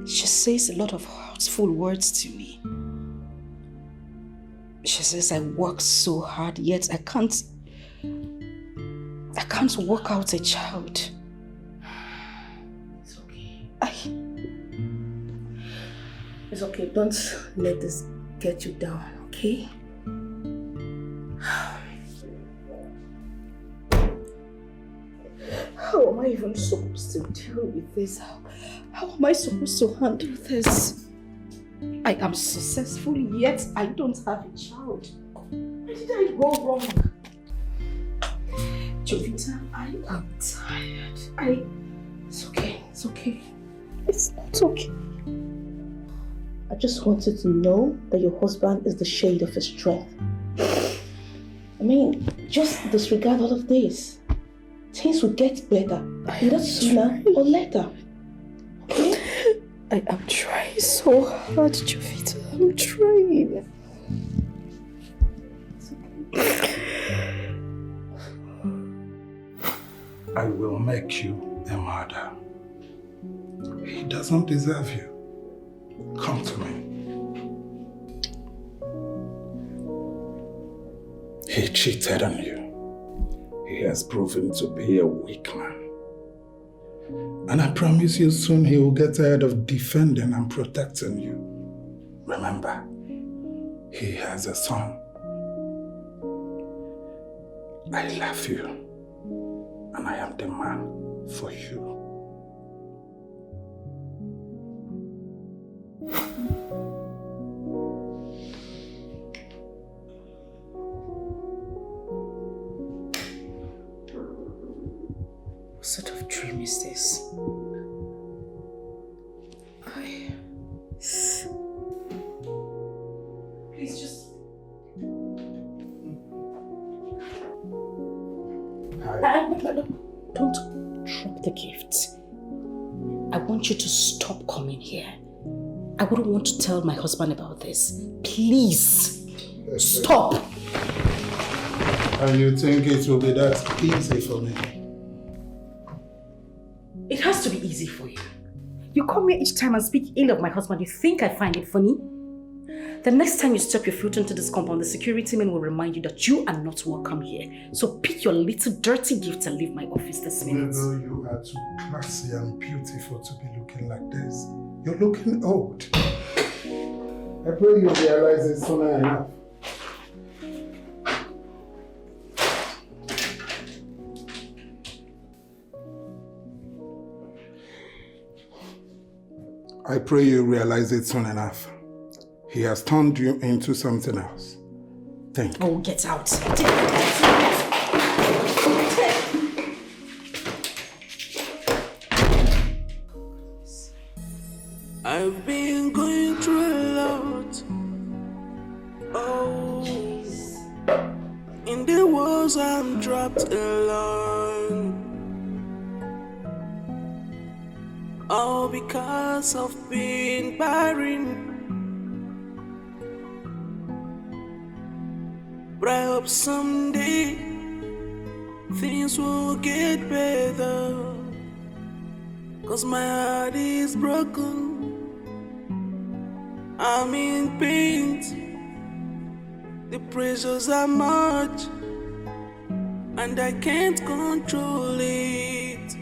Speaker 3: She says a lot of hurtful words to me. She says I work so hard, yet I can't work out a child.
Speaker 11: It's okay. Don't let this get you down, okay? How am I even supposed to deal with this? How am I supposed to handle this? I am successful, yet I don't have a child. Where did I go wrong? Jovita, I am tired. It's okay. It's not okay. I just wanted to know that your husband is the shade of his strength. I mean, just disregard all of this. Things will get better, either sooner or later. Okay?
Speaker 3: I am trying so hard, Jovita. I'm trying.
Speaker 12: I will make you a mother. He doesn't deserve you. Come to me. He cheated on you. He has proven to be a weak man. And I promise you soon he will get tired of defending and protecting you. Remember, he has a son. I love you. And I am the man for you.
Speaker 3: What sort of dream is this? Please just... Don't drop the gift. I want you to stop coming here. I wouldn't want to tell my husband about this. Please, stop.
Speaker 12: And you think it will be that easy for me?
Speaker 3: It has to be easy for you. You come here each time and speak ill of my husband. You think I find it funny? The next time you step your foot into this compound, the security men will remind you that you are not welcome here. So pick your little dirty gift and leave my office this minute.
Speaker 12: Maybe you are too classy and beautiful to be looking like this. You're looking old. I pray you realize it sooner enough. I pray you realize it soon enough. He has turned you into something else. Thank you.
Speaker 3: Oh, get out.
Speaker 21: I've been going through a lot. Oh, in the walls I'm trapped alone. All because of being barren. But I hope someday things will get better. 'Cause my heart is broken. I'm in pain. The pressures are much, and I can't control it.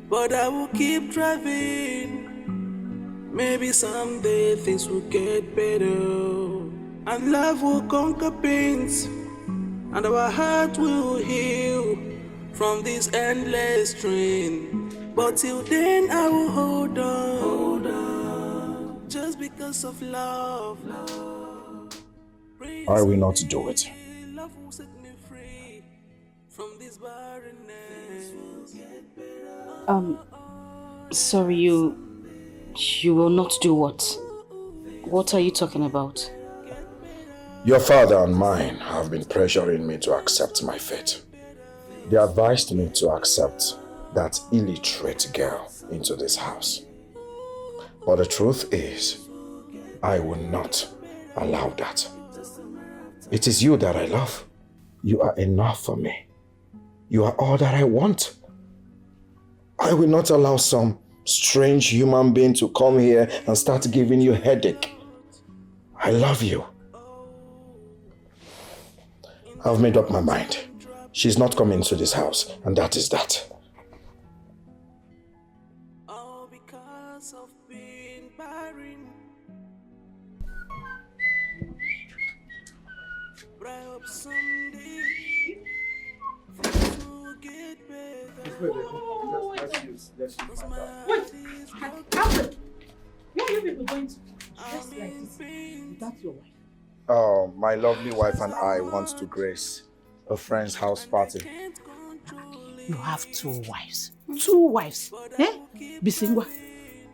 Speaker 21: But I will keep driving. Maybe someday things will get better. And love will conquer pains. And our heart will heal from this endless strain. But till then I will hold on. Just because of love.
Speaker 2: I will not do it.
Speaker 21: Love will set me free from this barrenness.
Speaker 3: Sorry, you will not do what? What are you talking about?
Speaker 2: Your father and mine have been pressuring me to accept my fate. They advised me to accept that illiterate girl into this house. But the truth is, I will not allow that. It is you that I love. You are enough for me. You are all that I want. I will not allow some strange human being to come here and start giving you a headache. I love you. I've made up my mind. She's not coming to this house, and that is that.
Speaker 21: All because of being barren. But I hope someday things will get better.
Speaker 1: Wait, Alfred, where are you people going to? Just like this. That's your wife.
Speaker 2: Oh, my lovely wife and I want to grace a friend's house party.
Speaker 1: You have 2 wives. 2 wives. Eh? Bisingwa.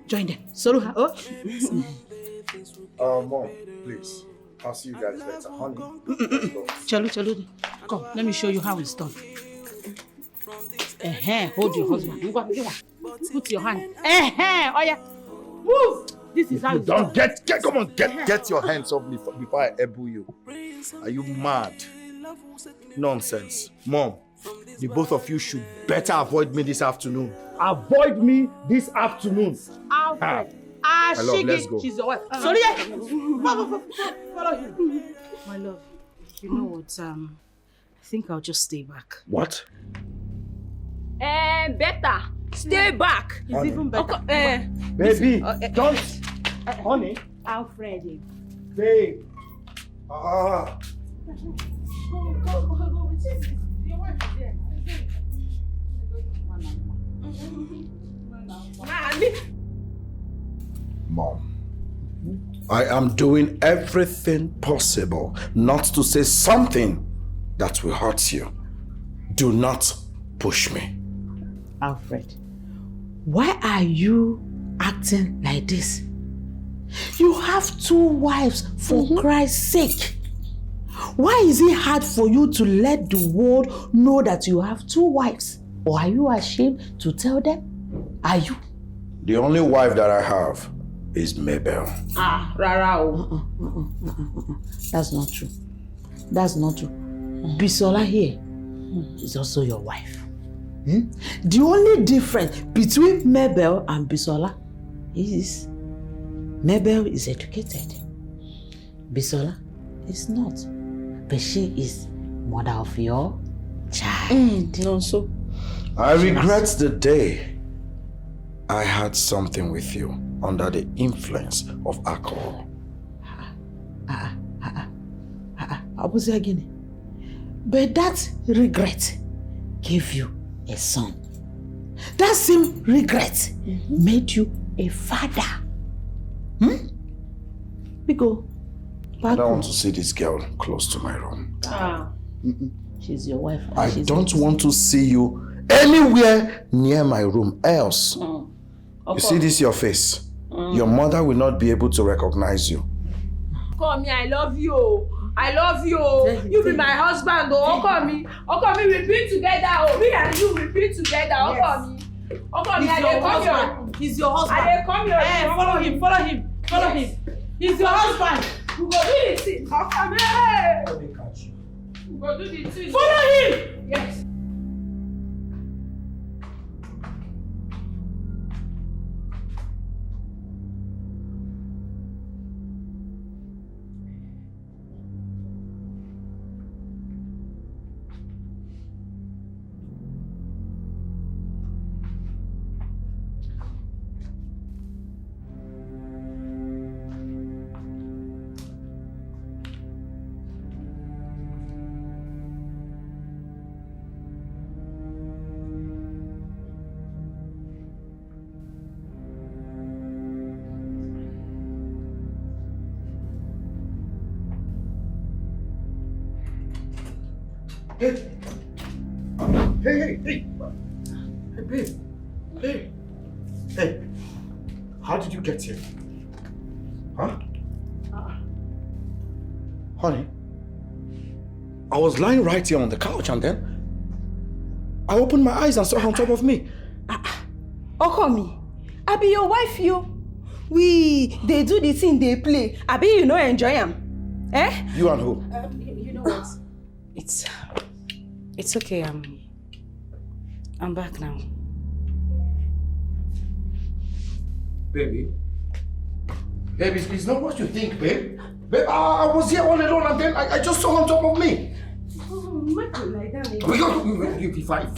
Speaker 1: Join them. Soluha. Oh.
Speaker 2: Mom, please. I'll see you guys later. Honey.
Speaker 1: Chalu. Come, let me show you how it's done. Hold your husband. Put your hand. Oh yeah. Move. This is how it's done.
Speaker 2: Come on, get your hands off me before I elbow you. Are you mad? Nonsense. Mom, the both of you should better avoid me this afternoon. Avoid me this afternoon.
Speaker 1: Alfred.
Speaker 2: My love, let's go.
Speaker 1: She's your wife. Sorry. Follow him.
Speaker 3: My love, you know what? I think I'll just stay back.
Speaker 2: What?
Speaker 7: Better. Stay back.
Speaker 1: It's even better.
Speaker 2: Baby, don't. Honey.
Speaker 1: Alfred.
Speaker 2: Babe.
Speaker 1: Go. Your wife is there.
Speaker 2: Mom, I am doing everything possible not to say something that will hurt you. Do not push me.
Speaker 20: Alfred, why are you acting like this? You have 2 wives, for Christ's sake. Why is it hard for you to let the world know that you have 2 wives? Or are you ashamed to tell them? Are you?
Speaker 2: The only wife that I have is Mabel.
Speaker 20: Rara. That's not true. That's not true. Bisola here is also your wife. The only difference between Mabel and Bisola is Mabel is educated. Bisola is not. But she is mother of your child.
Speaker 2: No, so I regret the day I had something with you under the influence of alcohol.
Speaker 20: But that regret gave you a son. That same regret made you a father. Because
Speaker 2: I don't want to see this girl close to my room.
Speaker 20: She's your wife.
Speaker 2: I don't want to see you anywhere near my room else. You see this your face? Your mother will not be able to recognize you.
Speaker 7: Come here, I love you. I love you. You be my husband. Come me, we be together. Me and you, we be together. Come me.
Speaker 20: He's your husband. He's your husband.
Speaker 7: I come here.
Speaker 20: Follow him. Follow him. He's your husband.
Speaker 7: We go do the thing. Come here.
Speaker 20: Let me catch you.
Speaker 7: We go do the thing.
Speaker 20: Follow him.
Speaker 7: Yes.
Speaker 10: Hey, babe. Hey, how did you get here? Huh? Honey, I was lying right here on the couch and then I opened my eyes and saw her on top of me.
Speaker 7: Okomi, I be your wife, you. They do the thing they play. I be you know enjoy them. Eh?
Speaker 10: You and who?
Speaker 3: You know what? It's okay. I'm back now.
Speaker 10: Baby, it's not what you think, babe. Babe, I was here all alone and then I just saw her on top of me.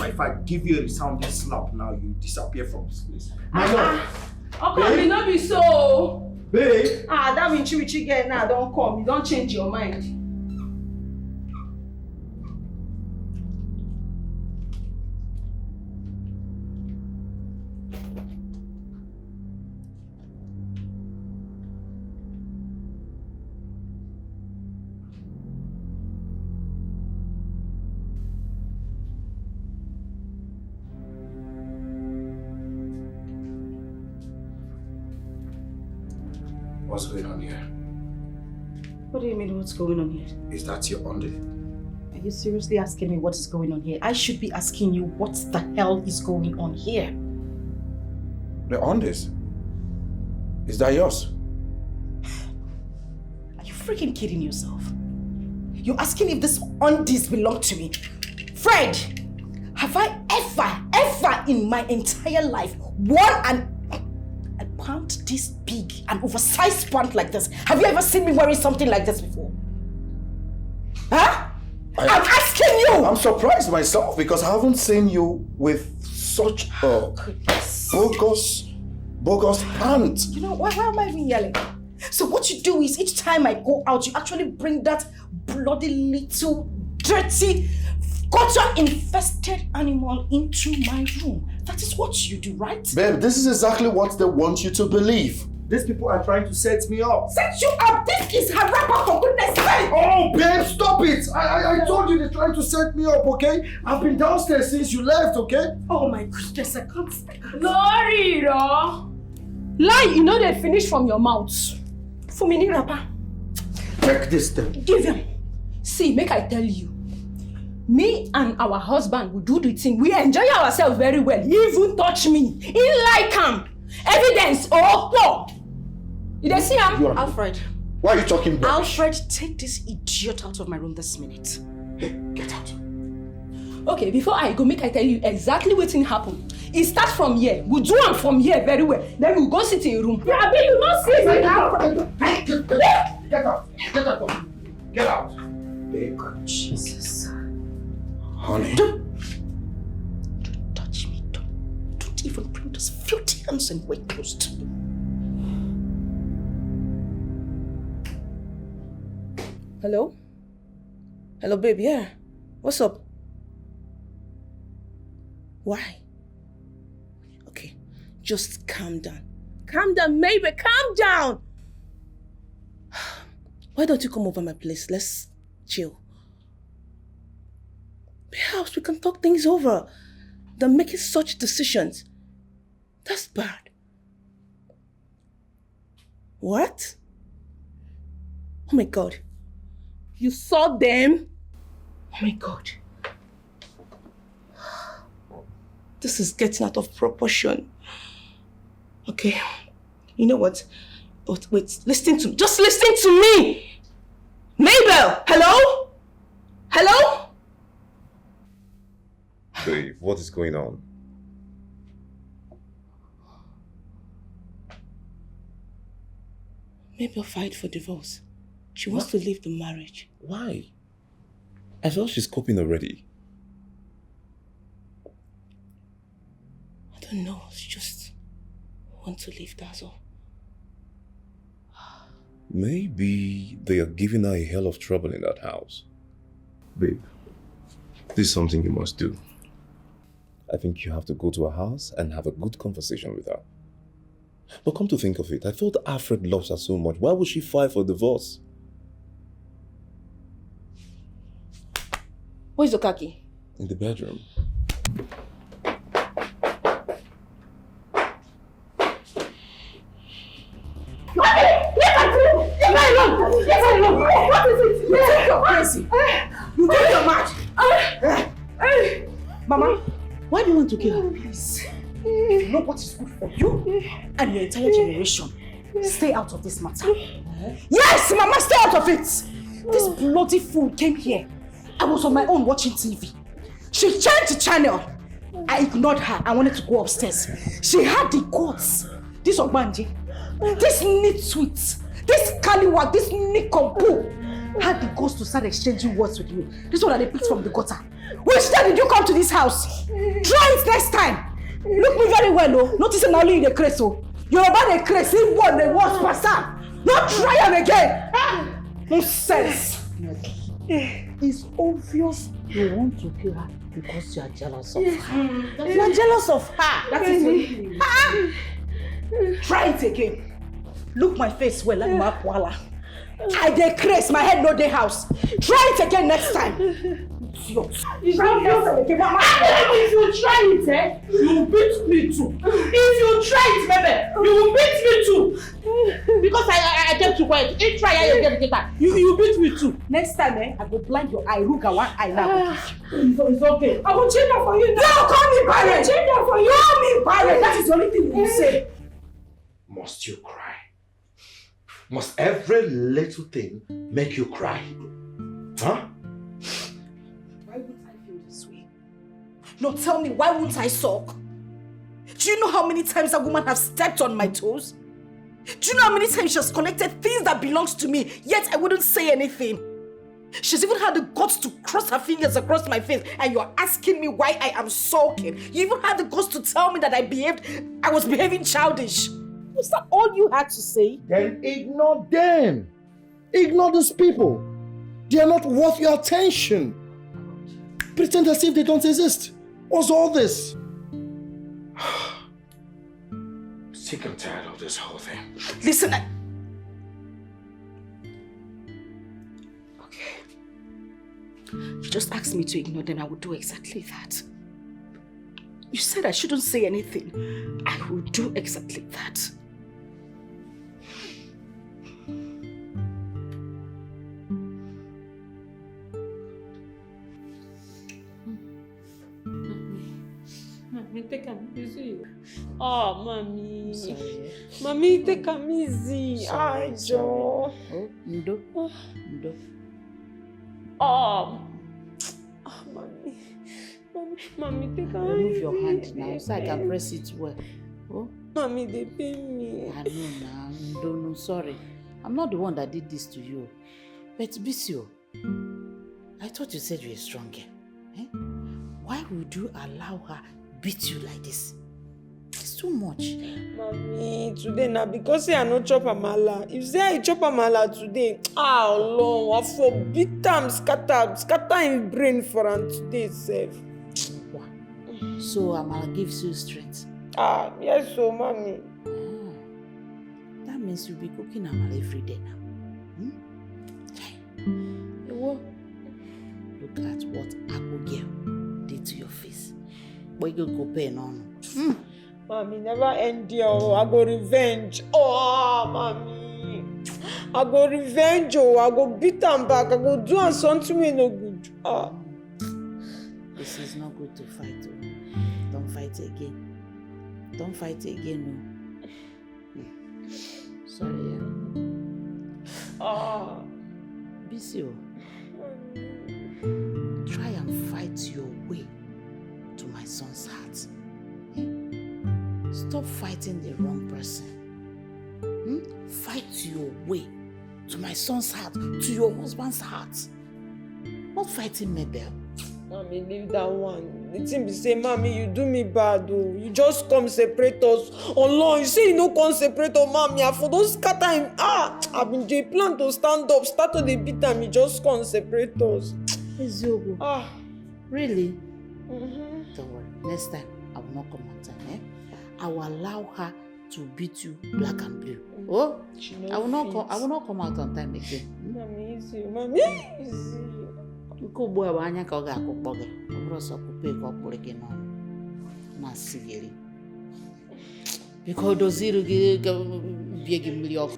Speaker 10: If I give you a resounding slap now, you disappear from this place. My love.
Speaker 7: Okomi, no be so.
Speaker 10: Babe.
Speaker 7: That Wichi girl now don't come. You don't change your mind.
Speaker 2: What's going on here?
Speaker 3: What do you mean what's going on here?
Speaker 2: Is that your undy?
Speaker 3: Are you seriously asking me what is going on here? I should be asking you what the hell is going on here.
Speaker 2: The undies? Is that yours?
Speaker 3: Are you freaking kidding yourself? You're asking if this undies belong to me? Fred, have I ever in my entire life worn a pant this big, an oversized pant like this? Have you ever seen me wearing something like this before? Huh? I'm asking you!
Speaker 2: I'm surprised myself because I haven't seen you with such a bogus pant.
Speaker 3: You know, why am I even yelling? So what you do is each time I go out, you actually bring that bloody little dirty gutter-infested animal into my room. That is what you do, right?
Speaker 2: Babe, this is exactly what they want you to believe.
Speaker 10: These people are trying to set me up.
Speaker 3: Set you up? This is Harappa, for goodness sake!
Speaker 10: Oh, babe, stop it! I told you they're trying to set me up, okay? I've been downstairs since you left, okay?
Speaker 3: Oh my goodness, I can't.
Speaker 7: Glory, lie, you know they finish from your mouth. Fumini Rappa.
Speaker 10: Take this thing.
Speaker 7: Give him. See, make I tell you. Me and our husband will do the thing. We enjoy ourselves very well. He even touch me. He like him. Evidence, oh, You dey see him?
Speaker 3: Alfred.
Speaker 2: Why are you talking rubbish?
Speaker 3: Alfred, take this idiot out of my room this minute.
Speaker 2: Get out.
Speaker 7: Okay, before I go, make I tell you exactly wetin happen. It starts from here. We do am from here very well. Then we go sit in room. Yeah, I mean, you not see it.
Speaker 2: Get out. Get out. Get out. Babe.
Speaker 3: Jesus.
Speaker 2: Honey.
Speaker 3: Don't touch me. Don't even bring those filthy hands and way close to me.
Speaker 11: Hello? Hello, babe, yeah. What's up? Why? Okay, just calm down. Calm down, maybe, calm down! Why don't you come over my place? Let's chill. Perhaps we can talk things over than making such decisions. That's bad. What? Oh my God. You saw them? Oh my God. This is getting out of proportion. Okay. You know what? Wait, just listen to me! Mabel! Hello? Hello?
Speaker 19: Babe, what is going on?
Speaker 11: Mabel filed for divorce. She wants to leave the marriage.
Speaker 19: Why? I thought she's coping already.
Speaker 11: I don't know. She just wants to leave, that's all.
Speaker 19: Maybe they are giving her a hell of trouble in that house. Babe, this is something you must do. I think you have to go to her house and have a good conversation with her. But come to think of it, I thought Alfred loves her so much. Why would she file for divorce?
Speaker 11: Where's Okaki?
Speaker 19: In the bedroom.
Speaker 11: What is it? You think you're crazy. You think you're mad. Mama, why do you want to kill her? Please. If you know what is good for you and your entire generation, stay out of this matter. Yes, Mama, stay out of it. This bloody fool came here. I was on my own watching TV. She changed the channel. I ignored her. I wanted to go upstairs. She had the guts. This Ogbanji, this nitwit, this Kaliwag, this Nikompu had the guts to start exchanging words with me. This one that they picked from the gutter. Which day did you come to this house? Try it next time. Look me very well, oh. Notice I'm only in the craze, oh. You're about the craze. See what the worst person. Not try him again. Nonsense.
Speaker 20: It's obvious you want to kill her because you are jealous of her. You are jealous of her.
Speaker 11: That is it. Try it again. Look my face well like my koala. I dey craze, my head no dey house. Try it again next time. If you try it, you will beat me too. If you try it, baby, you will beat me too. Because I kept you quiet. If try it, you beat me too. Next time, I will blind your eye. Look at one eye now. It's okay. I will change that for you now. No, call me Barry. I will change that for you. Call me Barry. That is the only thing you say.
Speaker 2: Must you cry? Must every little thing make you cry? Huh?
Speaker 11: Why would I feel this way? No, tell me, why won't I sulk? Do you know how many times that woman has stepped on my toes? Do you know how many times she has collected things that belongs to me, yet I wouldn't say anything? She's even had the guts to cross her fingers across my face, and you're asking me why I am sulking. You even had the guts to tell me that I was behaving childish. Was that all you had to say?
Speaker 2: Then ignore them. Ignore those people. They are not worth your attention. Pretend as if they don't exist. What's all this? Sick and tired of this whole thing.
Speaker 11: Listen, okay. You just asked me to ignore them. I would do exactly that. You said I shouldn't say anything. I will do exactly that.
Speaker 7: Take him. You see.
Speaker 17: Oh, mommy.
Speaker 3: Sorry.
Speaker 17: Mommy, take am easy. Joe.
Speaker 3: Oh, Ndo. Ndo.
Speaker 17: Oh, mommy. Mommy, take am easy.
Speaker 3: Remove your hand now so I can press it well. Oh.
Speaker 17: Mommy, they pain me.
Speaker 3: I know now. Ndo, no, sorry. I'm not the one that did this to you. But Bisio, I thought you said you were stronger. Eh? Why would you allow her beat you like this? It's too much.
Speaker 17: Mommy, today now because I no chop amala. If say I chop amala today, Lord, I for beat am scatter him brain for am today sef.
Speaker 3: So amala gives you strength.
Speaker 17: Yes, so mommy.
Speaker 3: That means you'll be cooking amala every day now. Look at what Apple girl did to your face. Boy, you go pay on.
Speaker 17: Mommy, never end here. I go revenge. Oh, mommy. I go revenge. I go beat them back. I go do something we no good.
Speaker 3: This is not good to fight. Don't fight again. Don't fight again. No. Sorry. Bisio. Try and fight your way to my son's heart. Stop fighting the wrong person. Fight your way to my son's heart, to your husband's heart. Not fighting Mabel.
Speaker 17: Mommy, leave that one. The thing be say, mommy, you do me bad, oh. You just come separate us. Allah, you say you no come separate us, mommy. I for those scatter him. I've been doing plan to stand up, start to the beat him. You just come separate us.
Speaker 3: Eziogo. Really?
Speaker 17: Mm-hmm.
Speaker 3: Don't worry. Next time, I will not come on time. I will allow her to beat you black and blue. Oh, I will not come out on time again.
Speaker 17: Mommy, easy. Mommy, easy.
Speaker 3: Nke ugbu a bụ anya ka ọ ga-akụkpọ gị. Ọ bụrụ sọ kupe ka ọ kpụrụ gị n'ọnụ. Na-asị gị eri. Biko o doziri gị bie gị mmiri ọkụ.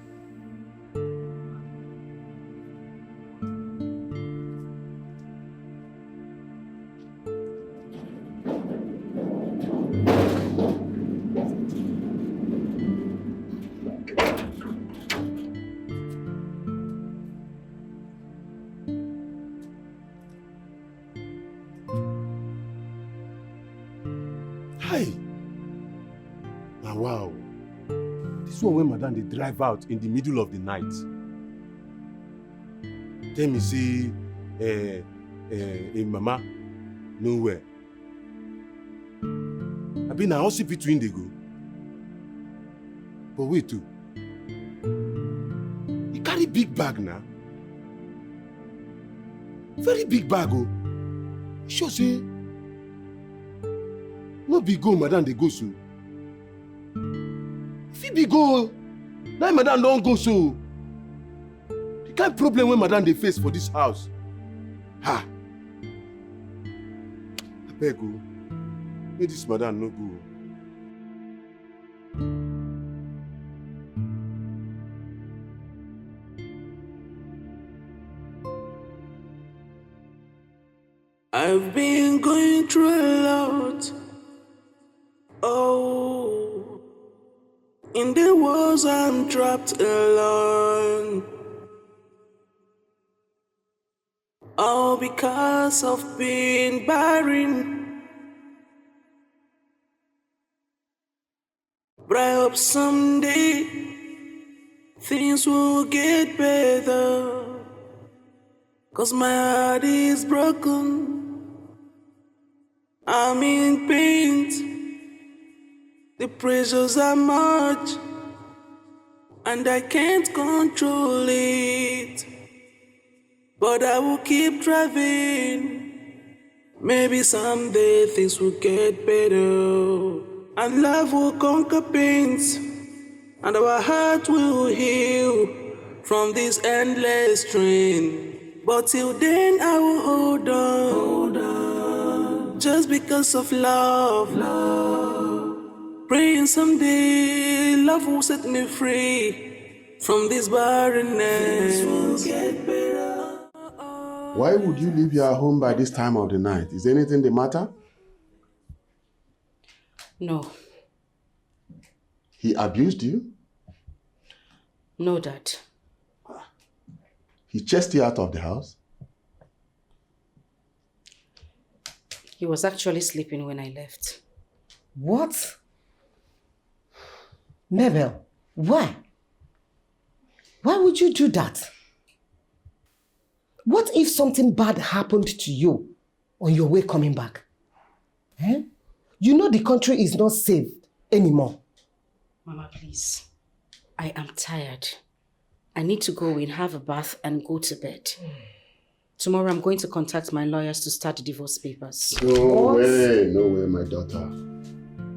Speaker 5: Wow. This one when madam they drive out in the middle of the night. Tell me say mama nowhere. I been a hospital in the go. But wait too. He carry big bag now. Very big bag oh. Sure say no big go madam they go so. If be go, now madam don't go so. The kind of problem when madam they face for this house. Ha! I beg you, make this madam no go.
Speaker 21: I've been going through a lot. Oh, in the walls I'm trapped alone. All because of being barren. But I hope someday things will get better. 'Cause my heart is broken. I'm in pain. The pressures are much, and I can't control it. But I will keep driving. Maybe someday things will get better, and love will conquer pains, and our heart will heal from this endless strain. But till then I will hold on, just because of love. Praying someday love will set me free from this barrenness.
Speaker 5: Why would you leave your home by this time of the night? Is anything the matter?
Speaker 3: No.
Speaker 5: He abused you?
Speaker 3: No, Dad.
Speaker 5: He chased you out of the house?
Speaker 3: He was actually sleeping when I left.
Speaker 13: What? Mabel, why? Why would you do that? What if something bad happened to you on your way coming back? Eh? You know the country is not safe anymore.
Speaker 3: Mama, please. I am tired. I need to go in, have a bath, and go to bed. Tomorrow I'm going to contact my lawyers to start the divorce papers.
Speaker 5: No way, my daughter.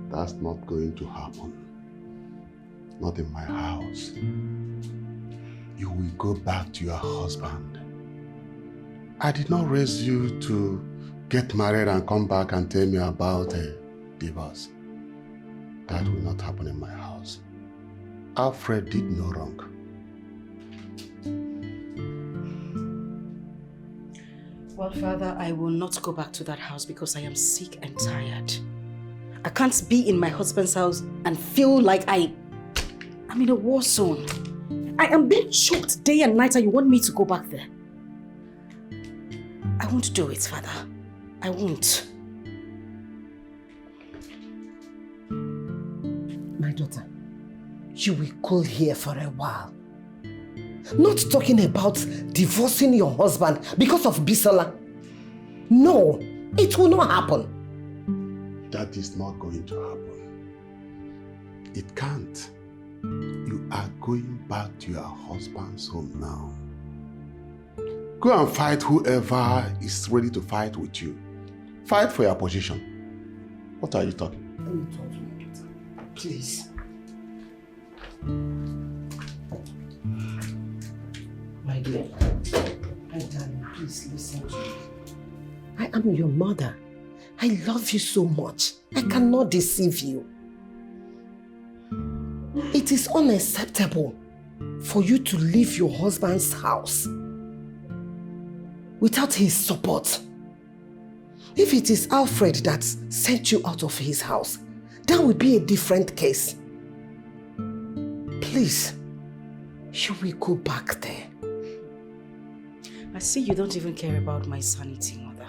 Speaker 5: That's not going to happen. Not in my house. You will go back to your husband. I did not raise you to get married and come back and tell me about a divorce. That will not happen in my house. Alfred did no wrong.
Speaker 3: Well, Father, I will not go back to that house because I am sick and tired. I can't be in my husband's house and feel like I'm in a war zone. I am being choked day and night and you want me to go back there? I won't do it, Father. I won't.
Speaker 13: My daughter, you will cool here for a while. Not talking about divorcing your husband because of Bisola. No, it will not happen.
Speaker 5: That is not going to happen. It can't. You are going back to your husband's home now. Go and fight whoever is ready to fight with you. Fight for your position. What are you talking?
Speaker 13: Let me talk to my daughter, please. My dear, my darling, please listen to me. I am your mother. I love you so much. I cannot deceive you. It is unacceptable for you to leave your husband's house without his support. If it is Alfred that sent you out of his house, that would be a different case. Please, you will go back there.
Speaker 3: I see you don't even care about my sanity, Mother.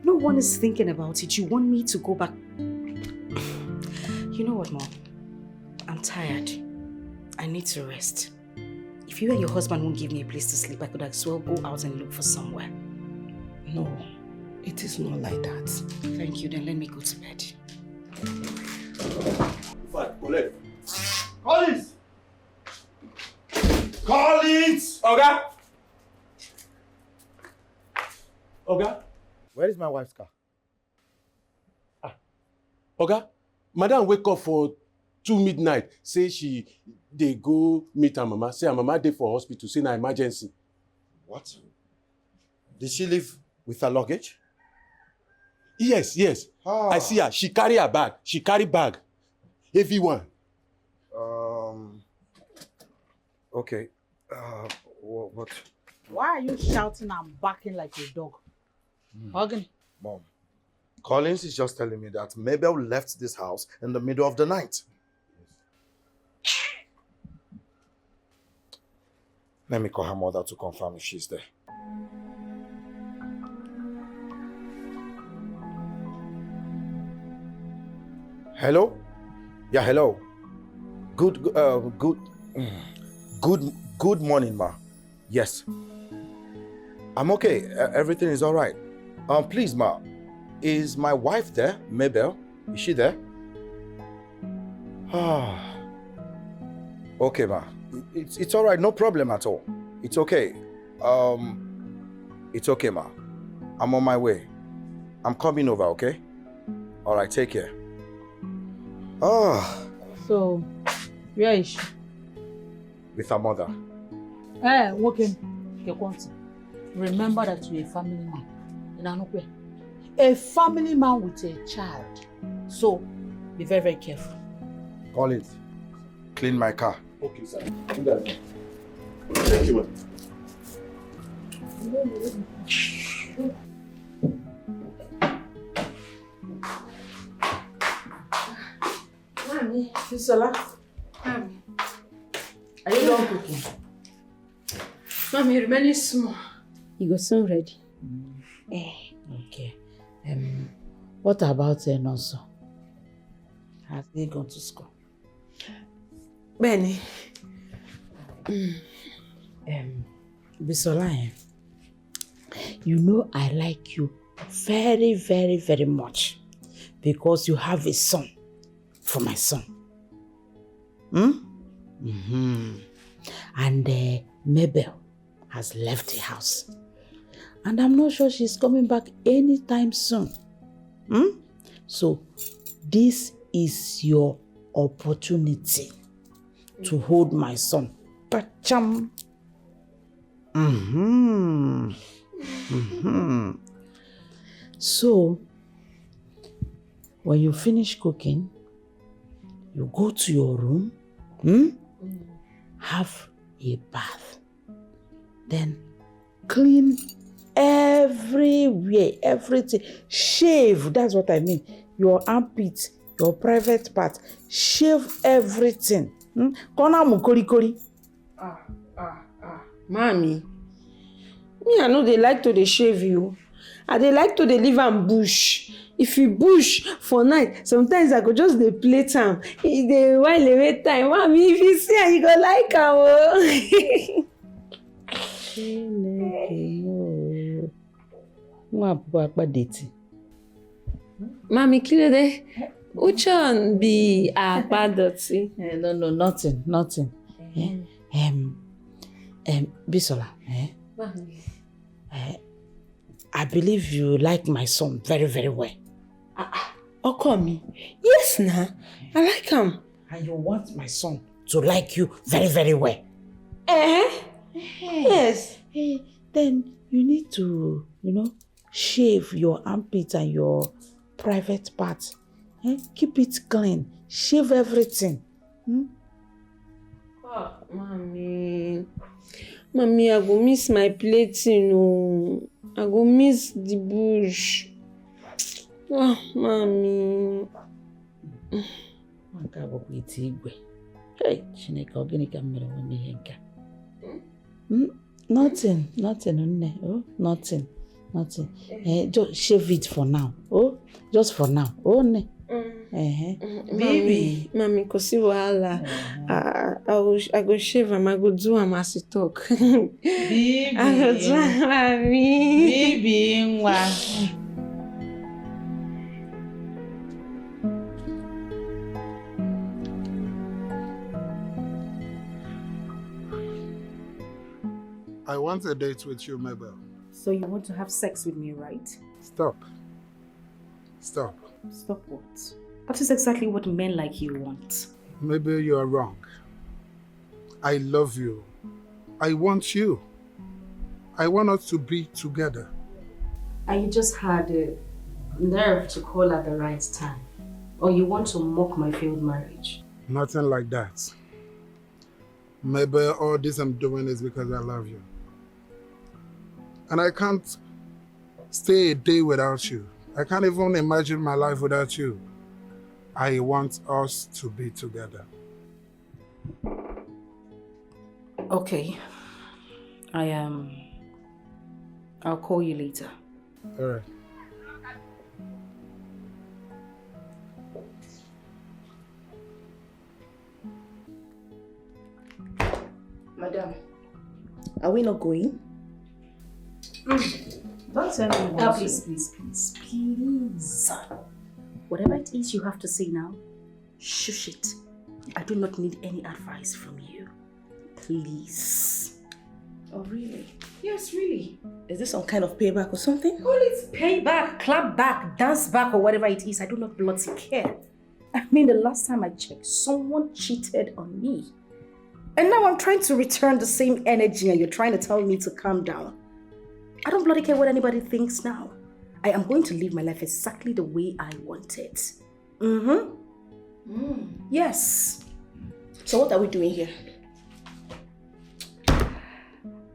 Speaker 3: No one is thinking about it. You want me to go back. You know what, Mom? I'm tired. I need to rest. If you and your husband won't give me a place to sleep, I could as well go out and look for somewhere.
Speaker 13: No, it is not like that.
Speaker 3: Thank you, then let me go to bed.
Speaker 14: Collins! Collins! Oga! Oga?
Speaker 16: Where is my wife's car?
Speaker 14: Oga, madam wake up for 2 midnight. Say they go meet her mama. Say her mama dey for hospital. Say na emergency.
Speaker 16: What? Did she leave with her luggage?
Speaker 14: Yes. I see her. She carry her bag. She carry bag. Heavy one.
Speaker 16: Okay. What?
Speaker 22: Why are you shouting and barking like a dog? Hugging.
Speaker 16: Mom, Collins is just telling me that Mabel left this house in the middle of the night. Let me call her mother to confirm if she's there. Hello? Yeah, hello. Good morning, ma. Yes. I'm okay. Everything is all right. Please, ma. Is my wife there, Mabel? Is she there? Okay, ma. It's all right. No problem at all. It's okay. It's okay, ma. I'm on my way. I'm coming over, okay? All right, take care.
Speaker 22: So, where is she?
Speaker 16: With her mother.
Speaker 22: Remember that you're a family man. A family man with a child. So, be very, very careful.
Speaker 16: Collins, clean my car.
Speaker 14: Okay, sir. Do that. Thank you, man.
Speaker 22: Honey, Fisola. Are you done cooking?
Speaker 17: Mommy, remaining small. You go soon ready.
Speaker 22: Okay. What about Nonso? Has he gone to school?
Speaker 17: Benny.
Speaker 22: Bisola, you know I like you very, very, very much because you have a son for my son. And Mabel has left the house. And I'm not sure she's coming back anytime soon. So this is your opportunity to hold my son. Pacham. So when you finish cooking, you go to your room, have a bath, then clean everywhere, everything. Shave, that's what I mean. Your armpit, your private part, shave everything. Kona mukorikori.
Speaker 17: Mommy, me I know they like to dey shave you. I dey like to dey leave am bush. If you bush for night, sometimes I go just dey play time. E dey while away time. Mommy, if you see am, you go like am Mommy, kí ló dé? Which one be àpádọ̀tí?
Speaker 22: No, nothing. Bisola, I believe you like my son very, very well.
Speaker 17: Ọkọ mi. Yes, na. I like him.
Speaker 22: And you want my son to like you very, very well.
Speaker 17: Yes.
Speaker 22: Then you need to, shave your armpit and your private part. Keep it clean. Shave everything.
Speaker 17: Mommy, I go miss my plating. I go miss the bush. Mommy.
Speaker 22: Nothing, nothing. Just shave it for now. Just for now.
Speaker 17: Baby. Mommy, cause see wahala. I go shave him. I go do him as he talk.
Speaker 22: Baby.
Speaker 17: I go do him, mommy.
Speaker 22: Baby,
Speaker 12: I want a date with you, Mabel.
Speaker 3: So you want to have sex with me, right?
Speaker 12: Stop.
Speaker 3: Stop what? That is exactly what men like you want.
Speaker 12: Maybe you are wrong. I love you. I want you. I want us to be together.
Speaker 3: And you just had the nerve to call at the right time. Or you want to mock my failed marriage.
Speaker 12: Nothing like that. Maybe all this I'm doing is because I love you. And I can't stay a day without you. I can't even imagine my life without you. I want us to be together.
Speaker 3: Okay. I'll call you later.
Speaker 12: All right.
Speaker 11: Madam, are we not going?
Speaker 3: Don't tell me what. Please. Whatever it is you have to say now, shush it. I do not need any advice from you. Please.
Speaker 11: Oh, really?
Speaker 3: Yes, really.
Speaker 11: Is this some kind of payback or something?
Speaker 3: Call it payback, clap back, dance back, or whatever it is. I do not bloody care. I mean, the last time I checked, someone cheated on me. And now I'm trying to return the same energy and you're trying to tell me to calm down. I don't bloody care what anybody thinks now. I am going to live my life exactly the way I want it. Yes.
Speaker 11: So what are we doing here?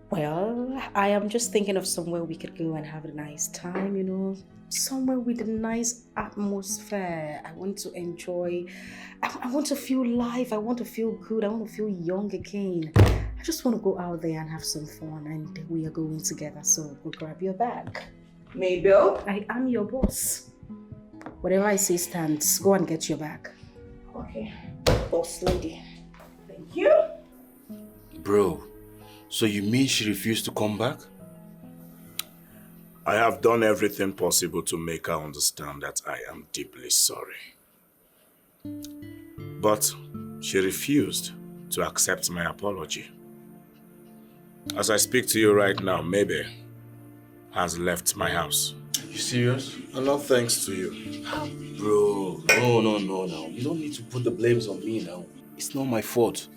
Speaker 3: We're Well, I am just thinking of somewhere we could go and have a nice time, you know, somewhere with a nice atmosphere. I want to enjoy, I want to feel life, I want to feel good, I want to feel young again. I just want to go out there and have some fun, and we are going together, so go grab your bag.
Speaker 11: Mabel?
Speaker 3: I am your boss. Whatever I say stands. Go and get your bag.
Speaker 11: Okay.
Speaker 3: Boss lady.
Speaker 11: Thank you.
Speaker 6: Bro, so you mean she refused to come back?
Speaker 4: I have done everything possible to make her understand that I am deeply sorry. But she refused to accept my apology. As I speak to you right now, Maybe has left my house.
Speaker 6: Are you serious?
Speaker 4: And not thanks to you.
Speaker 6: Bro, no, now. You don't need to put the blames on me now. It's not my fault.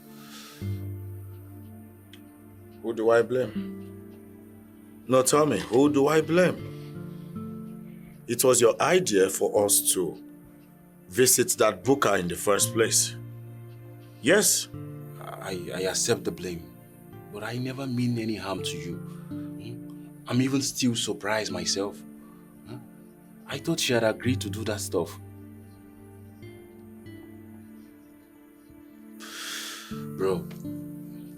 Speaker 4: Who do I blame? No, tell me, who do I blame? It was your idea for us to visit that booker in the first place. Yes.
Speaker 6: I accept the blame, but I never mean any harm to you. I'm even still surprised myself. I thought she had agreed to do that stuff. Bro,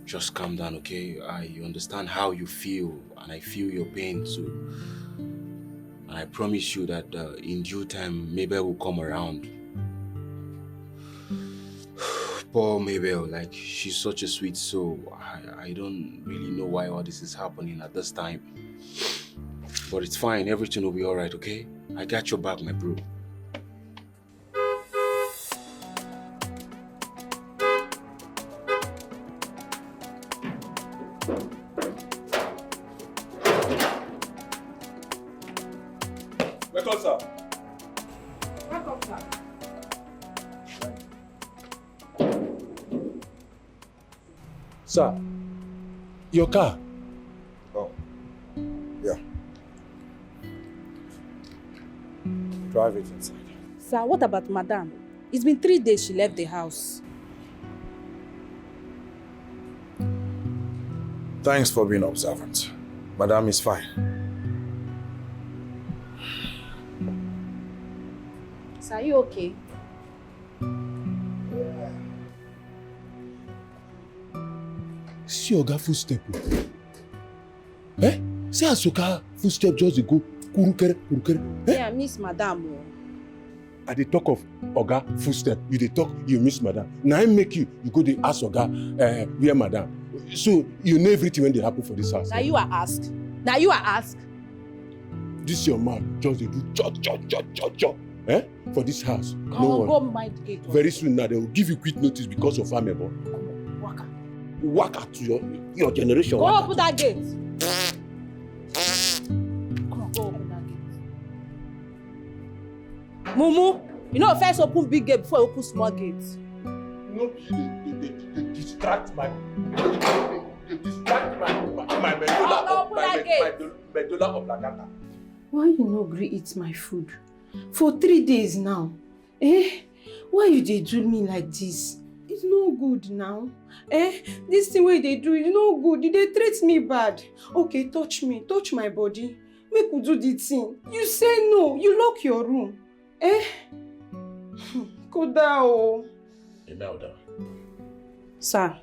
Speaker 6: just calm down, okay? I understand how you feel, and I feel your pain too. And I promise you that in due time, Mabel will come around. Poor Mabel, like, she's such a sweet soul. I don't really know why all this is happening at this time. But it's fine, everything will be alright, okay? I got your back, my bro.
Speaker 14: Welcome, sir.
Speaker 11: Welcome, sir.
Speaker 14: Sir, your car.
Speaker 16: Oh, yeah. Drive it inside.
Speaker 8: Sir, what about Madame? It's been 3 days she left the house.
Speaker 16: Thanks for being observant. Madame is fine.
Speaker 8: Sir, are you okay?
Speaker 14: See Oga footstep. Eh? See Asoka footstep just go kurukere. Eh?
Speaker 8: Yeah, Miss Madame.
Speaker 14: At the talk of Oga footstep, you dey talk, you miss Madame. Now I make you go dey ask Oga where Madame. So you know everything when they happen for this house.
Speaker 8: Now you are asked. Now you are asked.
Speaker 14: This your man just dey do cho. Eh? For this house.
Speaker 8: Come
Speaker 14: no
Speaker 8: on,
Speaker 14: one.
Speaker 8: go mind the gate.
Speaker 14: Very soon now they will give you quick notice because of Amebo. Waka to your generation.
Speaker 8: Go open that gate. Come on, go open that gate. Mumu, you know first open big gate before you open small gate.
Speaker 14: No, they distract my medulla oblongata.
Speaker 7: Why you no gree eat my food? For 3 days now. Eh? Why you dey do me like this? It's no good now. Eh? This thing wey they do is no good. They treat me bad. Okay, touch me. Touch my body. Make we do the thing. You say no. You lock your room. Eh? Koda o.
Speaker 4: Imelda.
Speaker 8: Sir.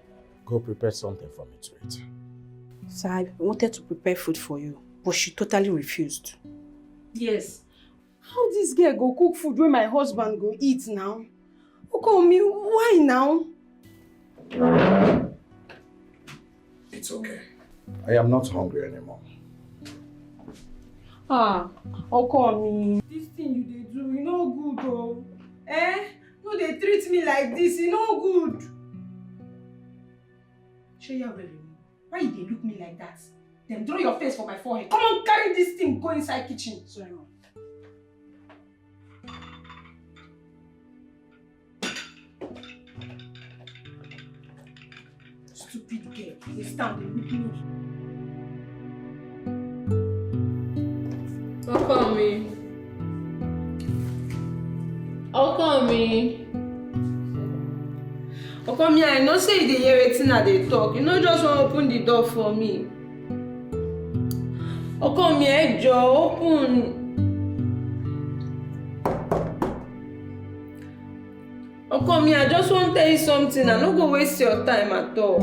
Speaker 4: Go prepare something for me to eat.
Speaker 8: Sir, I wanted to prepare food for you, but she totally refused.
Speaker 7: Yes. How this girl go cook food when my husband go eat now? Okay, me, why now?
Speaker 16: It's okay. I am not hungry anymore.
Speaker 7: Me. This thing you dey do, you no good oh. Eh? No dey treat me like this, you no good. Sheya, why you dey look me like that? Then draw your face for my forehead. Come on, carry this thing, go inside kitchen. Sorry, ma'am. Stupid girl, they stand and look me. Okomi, I know say you dey hear wetin I dey talk. You no just wan open the door for me.
Speaker 17: Ọkọ mi ẹ jọ̀ọ́, open. Ọkọ mi, I just want to tell you something. I no go waste your time at all.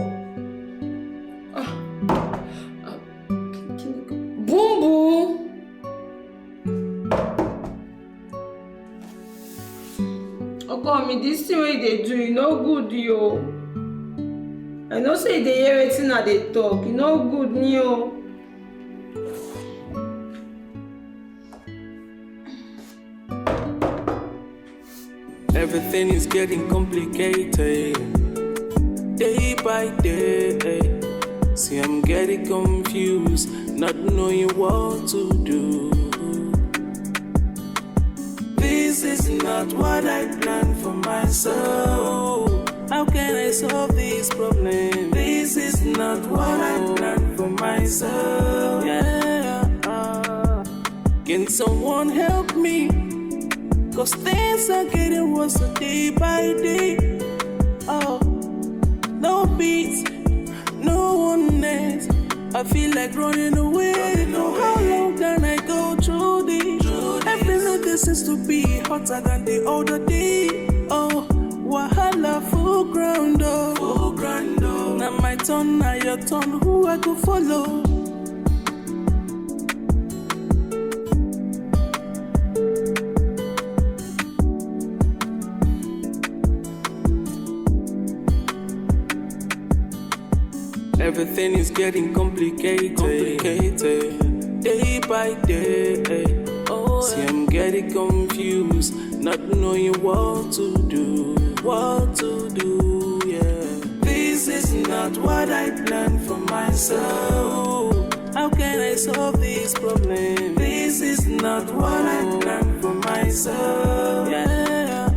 Speaker 17: Boom boom. Ọkọ mi, this thing wey they do, e no good yo. I know say they hear wetin I dey talk, e no good yo.
Speaker 21: Everything is getting complicated day by day. See, I'm getting confused, not knowing what to do. This is not what I planned for myself. How can I solve this problem? This is not what I planned for myself. Yeah. Can someone help me? Cause things are getting worse day by day. Oh, no beats, no oneness. I feel like running away. How long can I go through this? Every night seems to be hotter than the other day. Oh, wahala full ground, oh. Full ground, oh. Now my turn, now your turn. Who I go follow? Everything is getting complicated day by day. Oh, see, I'm getting confused, not knowing what to do. Yeah. This is not what I planned for myself. How can I solve this problem? This is not what I planned for myself. Yeah.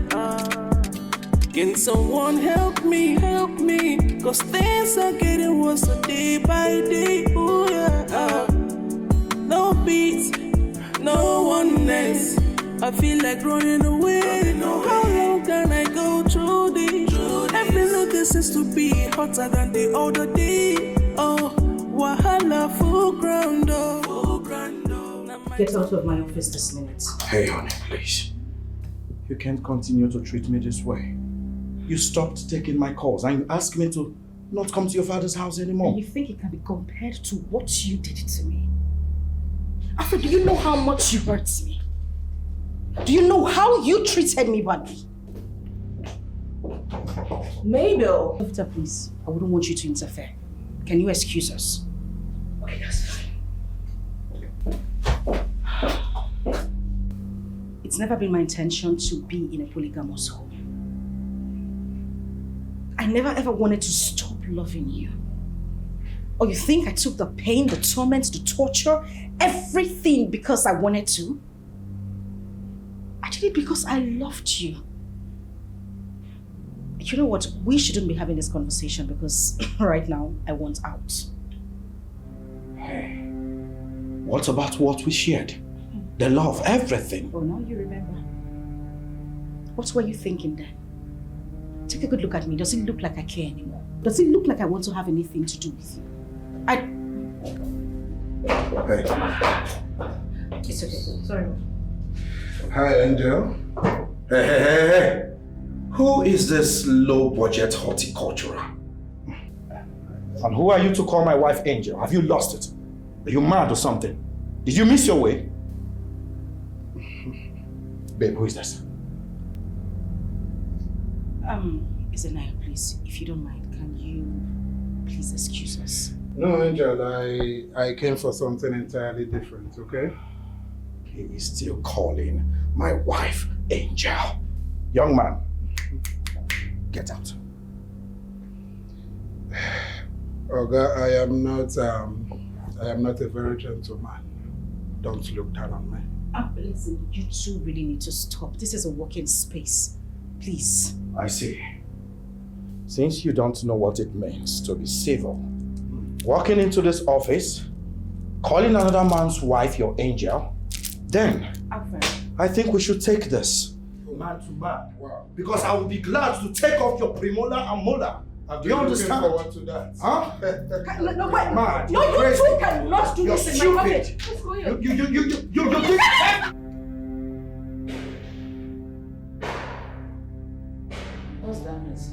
Speaker 21: Can someone help me? Cause things are getting worse day by day. Ooh, yeah. No beats, no oneness. I feel like running away. How long can I go through this? Every night seems to be hotter than the other day. Oh, wahala full ground, oh.
Speaker 3: Get out of my office this minute.
Speaker 2: Hey, honey, please. You can't continue to treat me this way. You stopped taking my calls and you asked me to not come to your father's house anymore.
Speaker 3: And you think it can be compared to what you did to me? Alfred, do you know how much you hurt me? Do you know how you treated me badly?
Speaker 8: Mabel!
Speaker 3: Doctor, please. I wouldn't want you to interfere. Can you excuse us?
Speaker 8: Okay, that's fine.
Speaker 3: It's never been my intention to be in a polygamous home. I never ever wanted to stop loving you. Or you think I took the pain, the torment, the torture, everything because I wanted to? I did it because I loved you. You know what? We shouldn't be having this conversation because right now I want out.
Speaker 2: Hey, what about what we shared? The love, everything.
Speaker 3: Oh, now you remember. What were you thinking then? Take a good look at me. Does it look like I care anymore? Does it look like I want to have anything to do with you?
Speaker 2: Hey.
Speaker 3: It's okay. Sorry.
Speaker 12: Hi, Angel.
Speaker 2: Hey. Who is this low-budget horticulturer? And who are you to call my wife Angel? Have you lost it? Are you mad or something? Did you miss your way? Babe, who is this?
Speaker 3: Isenaya, please, if you don't mind, can you please excuse us?
Speaker 12: No, Angel, I came for something entirely different, okay?
Speaker 2: He is still calling my wife Angel. Young man, get out.
Speaker 12: Oga, I am not a very gentleman. Don't look down on me.
Speaker 3: Listen, you two really need to stop. This is a working space. Please.
Speaker 2: I see. Since you don't know what it means to be civil, walking into this office, calling another man's wife your angel, then
Speaker 3: Alfred.
Speaker 2: I think we should take this man to man.
Speaker 12: Wow.
Speaker 2: Because I will be glad to take off your premolar and molar
Speaker 12: I've
Speaker 16: Do you
Speaker 12: been
Speaker 16: understand?
Speaker 12: looking forward to that.
Speaker 16: Huh?
Speaker 11: No, wait.
Speaker 16: Mad.
Speaker 11: No, you
Speaker 16: Crazy.
Speaker 11: two cannot do
Speaker 16: You're
Speaker 11: this in my
Speaker 16: stupid.
Speaker 11: office. Let's go here.
Speaker 16: You
Speaker 11: What's that mess?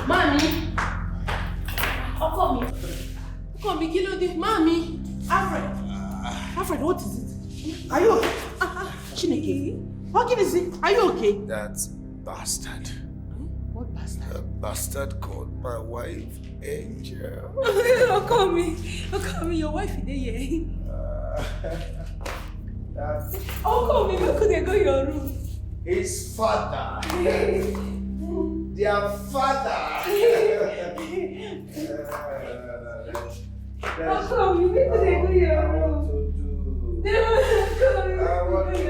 Speaker 17: Mami! Ọkọ mi. Ọkọ mi, kí ló dé? Mami!
Speaker 11: Alfred, what is it? Are you okay? Chineke, what is it? Are you okay?
Speaker 9: That bastard.
Speaker 11: What bastard?
Speaker 9: A bastard called my wife Angel.
Speaker 17: Ọkọ mi, your wife is there. Ọkọ mi, where could they go your room?
Speaker 9: His father. Their father.
Speaker 17: Ọkọ mi, where could they go your room?
Speaker 9: I want to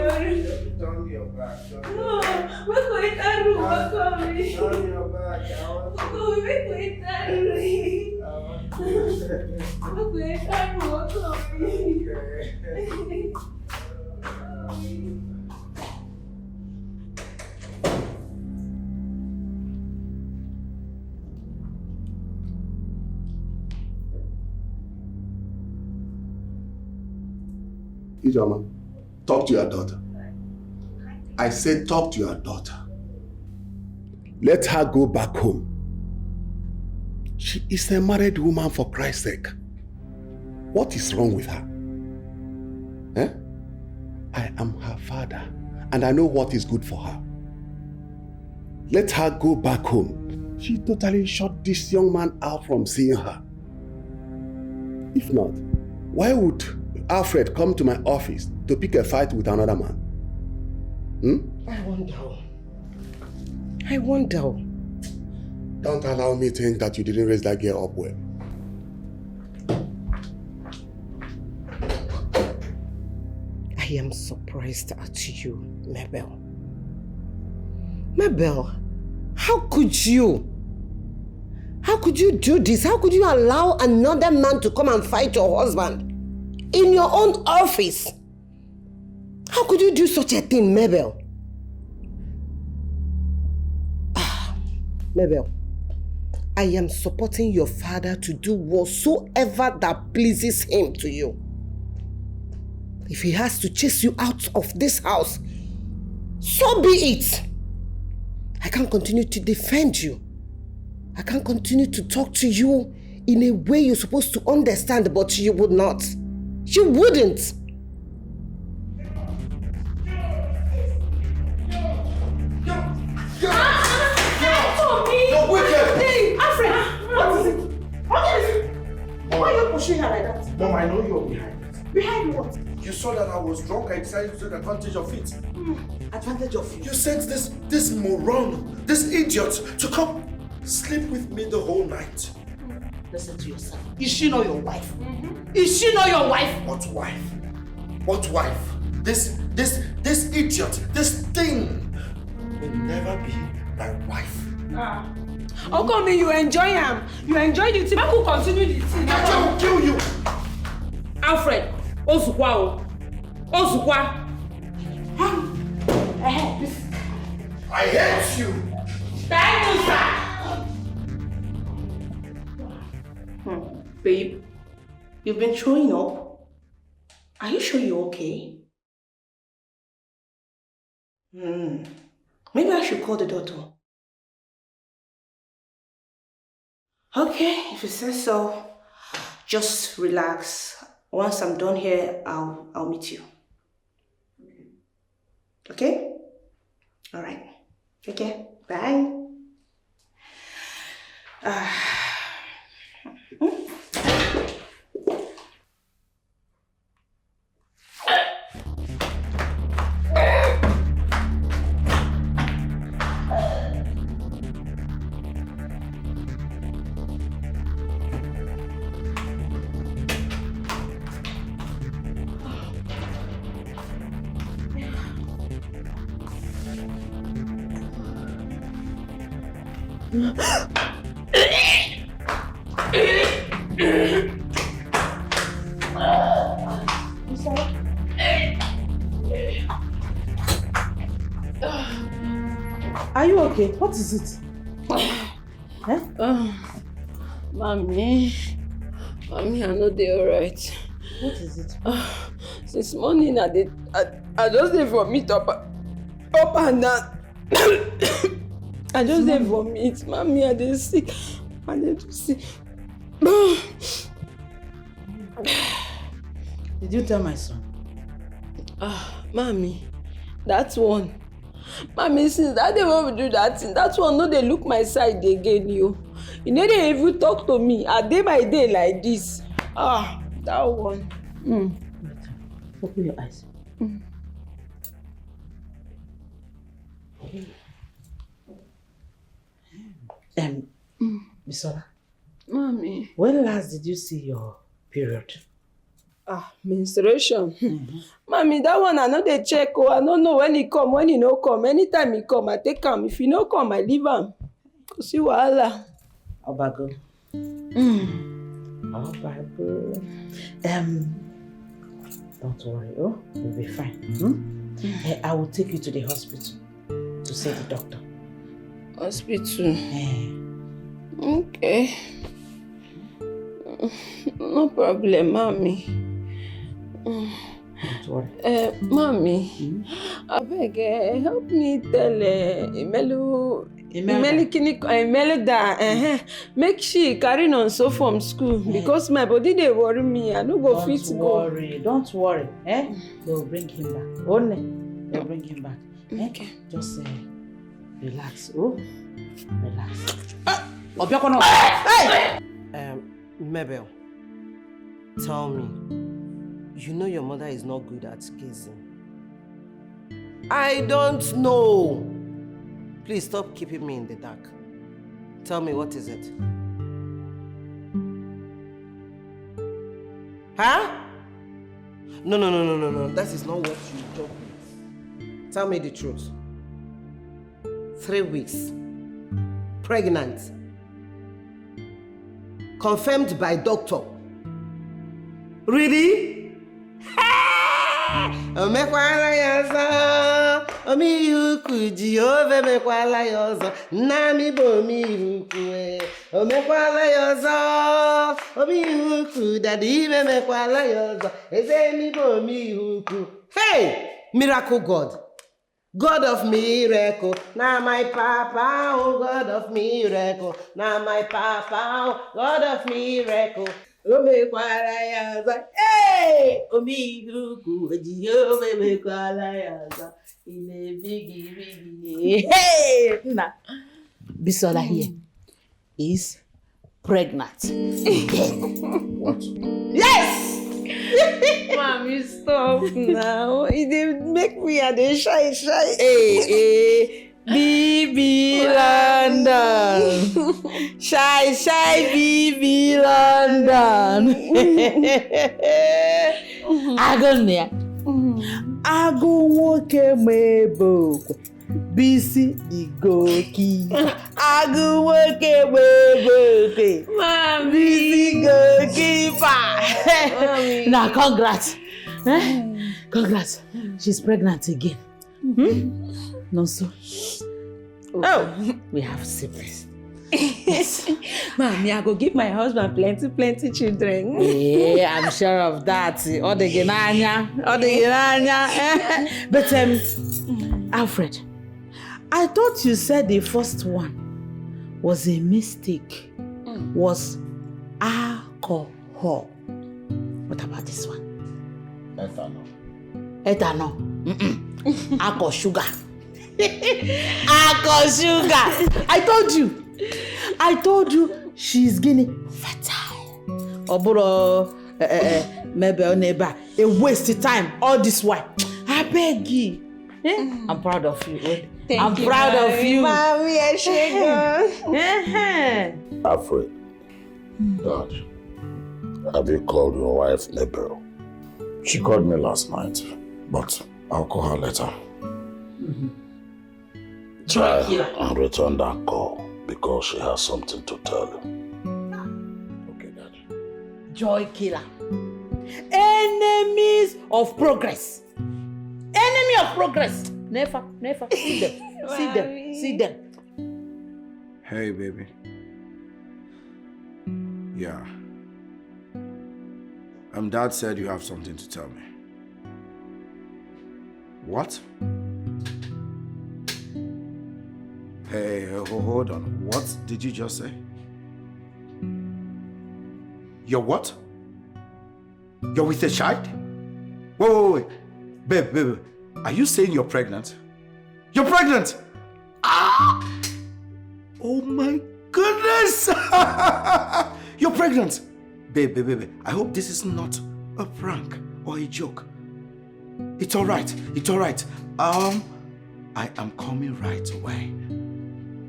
Speaker 9: turn your back.
Speaker 17: No, where could it that room? Ọkọ mi.
Speaker 9: Turn your back. I want to.
Speaker 17: Ọkọ mi, where could it that room? Where could it that room? Ọkọ mi.
Speaker 5: Ijoma, talk to your daughter. I said talk to your daughter. Let her go back home. She is a married woman, for Christ's sake. What is wrong with her? Eh? I am her father, and I know what is good for her. Let her go back home. She totally shut this young man out from seeing her. If not, why would Alfred come to my office to pick a fight with another man?
Speaker 13: I wonder.
Speaker 5: Don't allow me to think that you didn't raise that girl up well.
Speaker 13: I am surprised at you, Mabel. Mabel, how could you? How could you do this? How could you allow another man to come and fight your husband in your own office? How could you do such a thing, Mabel? Mabel, I am supporting your father to do whatsoever that pleases him to you. If he has to chase you out of this house, so be it. I can't continue to defend you. I can't continue to talk to you in a way you're supposed to understand, but you would not. You wouldn't.
Speaker 9: You're wicked!
Speaker 11: Alfred, what is it? What is it? Why are you pushing her like that?
Speaker 16: Mom, I know you're behind it.
Speaker 11: Behind what?
Speaker 16: You saw that I was drunk. I decided to take advantage of it.
Speaker 11: Advantage of you?
Speaker 16: You sent this moron, this idiot, to come sleep with me the whole night.
Speaker 11: Listen to yourself. Is she not your wife? Is she not your wife?
Speaker 16: What wife? What wife? This idiot, this thing will never be my wife.
Speaker 17: Ọkọ mi, you enjoy him. You enjoy the thing. I will continue the thing.
Speaker 16: I will kill you.
Speaker 11: Alfred, Ozukwa.
Speaker 16: I hate you.
Speaker 11: Thank you, sir. Babe, you've been throwing up. Are you sure you're okay? Maybe I should call the doctor. Okay, if you say so, just relax. Once I'm done here, I'll meet you. Okay? All right. Take care. Bye.
Speaker 22: okay? What is it?
Speaker 17: Mommy, I know they're alright.
Speaker 22: What is it?
Speaker 17: Since morning, I just dey vomit up and down. I just dey vomit. Mommy, I dey sick. I dey too sick.
Speaker 22: Did you tell my son?
Speaker 17: Mommy, that one. Mommy, since that day when we do that thing, that one no dey look my side again, you. You know they even talk to me a day by day like this. That one.
Speaker 22: Open your eyes. Bisola.
Speaker 17: Mommy.
Speaker 22: When last did you see your period?
Speaker 17: Menstruation. Mommy, that one I know they check. I don't know when he come, when he no come. Anytime he come, I take him. If he no come, I leave him. See wahala.
Speaker 22: Obago. Obago. Don't worry, you'll be fine. I will take you to the hospital to see the doctor.
Speaker 17: Hospital? Okay. No problem, Mommy.
Speaker 22: Don't worry.
Speaker 17: Mommy, I beg, help me tell Imelda, make she carry on so from school because my body they worry me. I no go fit go.
Speaker 22: Don't worry. They'll bring him back. They'll bring him back.
Speaker 17: Okay.
Speaker 22: Just relax. Relax.
Speaker 13: Mabel, tell me, you know your mother is not good at kissing. I don't know. Please stop keeping me in the dark. Tell me, what is it? Huh? No. That is not what you joke with. Tell me the truth. 3 weeks. Pregnant. Confirmed by doctor. Really? Omekwala yozo, omi yuku Jehova mekwala yozo, nami bomi yuku. Omekwala yozo, omi yuku daddy mekwala yozo, ezemi bomi yuku. Hey, miracle God. God of miracle, now my papa, oh God of miracle, now my papa, oh God of miracle. Omekwala yaza, hey, omiruku, Jehovah mekwala yaza, in a biggie,
Speaker 22: hey, nah. Bisola here is pregnant.
Speaker 2: What?
Speaker 22: Yes!
Speaker 17: Mommy, stop now. It make me a day shy.
Speaker 22: Hey, BB London. Shy, BB London. Agonia. Ago nwoke mebo. Bisi igoki. Ago nwoke mebo. Bisi goalkeeper. Now, congrats. Congrats. She's pregnant again. No, so. Oh, we have siblings.
Speaker 17: Yes. Mommy, I go give my husband plenty children.
Speaker 22: Yeah, I'm sure of that. But Alfred, I thought you said the first one was a mistake. Was alcohol. What about this one? Ethanol. Alcohol sugar. Alcohol sugar. I told you she's getting fertile. Oburo maybe neighbor. A waste of time all this while. I beg you. I'm proud of you. I'm proud of you.
Speaker 17: Mommy, I should go.
Speaker 4: Alfred, Dad, have you called your wife, Mabel? She called me last night, but I'll call her later. Try and return that call because she has something to tell you. Okay, Dad.
Speaker 22: Joy killer. Enemies of progress. Enemy of progress. Never. See them.
Speaker 16: Hey, baby. Yeah. Dad said you have something to tell me. What? Hey, hold on. What did you just say? You're what? You're with a child? Wait. Babe. Are you saying you're pregnant? You're pregnant! Ah! Oh my goodness! You're pregnant! Babe. I hope this is not a prank or a joke. It's alright. I am coming right away.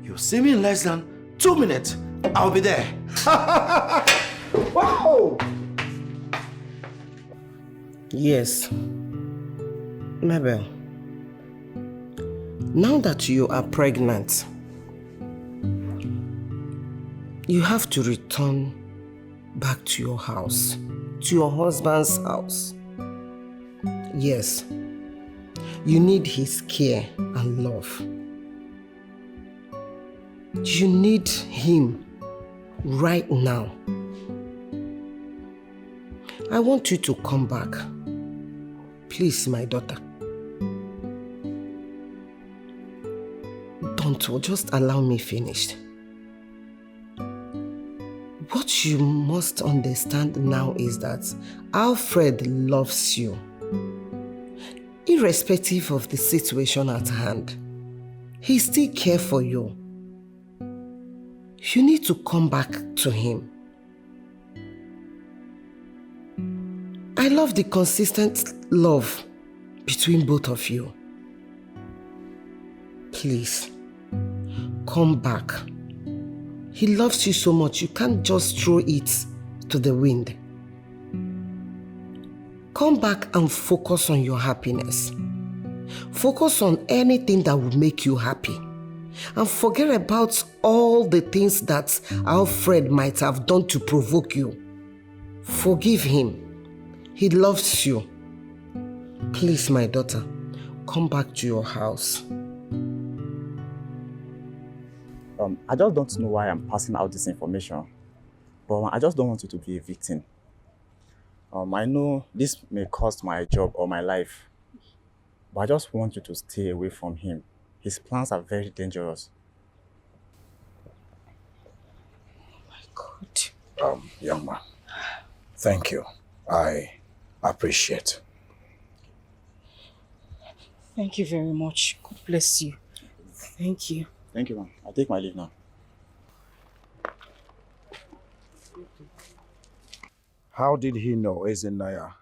Speaker 16: You'll see me in less than 2 minutes. I'll be there. Wow!
Speaker 13: Yes. Mabel, now that you are pregnant, you have to return back to your house, to your husband's house. Yes, you need his care and love. You need him right now. I want you to come back. Please, my daughter. Don't, just allow me finish. What you must understand now is that Alfred loves you. Irrespective of the situation at hand, he still cares for you. You need to come back to him. I love the consistent love between both of you. Please, come back. He loves you so much, you can't just throw it to the wind. Come back and focus on your happiness. Focus on anything that will make you happy. And forget about all the things that Alfred might have done to provoke you. Forgive him. He loves you. Please, my daughter, come back to your house.
Speaker 15: I just don't know why I'm passing out this information, but I just don't want you to be a victim. I know this may cost my job or my life, but I just want you to stay away from him. His plans are very dangerous.
Speaker 13: Oh my God.
Speaker 16: Young man, thank you. I appreciate.
Speaker 3: Thank you very much. God bless you. Thank you.
Speaker 15: Thank you, ma'am. I'll take my leave now.
Speaker 16: How did he know Ezinaya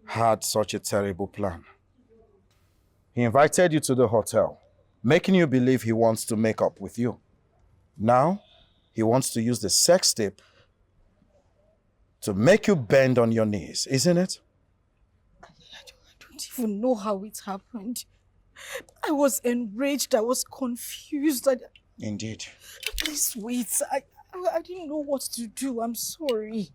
Speaker 16: had such a terrible plan? He invited you to the hotel, making you believe he wants to make up with you. Now, he wants to use the sex tape to make you bend on your knees, isn't it?
Speaker 3: I don't even know how it happened. I was enraged. I was confused.
Speaker 16: Indeed.
Speaker 3: Please wait. I didn't know what to do. I'm sorry.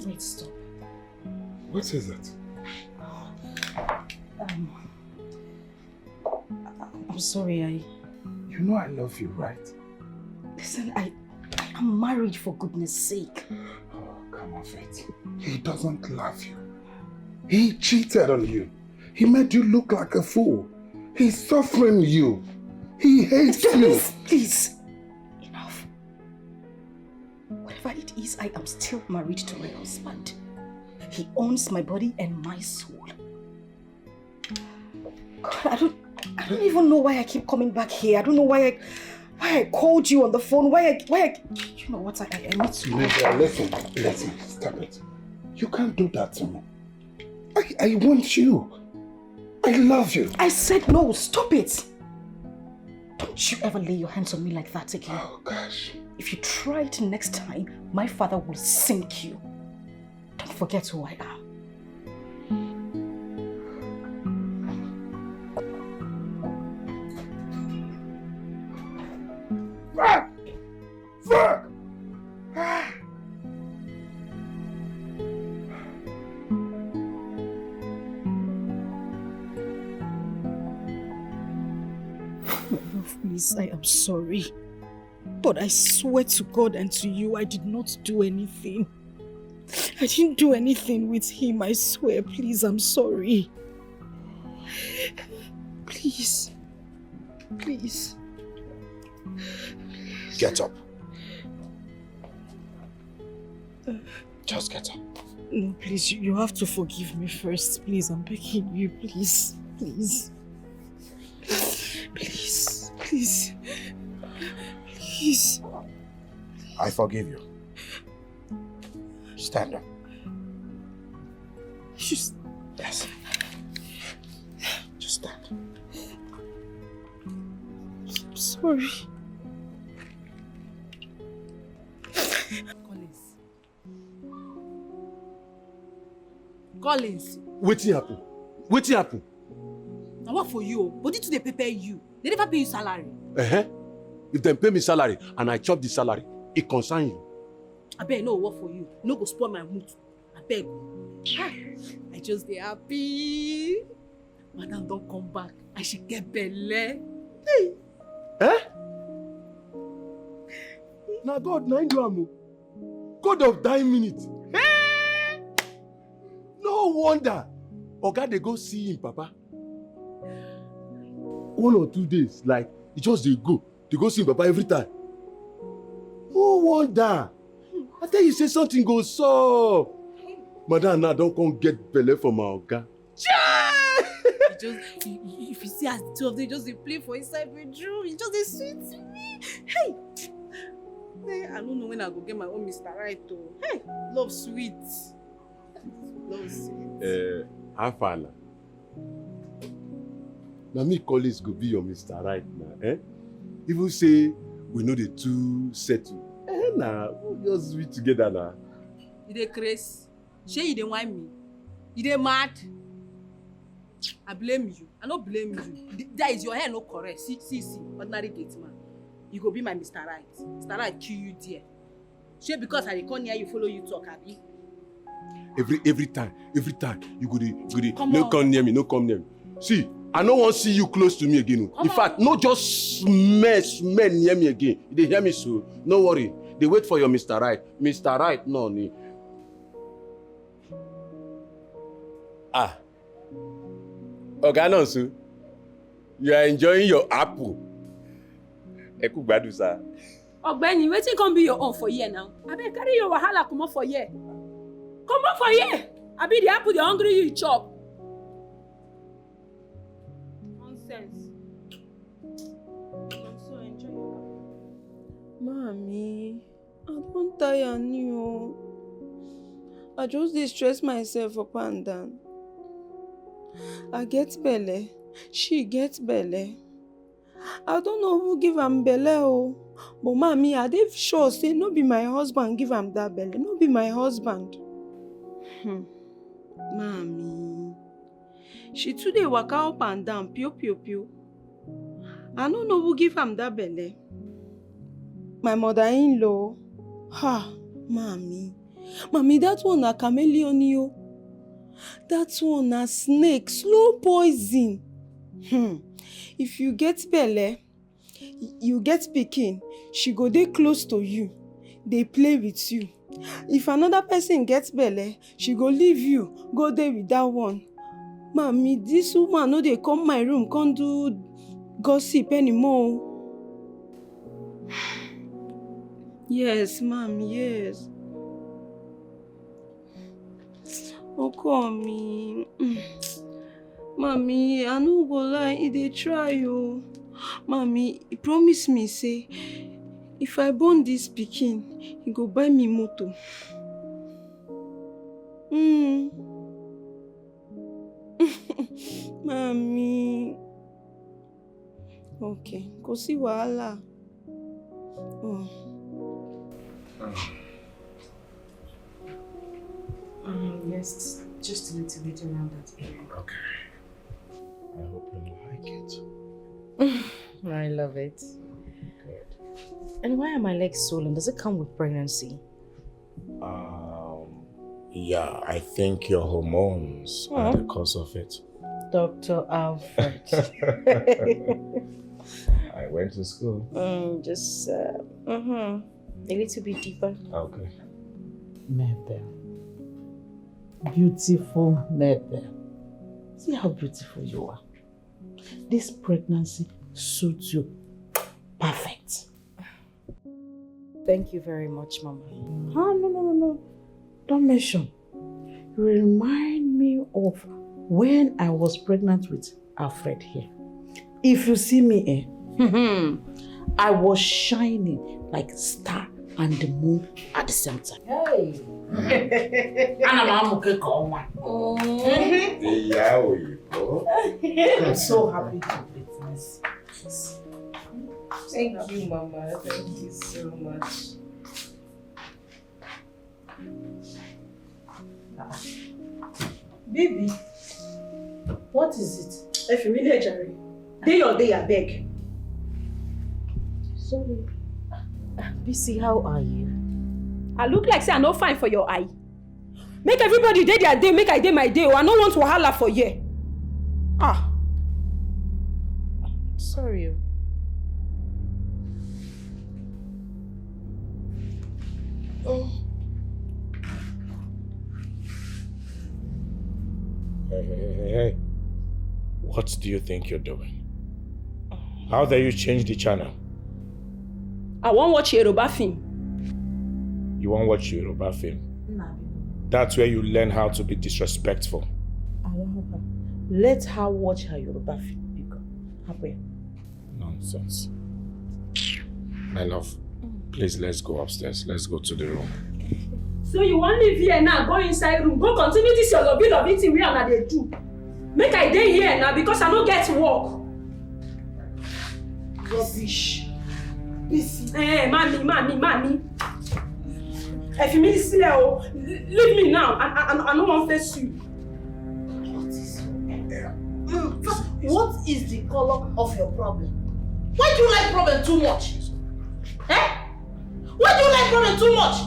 Speaker 3: Wait, stop.
Speaker 12: What is it?
Speaker 3: I'm sorry,
Speaker 12: You know I love you, right?
Speaker 3: Listen, I'm married, for goodness sake.
Speaker 12: Oh, come off it. He doesn't love you. He cheated on you. He made you look like a fool. He's suffering you. He hates you.
Speaker 3: Please. Enough. Whatever it is, I am still married to my husband. He owns my body and my soul. God, I don't even know why I keep coming back here. I don't know why I called you on the phone. Why I you know what, I need to...
Speaker 12: Listen, stop it. You can't do that to me. I want you. I love you.
Speaker 3: I said no, stop it. Don't you ever lay your hands on me like that again.
Speaker 12: Oh gosh.
Speaker 3: If you try it next time, my father will sink you. Don't forget who I am. please, I am sorry. But I swear to God and to you, I did not do anything. I didn't do anything with him, I swear. Please, I'm sorry. Please. Please.
Speaker 10: Get up. Just get up.
Speaker 3: No, please, you have to forgive me first. Please, I'm begging you, please. Please. Please. Please. Please.
Speaker 10: I forgive you. Stand up.
Speaker 3: Just...
Speaker 10: Yes. Just stand.
Speaker 3: I'm sorry.
Speaker 11: Collins.
Speaker 14: Wetin happen? Wetin happen?
Speaker 11: Now what for you? Body to dey prepare you. They never pay you salary.
Speaker 14: If they pay me salary and I chop the salary, it concern you.
Speaker 11: I beg no work for you. No go spoil my mood. I beg. I just dey happy. Madam don't come back. I should get belle. Hey.
Speaker 14: Now God, na him do am o. God of dying minutes. No wonder. Oga dey go see him papa. 1 or 2 days, like he just dey go see him papa every time. No wonder. I tell you say something go sup. Madam now don't come get belle for my oga.
Speaker 11: If you see as the two of them just dey play for inside bedroom, it just dey sweet me. Hey, I don't know when I go get my own Mr. Right though. Hey, love sweet. Love sweet.
Speaker 14: How far now? Now me colleagues go be your Mr. Right now, Even say we know the two settle. Nah, we'll just be together now.
Speaker 11: You dey craze? Shey you dey whine me? You dey mad? I blame you. I no blame you. That is your hair no correct. See, ordinary gate man. You go be my Mr. Right. Mr. Right kill you there. Shey because I dey come near you follow you talk, abi?
Speaker 14: Every time you go dey no come near me. See, I no wan see you close to me again. In fact, no just smell near me again. You dey hear me so? No worry. They wait for your Mr. Right. Mr. Right, no need. Oga Nonsu, you are enjoying your apple. Ẹ kú gbádùn sir.
Speaker 7: Ogbeni, wetin come be your own for here now? Abeg carry your wahala comot for here. Comot for here! Abi the apple dey hungry you chop. Nonsense. So enjoy your apple.
Speaker 17: Mommy, I don tire new. I just dey stress myself up and down. I get belle, she get belle. I don't know who give am belle o. But mommy, I dey sure say no be my husband give am that belle. No be my husband. Mommy, she too dey waka up and down, pio. I no know who give am that belle. My mother-in-law. Mommy, that one na chameleon yo. That one na snake, slow poison. If you get belle, you get pikin, she go dey close to you, dey play with you. If another person gets belle, she go leave you, go there with that one. Mommy, this woman no dey come my room, come do gossip anymore. Yes, ma'am, yes. Oko me. Mommy, I no go lie, e dey try o. Mommy, he promise me say if I born this pikin, he go buy me motor. Mommy. Okay, kò sí wàhálà.
Speaker 3: Yes, just a little bit around that area.
Speaker 2: Okay. I hope you like it.
Speaker 3: I love it. Good. And why are my legs swollen? Does it come with pregnancy?
Speaker 2: Yeah, I think your hormones are the cause of it.
Speaker 3: Dr. Alfred.
Speaker 10: I went to school.
Speaker 22: Just a little bit deeper.
Speaker 10: Okay.
Speaker 22: Mabel. Beautiful Mabel. See how beautiful you are. This pregnancy suits you perfect.
Speaker 3: Thank you very much, Mama.
Speaker 22: No. Don't mention. You remind me of when I was pregnant with Alfred here. If you see me, I was shining like star and the moon at the same time. Hey! I'm so happy to witness this.
Speaker 3: Thank you, Mama. Thank you so much.
Speaker 11: Baby,
Speaker 22: what is it?
Speaker 11: If you really Jerry, day or day, I beg.
Speaker 22: Sorry. BC, how are you?
Speaker 7: I look like say I no fine for your eye. Make everybody day their day, make I day my day. I no want wahala for you.
Speaker 22: Sorry.
Speaker 2: Hey. What do you think you're doing? How dare you change the channel?
Speaker 7: I won't watch Yoruba film.
Speaker 2: You won't watch Yoruba film?
Speaker 22: No.
Speaker 2: That's where you learn how to be disrespectful.
Speaker 22: Let her watch her Yoruba film. Happy.
Speaker 2: Nonsense. My love, please let's go upstairs. Let's go to the room.
Speaker 7: So you want leave here now, go inside room, go continue this your lovey thing we are they do. Make I day here now because I don't get work.
Speaker 22: Rubbish.
Speaker 7: Hey, mommy. If you mean slow, leave me now. I don't want to face you.
Speaker 22: What is the color of your problem? Why do you like problem too much? Why do you like problem too much?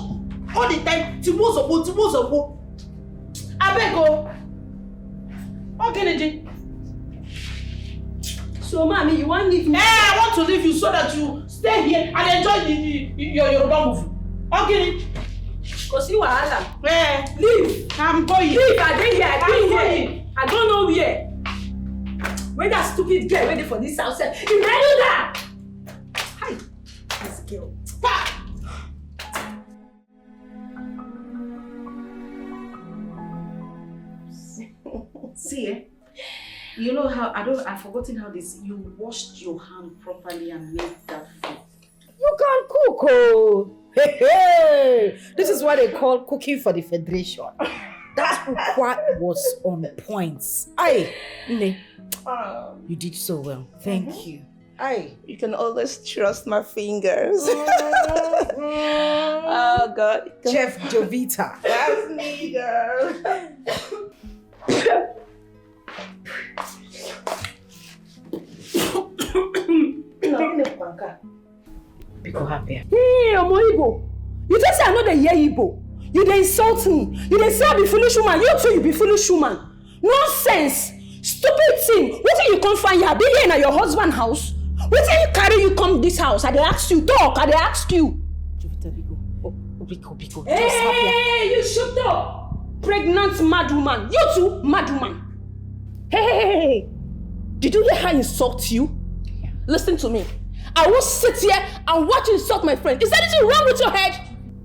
Speaker 22: All the time, Timozobo. I beg you. What can I do?
Speaker 7: So, mommy, you want to leave me?
Speaker 22: I want to leave you so that you stay here and enjoy your Yoruba movie. Okay.
Speaker 7: Because you are
Speaker 22: leave. I'm going.
Speaker 7: Leave. I didn't hear. I don't know where. Where that stupid girl waiting for this house? You never do that. Hi, this girl.
Speaker 22: See, you know how I've forgotten how this. You washed your hand properly and made that food.
Speaker 3: You can cook, oh. Hey. This is what they call cooking for the Federation. That cookwa was on point. Aye, Ne. You did so well. Thank you.
Speaker 22: Aye.
Speaker 11: You can always trust my fingers. Oh God.
Speaker 3: Chef Jovita.
Speaker 11: That's me, girl.
Speaker 3: Be happier.
Speaker 7: Hey, I'm Igbo. You just say I know the hear Igbo. You dey insult me. You dey say I be foolish woman. You too, you be foolish woman. Nonsense. Stupid thing. What do you come find here? Be here in your husband's house. What do you carry you come this house? I dey ask you. Talk. I dey ask you.
Speaker 3: Jovita, Biko.
Speaker 7: Hey, you shut up. Pregnant mad woman. You too, mad woman. Hey. Did you hear her insult you? Yeah. Listen to me. I will sit here and watch you insult my friend. Is there anything wrong with your head?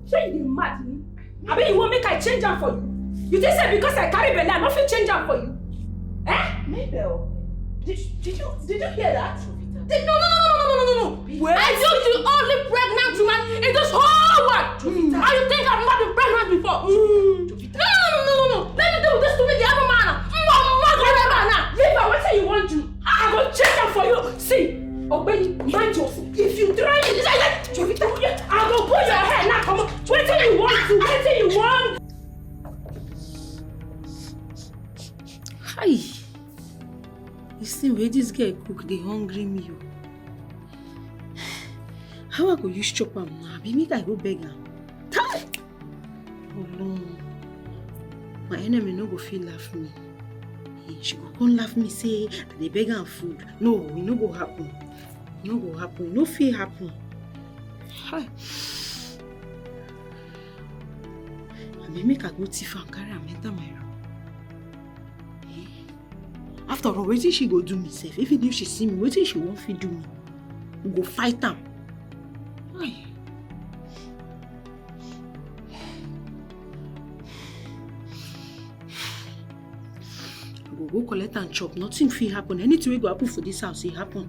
Speaker 7: Say you mad me. I mean, you won't make I change her for you. You just said because I carry belly, I nothing change her for you.
Speaker 22: Mabel, did you hear that?
Speaker 7: No. I told you only pregnant woman in this whole world. How you think I've not been pregnant before? No. Let me do this to me the other man. Leave her, what say you want to? I will change her for you. See, obey, mind yourself. If you try it, I will pull your hair now. Come on. What do you want? Hi. You see where this girl cook the hungry meal. How I go use chop am now? Be make I go beg am. Oh no. My enemy no go feel laugh me. She go come laugh me say that they beg am food. No, it no go happen.
Speaker 11: No go happen. No fit happen. Hi. I may make a go thief and carry am enter my room. After all, wetin she go do me sef? Even if she see me, wetin she won't fit do me? We go fight am. Hi. Go collect and chop. Nothing fit happen. Anything wey go happen for this house, it happen.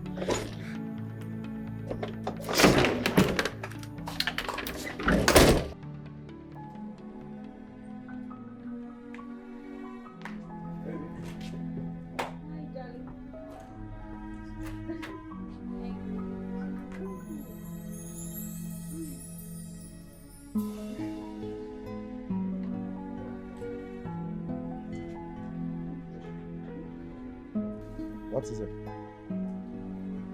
Speaker 10: What is it?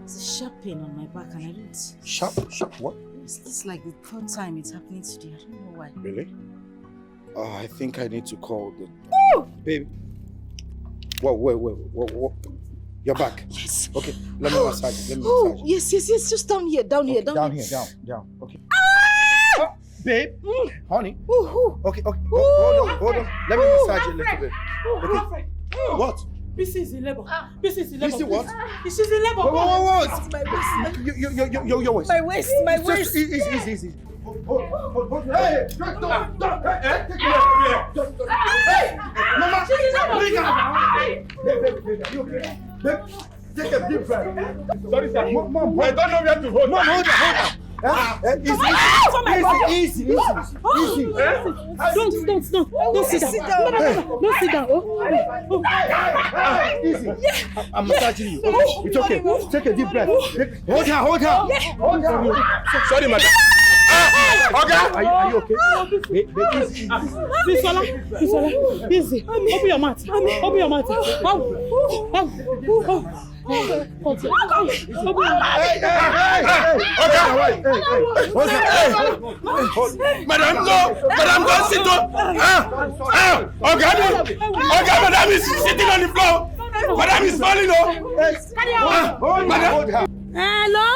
Speaker 3: It's a sharp pain on my back and I don't...
Speaker 10: Sharp what?
Speaker 3: It's like the third time it's happening today. I don't know why.
Speaker 10: Really? Oh, I think I need to call the... Babe. Whoa. You're back.
Speaker 3: Yes.
Speaker 10: Okay, let me massage it.
Speaker 3: Yes. Just down here.
Speaker 10: Down. Okay. Babe, honey. Okay. Hold on. Let me massage it a little bit. Okay. What?
Speaker 11: Bisi is in labor.
Speaker 10: Bisi what?
Speaker 11: She's in labor.
Speaker 10: Whoa.
Speaker 11: My waist.
Speaker 10: Your waist.
Speaker 11: My waist.
Speaker 10: Easy. Hold. Hey! Don't! Hey! Mama! Bring her! Babe, you okay? Babe, take a deep breath. Sorry, sir. Mom, I don't know where to hold. Mom, hold her. Easy.
Speaker 11: Don't sit down. Don't sit down.
Speaker 10: Easy. I'm massaging you. It's okay. Take a deep breath. Hold her. Sorry, madam. Okay. Are you okay? Easy.
Speaker 11: Bisola, easy. Open your mouth.
Speaker 10: Madam, go sit down. Madam is sitting on the floor. Madam is falling off. Madam.
Speaker 7: Hello?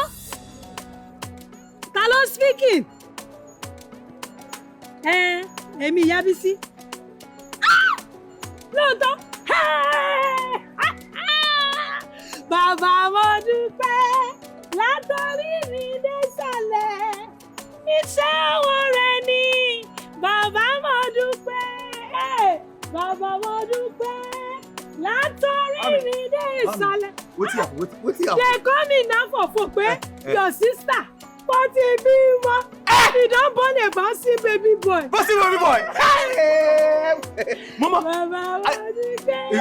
Speaker 7: Hello, speaking. Èmi ìyá Bísí. Lóòótọ́. Bàbá mo dúpẹ́ látọrí mi désàlẹ̀. Iṣẹ́ wọn rẹ̀ ni. Bàbá mo dúpẹ́. Bàbá mo dúpẹ́ látọrí mi désàlẹ̀.
Speaker 16: Wetin happen?
Speaker 7: They call me now for pé your sister. But he be one. He don't born a bouncing baby boy.
Speaker 16: Bouncing baby boy. Mama,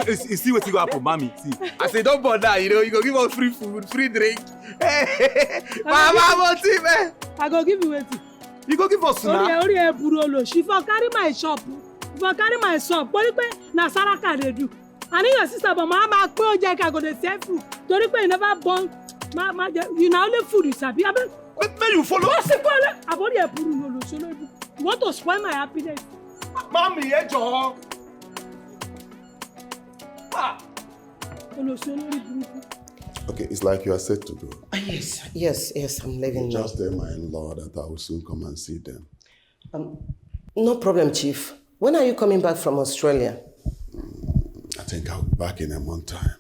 Speaker 16: you see what you got for mommy. See, I say don't bother. You go give us free food, free drink. Mama, what's it, man?
Speaker 7: I go give you wetin.
Speaker 16: You go give us now.
Speaker 7: Ori burolo. She for carry my shop. For carry my shop. Torí pé na Saraka dey do. And your sister, but mama pé ó jẹ́ ká go dey sell food. Torí pé you never born. You na only food you sabi.
Speaker 16: May you follow?
Speaker 7: What's the problem? I've already a puru. You want to spoil my happiness?
Speaker 16: Mommy, Joe.
Speaker 5: Okay, it's like you are set to go.
Speaker 13: Yes, I'm leaving now.
Speaker 5: Just tell my in-law that I will soon come and see them.
Speaker 13: No problem, Chief. When are you coming back from Australia?
Speaker 5: I think I'll be back in a month time.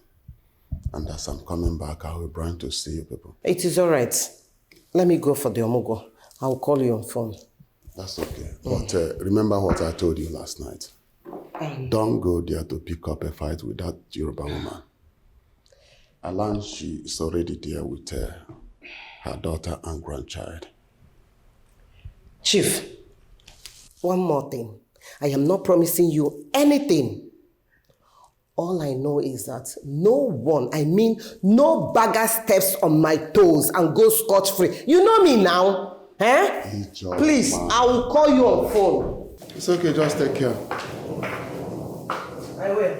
Speaker 5: And as I'm coming back, I will bring to see you people.
Speaker 13: It is all right. Let me go for the omugo. I'll call you on phone.
Speaker 5: That's okay. But remember what I told you last night. Don't go there to pick up a fight with that Yoruba woman. Alan, she is already there with her daughter and grandchild.
Speaker 13: Chief, one more thing. I am not promising you anything. All I know is that no bagger steps on my toes and goes scotch-free. You know me now, eh? Please, I will call you on phone.
Speaker 5: It's okay, just take care.
Speaker 13: I will.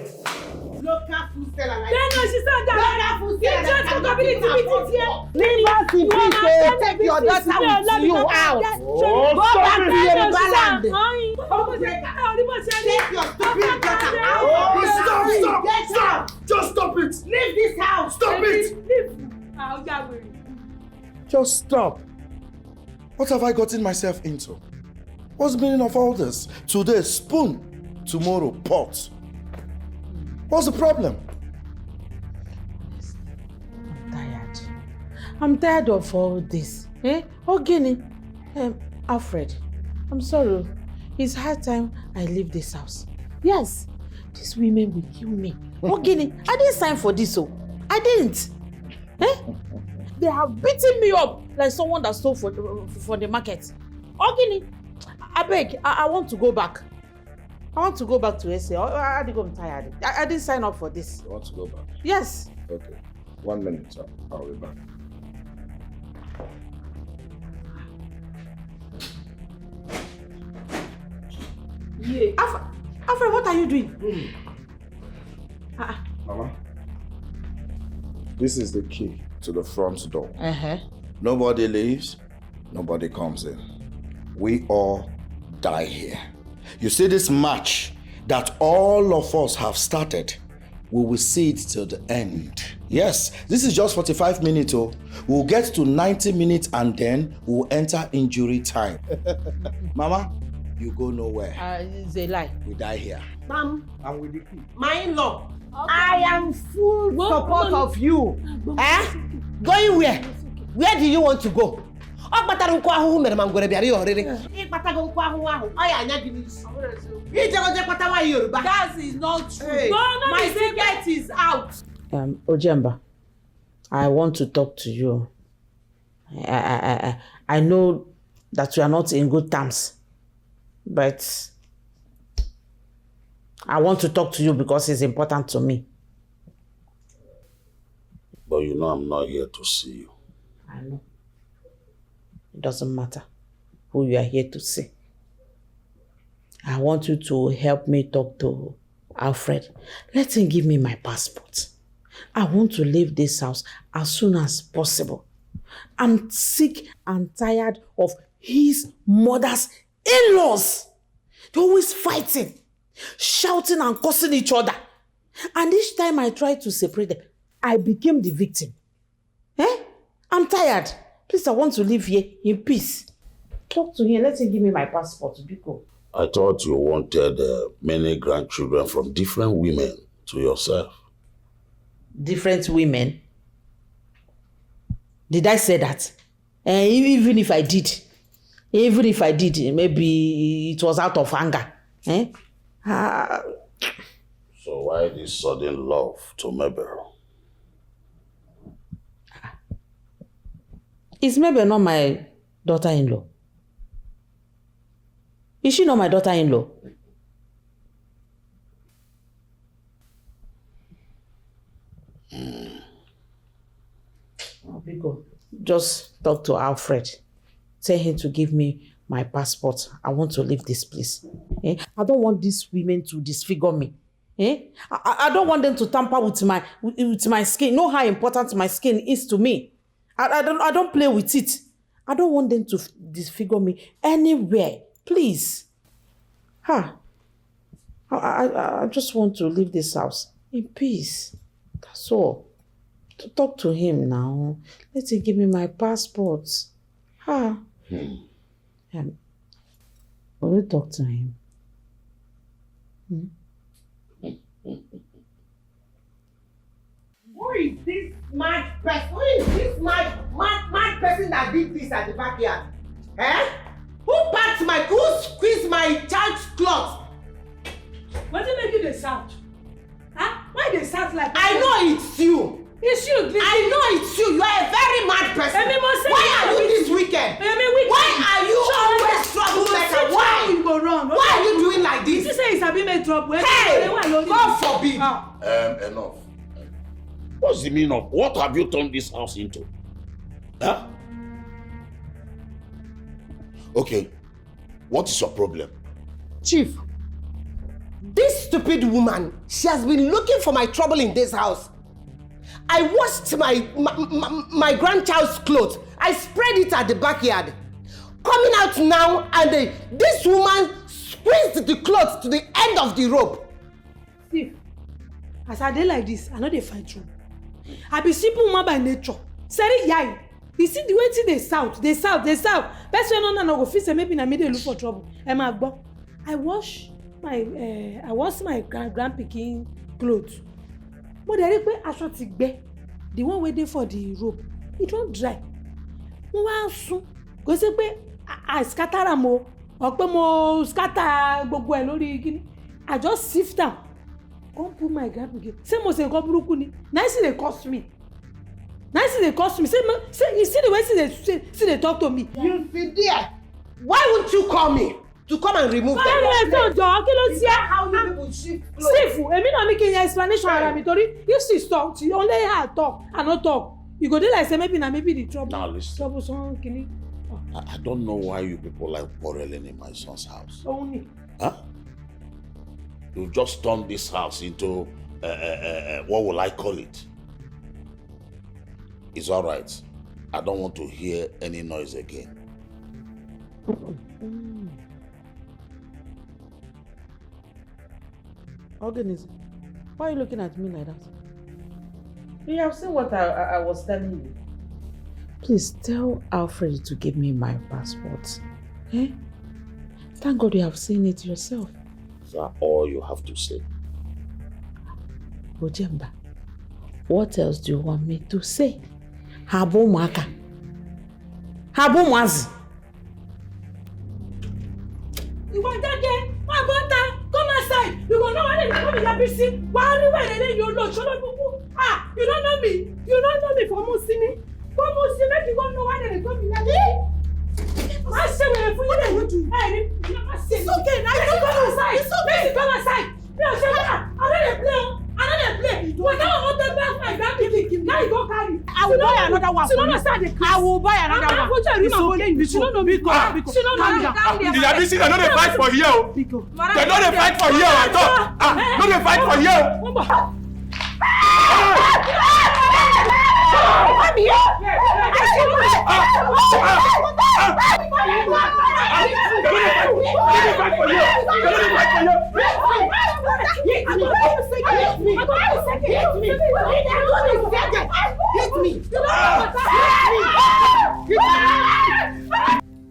Speaker 7: Local food seller like this. She said that.
Speaker 13: Local food seller
Speaker 7: like that.
Speaker 13: Leave us in peace. Take your daughter with you out. Go back to Yoruba land. Take your stupid daughter out.
Speaker 16: Stop! Just stop it!
Speaker 13: Leave this house.
Speaker 16: Stop it!
Speaker 7: Leave.
Speaker 2: Just stop. What have I gotten myself into? What's the meaning of all this? Today, spoon. Tomorrow, pot. What's the problem?
Speaker 22: I'm tired of all this. Ogini, Alfred, I'm sorry. It's high time I leave this house. Yes, these women will kill me. Ogini, I didn't sign for this, oh. I didn't. They have beaten me up like someone that stole for the market. Ogini, I beg, I want to go back. I want to go back to SA. I'm tired. I didn't sign up for this.
Speaker 2: You want to go back?
Speaker 22: Yes.
Speaker 2: Okay. 1 minute, sir. I'll be back.
Speaker 22: Yeah. Alfred, what are you doing?
Speaker 2: Mama, this is the key to the front door.
Speaker 22: Uh-huh.
Speaker 2: Nobody leaves, nobody comes in. We all die here. You see this march that all of us have started, we will see it till the end. Yes, this is just 45 minutes. Oh. We'll get to 90 minutes and then we'll enter injury time. Mama, you go nowhere.
Speaker 22: It's a lie.
Speaker 2: We die here.
Speaker 13: Ma'am,
Speaker 2: I'm with the key.
Speaker 13: my in-law, I am full support of you. Going where? Where do you want to go? That's is not true.
Speaker 22: Hey.
Speaker 13: My secret is out.
Speaker 22: Ojemba, I want to talk to you. I know that we are not in good terms, but I want to talk to you because it's important to me.
Speaker 4: But you know I'm not here to see you.
Speaker 22: I know. It doesn't matter who you are here to see. I want you to help me talk to Alfred. Let him give me my passport. I want to leave this house as soon as possible. I'm sick and tired of his mother's in-laws. They're always fighting, shouting and cursing each other. And each time I try to separate them, I became the victim. I'm tired. Please, I want to live here in peace. Talk to him. Let him give me my passport. Biko.
Speaker 4: I thought you wanted many grandchildren from different women to yourself.
Speaker 22: Different women? Did I say that? Even if I did, maybe it was out of anger.
Speaker 4: So why this sudden love to Mabel?
Speaker 22: Is Mabel not my daughter-in-law? Is she not my daughter-in-law? Biko, just talk to Alfred. Tell him to give me my passport. I want to leave this place. I don't want these women to disfigure me. I don't want them to tamper with my skin. You know how important my skin is to me. I don't play with it. I don't want them to disfigure me anywhere. Please. I just want to leave this house in peace. That's all. To talk to him now. Let him give me my passport. Will you talk to him?
Speaker 13: Who is this mad person? Who is this mad person that did this at the backyard? Who squeezed my child's clothes?
Speaker 7: What did make you the sound? Why they sound like that?
Speaker 13: I know it's you.
Speaker 7: It's you.
Speaker 13: I know it's you. You are a very mad person. Why are you this wicked? Why are you always troublemaker? Why?
Speaker 7: You go wrong.
Speaker 13: Why are you doing like this?
Speaker 7: You say it's a bit made trouble.
Speaker 13: Hey! God forbid.
Speaker 4: Enough. What's the meaning of what have you turned this house into? Okay, what is your problem?
Speaker 13: Chief, this stupid woman, she has been looking for my trouble in this house. I washed my grandchild's clothes. I spread it at the backyard. Coming out now, and this woman squeezed the clothes to the end of the rope.
Speaker 7: Steve, as I dey like this, I know they fight trouble. I be simple woman by nature. Seri yai.
Speaker 1: You see the way they shout. Best friend no go fit say maybe na me dey look for trouble. Emma Agbo. I wash my grand pikin clothes. But there is aṣọ ti gbẹ. The one waiting for the rope, it don't dry. Mo wá sùn. Kò sí pé I scatter am o. Or pé mo scatter gbogbo ẹ̀ lórí kíni. I just sift am. Come put my grand pikin. Say mo say nǹkan burúkú ni. Nice they cost me. Say you see the way they talk to me.
Speaker 13: You be there. Why won't you call me to come and remove them?
Speaker 1: How you people shift clothes? Safe. Èmi náà ní kí n yẹ explanation ara mi torí if she talk, she only her talk and not talk. You go dey like say maybe the trouble.
Speaker 4: Now listen.
Speaker 1: Trouble someone kini.
Speaker 4: I don't know why you people like quarreling in my son's house.
Speaker 1: Only.
Speaker 4: Huh? You just turned this house into what will I call it? It's all right. I don't want to hear any noise again.
Speaker 1: Organism, why are you looking at me like that?
Speaker 22: You have seen what I was telling you. Please tell Alfred to give me my passport. Eh? Thank God you have seen it yourself.
Speaker 4: Is that all you have to say?
Speaker 22: Ojemba, what else do you want me to say? Habo Maka. Habo Mwazi.
Speaker 1: You want that game? I want that. Come outside. You go know what they come in your PC. Why are you know? Ah, you don't know me. You don't know me for Musimi. For Musimi, you don't know why they come in your PC. I say we're for you. Hey, it's okay. Now you come outside. It's okay. Come outside. I don't play. When I want to back my baby, now you go carry. I will buy another one. I will buy another one. It's okay. She don't know me. She don't know me.
Speaker 18: The Yabisi, they don't fight for you. They don't fight for you at all. No, they fight for you.
Speaker 1: I'm here.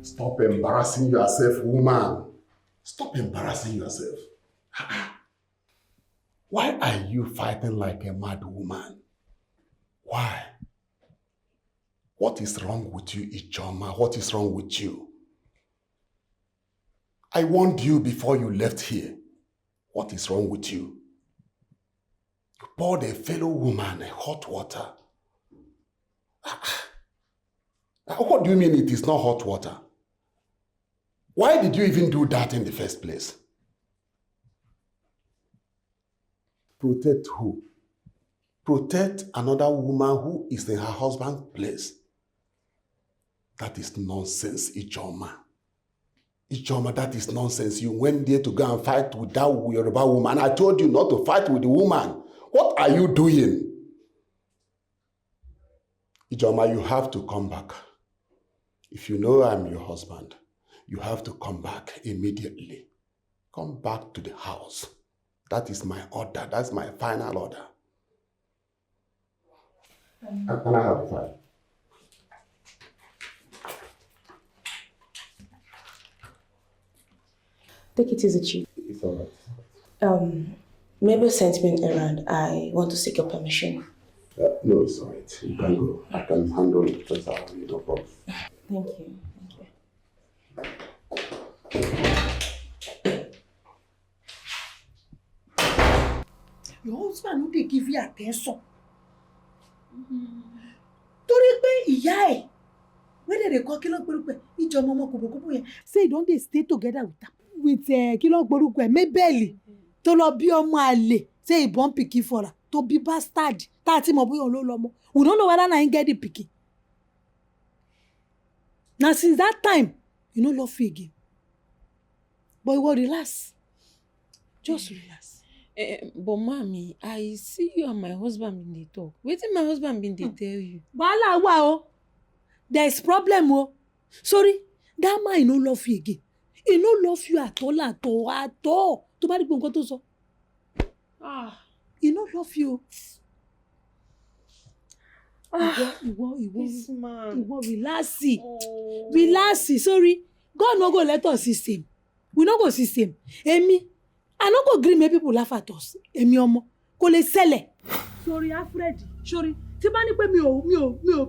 Speaker 5: Stop embarrassing yourself, woman. Stop embarrassing yourself. Why are you fighting like a mad woman? Why? What is wrong with you, Ijoma? What is wrong with you? I warned you before you left here. What is wrong with you? You poured a fellow woman hot water. What do you mean it is not hot water? Why did you even do that in the first place? Protect who? Protect another woman who is in her husband's place. That is nonsense, Ijoma. Ijoma, that is nonsense. You went there to go and fight with that Yoruba woman. I told you not to fight with the woman. What are you doing? Ijoma, you have to come back. If you know I'm your husband, you have to come back immediately. Come back to the house. That is my order. That's my final order. Can I have a file?
Speaker 11: Take it easy, Chief.
Speaker 5: It's all right.
Speaker 11: Mabel sent me an errand. I want to seek your permission.
Speaker 5: No, it's all right. You can go. I can handle it because I have no problem.
Speaker 11: Thank you.
Speaker 1: Your husband no dey give you attention. Torí pé ìyá ẹ̀, whether they call kilo gborupe, Ijoma ọmọ kobokobo yẹn, say don't they stay together with kilo gborupe, Mabel, tó lọ bí ọmọ àlè, say he born pikin for her, to be bastard, tá ti mọ̀ bóyá òun ló lọ́mọ. We don't know whether na him get the pikin. Now since that time, you no love you again. But you will relax. Just relax.
Speaker 17: But mommy, I see you and my husband been dey talk. Wetin my husband been dey tell you?
Speaker 1: Wahala wa o. There is problem o. Sorry, that man he no love you again. He no love you at all. Tó bá rí gbogbo nǹkan tó sọ. He no love you. Ìwọ relax. Sorry. God no go let us system. We no go system. Èmi, I no go gree make people laugh at us. Èmi ọmọ, kò lè ṣẹlẹ̀. Sorry, Alfred. Sorry. Tí bá ní pé mi ò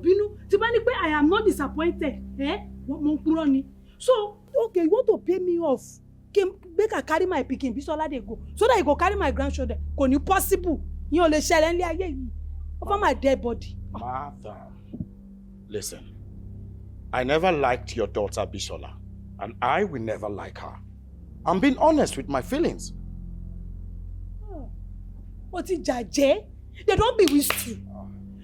Speaker 1: bínú. Tí bá ní pé I am not disappointed. Mo ń purọ́ ni. So, okay, you want to pay me off. Make I carry my pikin Bisola dey go. So that you go carry my grandchildren. Kò ní possible. Yín ò lè ṣẹlẹ̀ nílé ayé yìí. Over my dead body.
Speaker 2: Martha, listen. I never liked your daughter Bisola, and I will never like her. I'm being honest with my feelings.
Speaker 1: What is Jaje? They don't bewitch you.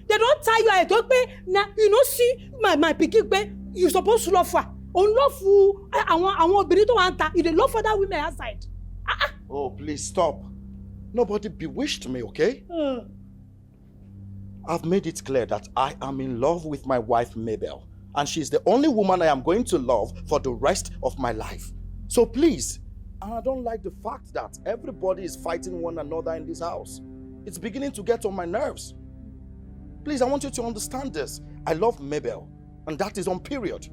Speaker 1: They don't tie you head. Don't pay. Now you know see my pikin pay. You supposed to love her. Unlawful. I want Benito Anta. You love for that women outside.
Speaker 2: Oh, please stop. Nobody bewitched me, okay? I've made it clear that I am in love with my wife Mabel, and she's the only woman I am going to love for the rest of my life. So please, and I don't like the fact that everybody is fighting one another in this house. It's beginning to get on my nerves. Please, I want you to understand this. I love Mabel, and that is on period.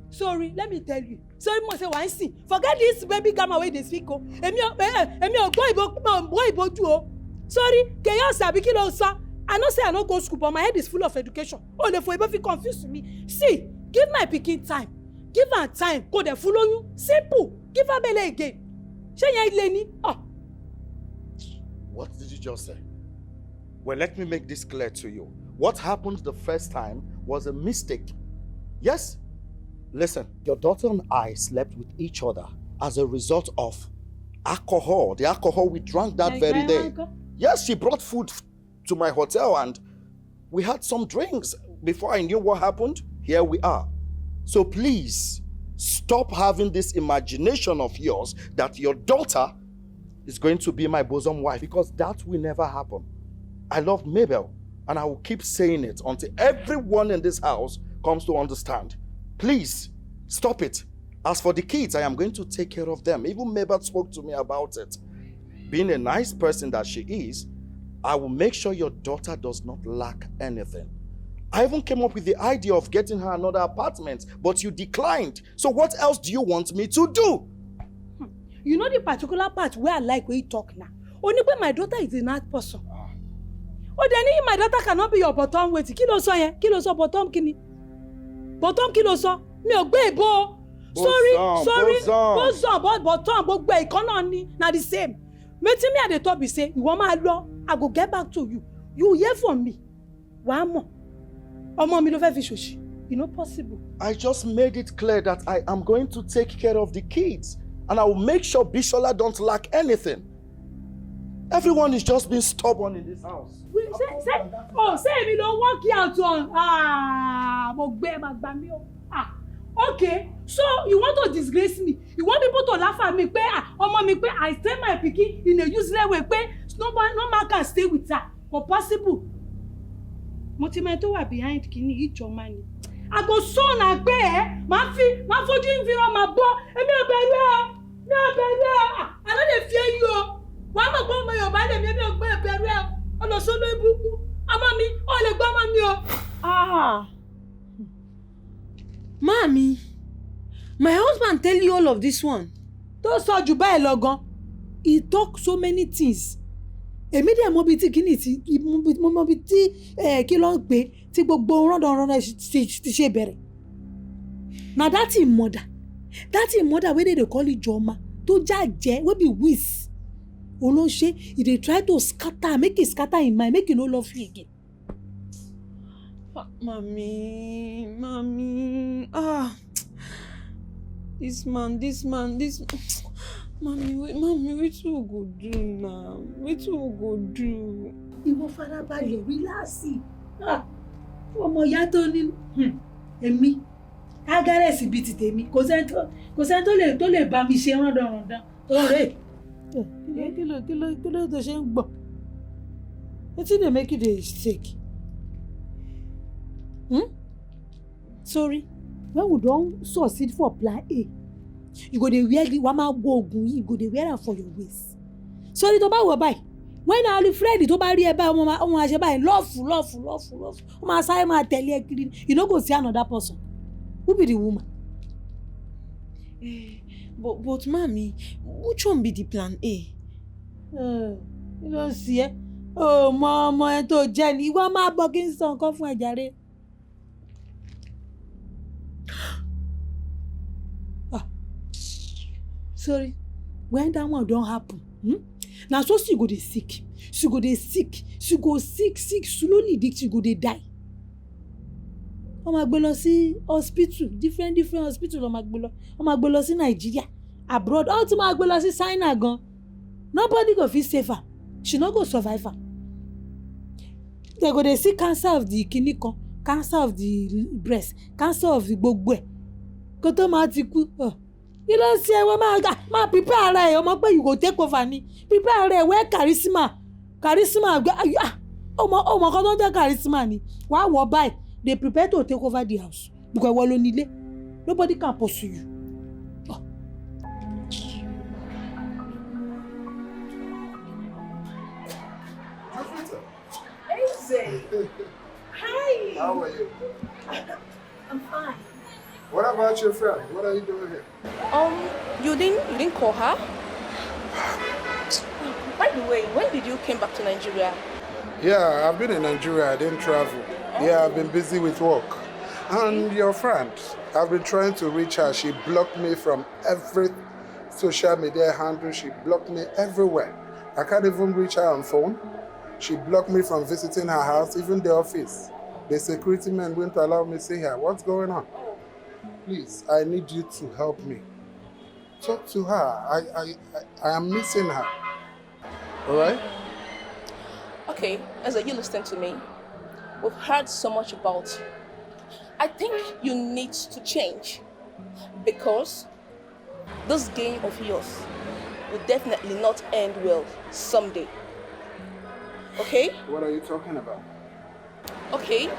Speaker 1: Sorry, let me tell you. Sorry, mo say one thing. Forget this baby gamma wey dey speak o. Èmi ò gbọ́ ìbò ju o. Sorry, Keyo sabi kí ló sọ. I know say I no go school, but my head is full of education. Oh, the for even confused me. See, give my pikin time. Give her time. Go dey follow you. Simple. Give her belle again. Ṣé yẹn ilé ni?
Speaker 2: What did you just say? Well, let me make this clear to you. What happened the first time was a mistake. Yes? Listen, your daughter and I slept with each other as a result of alcohol. The alcohol we drank that very day. Yes, she brought food to my hotel and we had some drinks. Before I knew what happened, here we are. So please, stop having this imagination of yours that your daughter is going to be my bosom wife, because that will never happen. I love Mabel, and I will keep saying it until everyone in this house comes to understand. Please, stop it. As for the kids, I am going to take care of them. Even Mabel spoke to me about it. Being a nice person that she is, I will make sure your daughter does not lack anything. I even came up with the idea of getting her another apartment, but you declined. So what else do you want me to do?
Speaker 1: You know the particular part where I like when you talk now. Only when my daughter is a nice person. Oh, then my daughter cannot be your bottom weight. Kí ló sọ yẹn? Kí ló sọ bottom kini? Bottom kí ló sọ? Mi ò gbé ìbò. Sorry. But bottom gbogbo ìkan náà ni na the same. Wetin me at the top be say, ìwọ máa lọ, I go get back to you. You hear from me. Wàá mọ̀. Ọmọ mi ló fẹ́ fi ṣòṣì. You know possible.
Speaker 2: I just made it clear that I am going to take care of the kids. And I will make sure Bisola don't lack anything. Everyone is just being stubborn in this house.
Speaker 1: Say me don't work out on. Okay, so you want to disgrace me? You want people to laugh at me? I stay my pikin in a useless way. No man can stay with her. But possible. Motivator were behind kini each your money. I go so na gbe ma fojú infiro ma bo èmi ò bẹ̀rù I no dey fear you. Wa mo gbo mo Yorùbá le mi èmi ò gbé bẹ̀rù e. O lo so lo ibuku. Ọmọ mi, o lè gbọ́ ọmọ mi o.
Speaker 19: Mommy, my husband tell you all of this one.
Speaker 1: Tó sọ jù báyìí lọ gan. He talk so many things. Èmi dẹ̀ mọ̀ bí tí kíni tí mo bí tí kí ló ń gbé tí gbogbo rọ́ndọ̀rọ́ndọ̀ ti ṣe bẹ̀rẹ̀. Na that him mother wey dey call Ijoma tó jàjẹ́ wey be whiz. Olóṣè, he dey try to scatter, make it scatter in mind, make it no love you again.
Speaker 19: Mommy. This man. Mommy, wetin we go do now? Wetin we go do?
Speaker 1: Ìwọ farabalẹ̀ relax. Ọmọ ìyá tó ní èmi agarẹ́sì bíi ti tèmi kò sẹ́ni tó lè bá mi ṣe rándanrandan ọ̀rẹ́. Kí ló tó ṣe ń gbọ̀? Wetin dey make you dey sick? Sorry, when we don succeed for plan A, you go dey wear the wama go ogun yìí, you go dey wear am for your waist. Sorry tó bá wọ̀ báyìí, when Alfred tó bá rí ẹ báyìí ọmọ máa ṣe báyìí love ó máa sáré máa tẹ̀lé ẹ kiri you no go see another person who be the woman.
Speaker 19: But mommy, which one be the plan A?
Speaker 1: You don't see ẹ ọmọ ẹ tó jẹ́ ni ìwọ máa bọ́ kí n sọ nǹkan fún ẹ jàre. Sorry, when that one don't happen, now so she go dey sick, she go sick slowly, she go dey die. Ó máa gbé lọ sí hospital, different hospital ó máa gbé lọ sí Nigeria, abroad, ó tún máa gbé lọ sí China gan. Nobody go fit save her, she no go survive her. They go dey see cancer of the kidney kan, cancer of the breast, cancer of the gbogbo ẹ̀. Kó tó máa ti kú. You don't say well, ma prepare ara ẹ ọmọ pé you go take over ni prepare ara ẹ where charisma ọmọ kan tó ń tẹ charisma ni wàá wọ báyìí they prepare to take over the house because wọ́n ló nílé nobody can pursue you.
Speaker 12: Hey,
Speaker 11: Hi.
Speaker 12: how are you?
Speaker 11: I'm fine.
Speaker 12: What about your friend? What are you doing here?
Speaker 11: You didn't call her? By the way, when did you came back to Nigeria?
Speaker 12: Yeah, I've been in Nigeria. I didn't travel. Yeah, I've been busy with work. And your friend, I've been trying to reach her. She blocked me from every social media handle. She blocked me everywhere. I can't even reach her on phone. She blocked me from visiting her house, even the office. The security men wouldn't allow me to see her. What's going on? Please, I need you to help me. Talk to her. I am missing her. All right?
Speaker 11: Okay, Eze, you listen to me. We've heard so much about you. I think you need to change because this game of yours will definitely not end well someday. Okay?
Speaker 12: What are you talking about?
Speaker 11: Okay,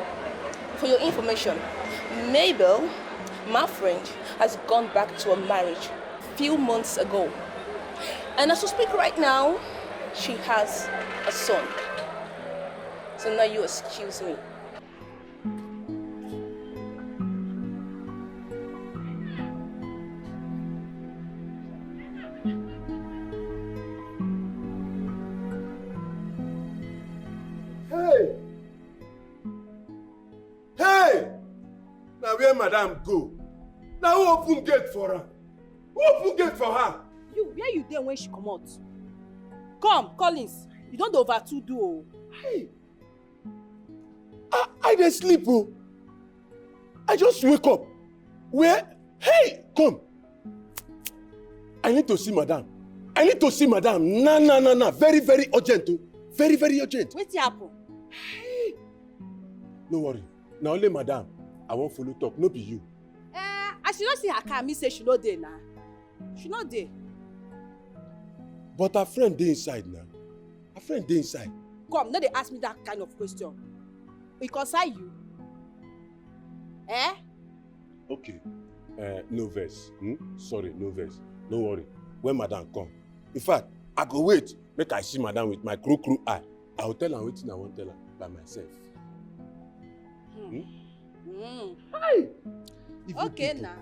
Speaker 11: for your information, Mabel, my friend, has gone back to a marriage a few months ago. And as we speak right now, she has a son. So now you excuse me.
Speaker 18: Hey! Now where madam go? Now who open gate for her? Who open gate for her?
Speaker 8: You, where you there when she come out? Come, Collins. You don't overdo o.
Speaker 18: Hey! I dey sleep oh. I just wake up. Where? Hey! Come. I need to see madam. I need to see madam. Nah. Very, very urgent oh. Very, very urgent.
Speaker 8: Wetin happen?
Speaker 18: Hey! No worry. Na only madam I wan follow talk, no be you.
Speaker 8: As she no see her car, me say she no dey na. She no dey.
Speaker 18: But her friend dey inside now. Her friend dey inside.
Speaker 8: Come, no dey ask me that kind of question. E concern you?
Speaker 18: Okay. No verse. Sorry, no verse. No worry. When madam come. In fact, I go wait make I see madam with my crow eye. I will tell her wetin I wan tell her by myself.
Speaker 8: Hi. Okay now,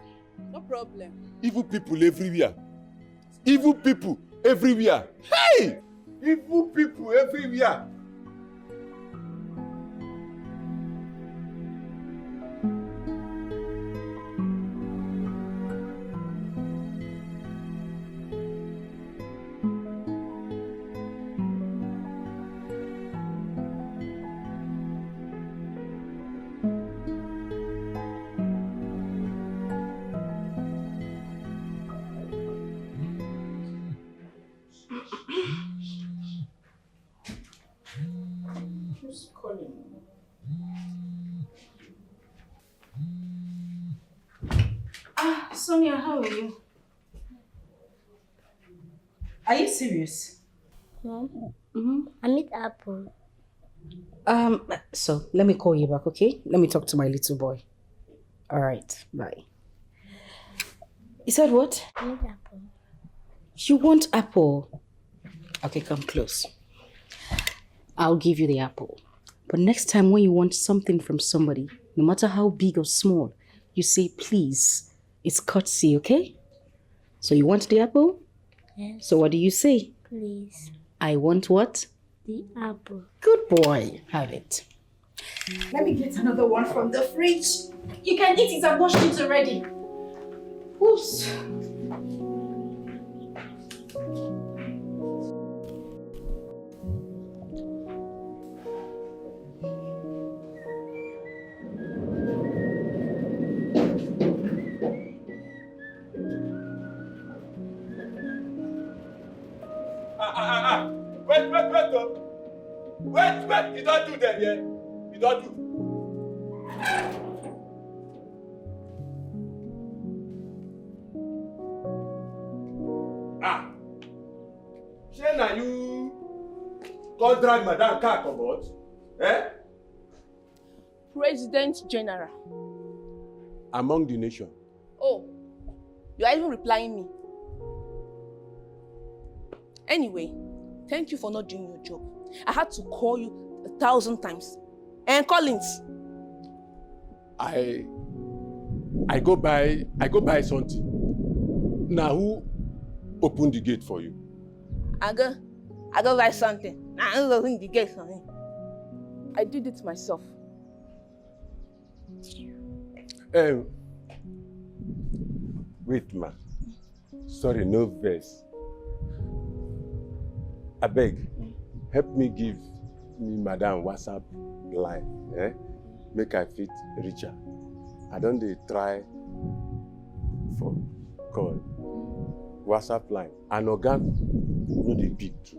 Speaker 8: no problem.
Speaker 18: Evil people everywhere. Evil people everywhere. Hey! Evil people everywhere.
Speaker 3: Sonia, how are you? Are you serious?
Speaker 6: Mom, I need apple.
Speaker 3: So let me call you back, okay? Let me talk to my little boy. All right, bye. You said what?
Speaker 6: I need apple.
Speaker 3: You want apple? Okay, come close. I'll give you the apple. But next time when you want something from somebody, no matter how big or small, you say please. It's courtesy, okay? So you want the apple?
Speaker 6: Yes.
Speaker 3: So what do you say?
Speaker 6: Please.
Speaker 3: I want what?
Speaker 6: The apple.
Speaker 3: Good boy. Have it.
Speaker 11: Let me get another one from the fridge. You can eat it. I've washed it already. Oops.
Speaker 18: Wait, you don't do that, yeah? You don't do. Shey you can't drag Madam car come out? Eh?
Speaker 11: President General.
Speaker 18: Among the nation.
Speaker 11: Oh, you are even replying me. Anyway, thank you for not doing your job. I had to call you 1,000 times. And Collins.
Speaker 18: I go buy something. Now who opened the gate for you?
Speaker 11: I go buy something. Now who opened the gate for me? I did it myself.
Speaker 18: Wait, ma. Sorry, no verse. I beg, help me give me Madam WhatsApp line. Make I fit reach her. I don't try for call. WhatsApp line. And organ no dey pick too.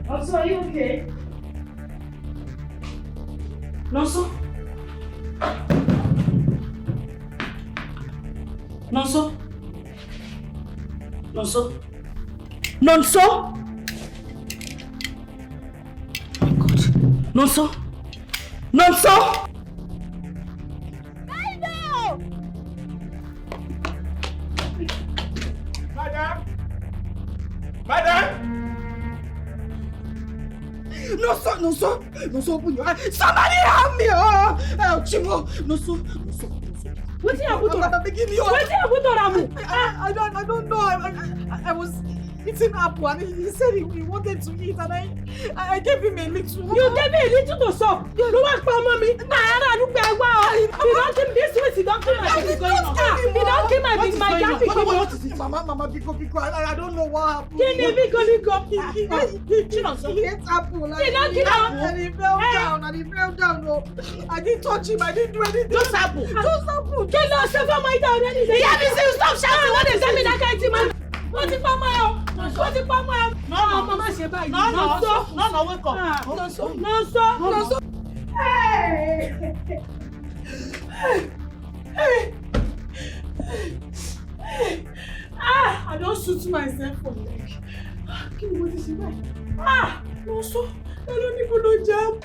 Speaker 1: Also, are you okay? Nonso? Nonso? Nonso? Nonso? Oh my God. Nonso? Nonso?
Speaker 18: Madam!
Speaker 20: Nonso, open your eyes. Somebody help me! Oh, Chimo, Nonso.
Speaker 1: What did you do?
Speaker 20: What did you do? I don't know. I was eating apple and he said he wanted to eat and I gave him a little.
Speaker 1: You gave me a little to suck. You want for mommy? He don't kill this way. He don't kill my baby going on. He don't kill my baby. My baby going on.
Speaker 20: Mama, Biko. I don't know what happened.
Speaker 1: He ate
Speaker 20: apple.
Speaker 1: He don't kill him.
Speaker 20: And he fell down. No, I didn't touch him. I didn't do anything.
Speaker 1: Just apple. Kill us. My dad. Yeah, me say stop shouting. What is that mean? I can't see man. What's it for my house? What's it for my house? No, Mama say bye. No, wake up. No. Hey. I don't shoot myself for leg. Give me what is it like? No, so I don't even know jump.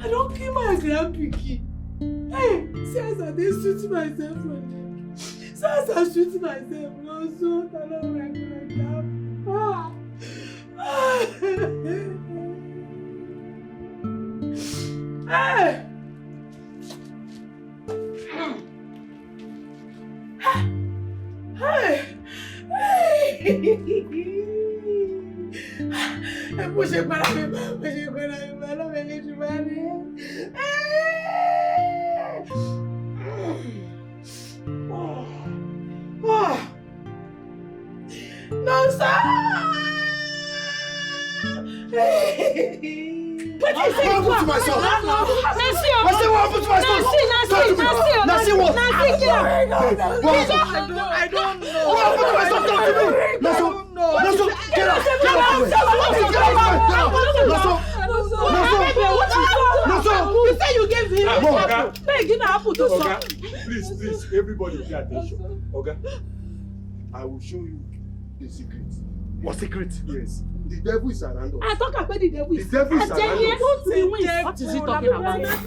Speaker 1: I don't kill myself, Vicky. Hey, see as I didn't shoot myself for leg. See as I shoot myself, no, so I don't regular jump. Hey! Puxa para mim, não me deixe mais. Não sai! What is it? What happened to myself? Nancy, I said what happened to myself? Nancy, what? I don't know. What happened to myself? Talk to me. Nancy, get out. You said you gave him apple. Hey, give an apple to son.
Speaker 18: Please, everybody pay attention. Okay? I will show you the secret.
Speaker 16: What secret?
Speaker 18: Yes.
Speaker 12: The devil is around us.
Speaker 1: I talk about the devil.
Speaker 12: The devil is around us.
Speaker 1: What is he talking about?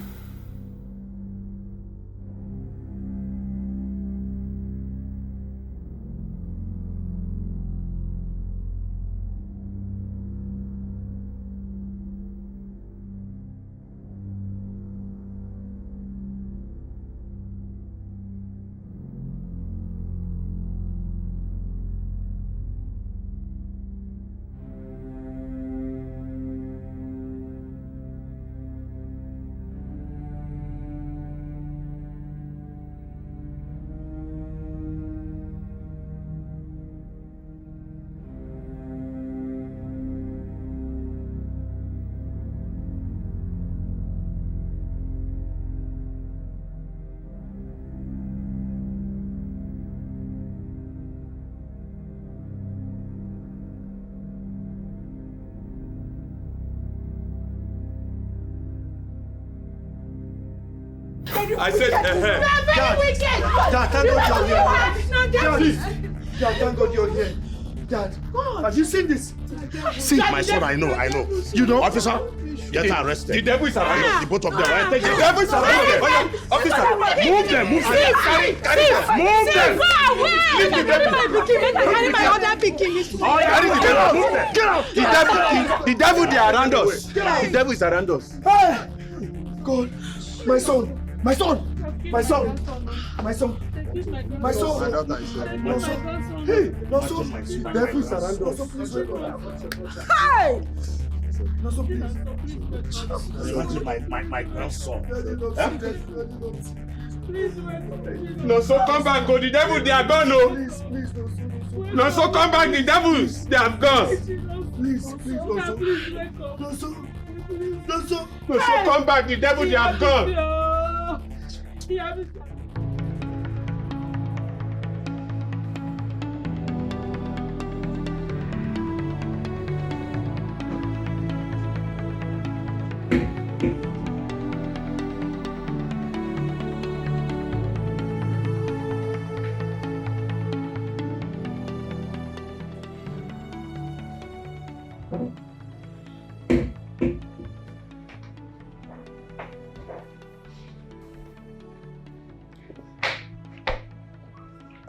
Speaker 12: I said,
Speaker 1: Dad,
Speaker 12: thank God you're here. Dad, please. Dad, thank God you're here. Dad, have you seen this?
Speaker 4: See, my son, I know.
Speaker 12: You know?
Speaker 4: Officer, get her arrested.
Speaker 12: The devil is around us.
Speaker 4: The both of them, right? Take
Speaker 12: The
Speaker 4: them.
Speaker 12: devil is around us. Officer,
Speaker 4: move them. Carry them. Move them.
Speaker 12: Leave the devil.
Speaker 1: Carry my other picking.
Speaker 12: Carry the devil. Move them. Get out. The devil, they are around us. The devil is around us. Hey! God, my son. My son! My son! My son! My son! My son! Hey! My son! Devil is around us. Please wake up.
Speaker 1: Hey!
Speaker 12: No, so please.
Speaker 4: My grandson.
Speaker 12: No, so come back, go. The devil, they are gone, no. Please, no, so come back, the devils, they have gone. Please, no, so come back, the devil, they have gone.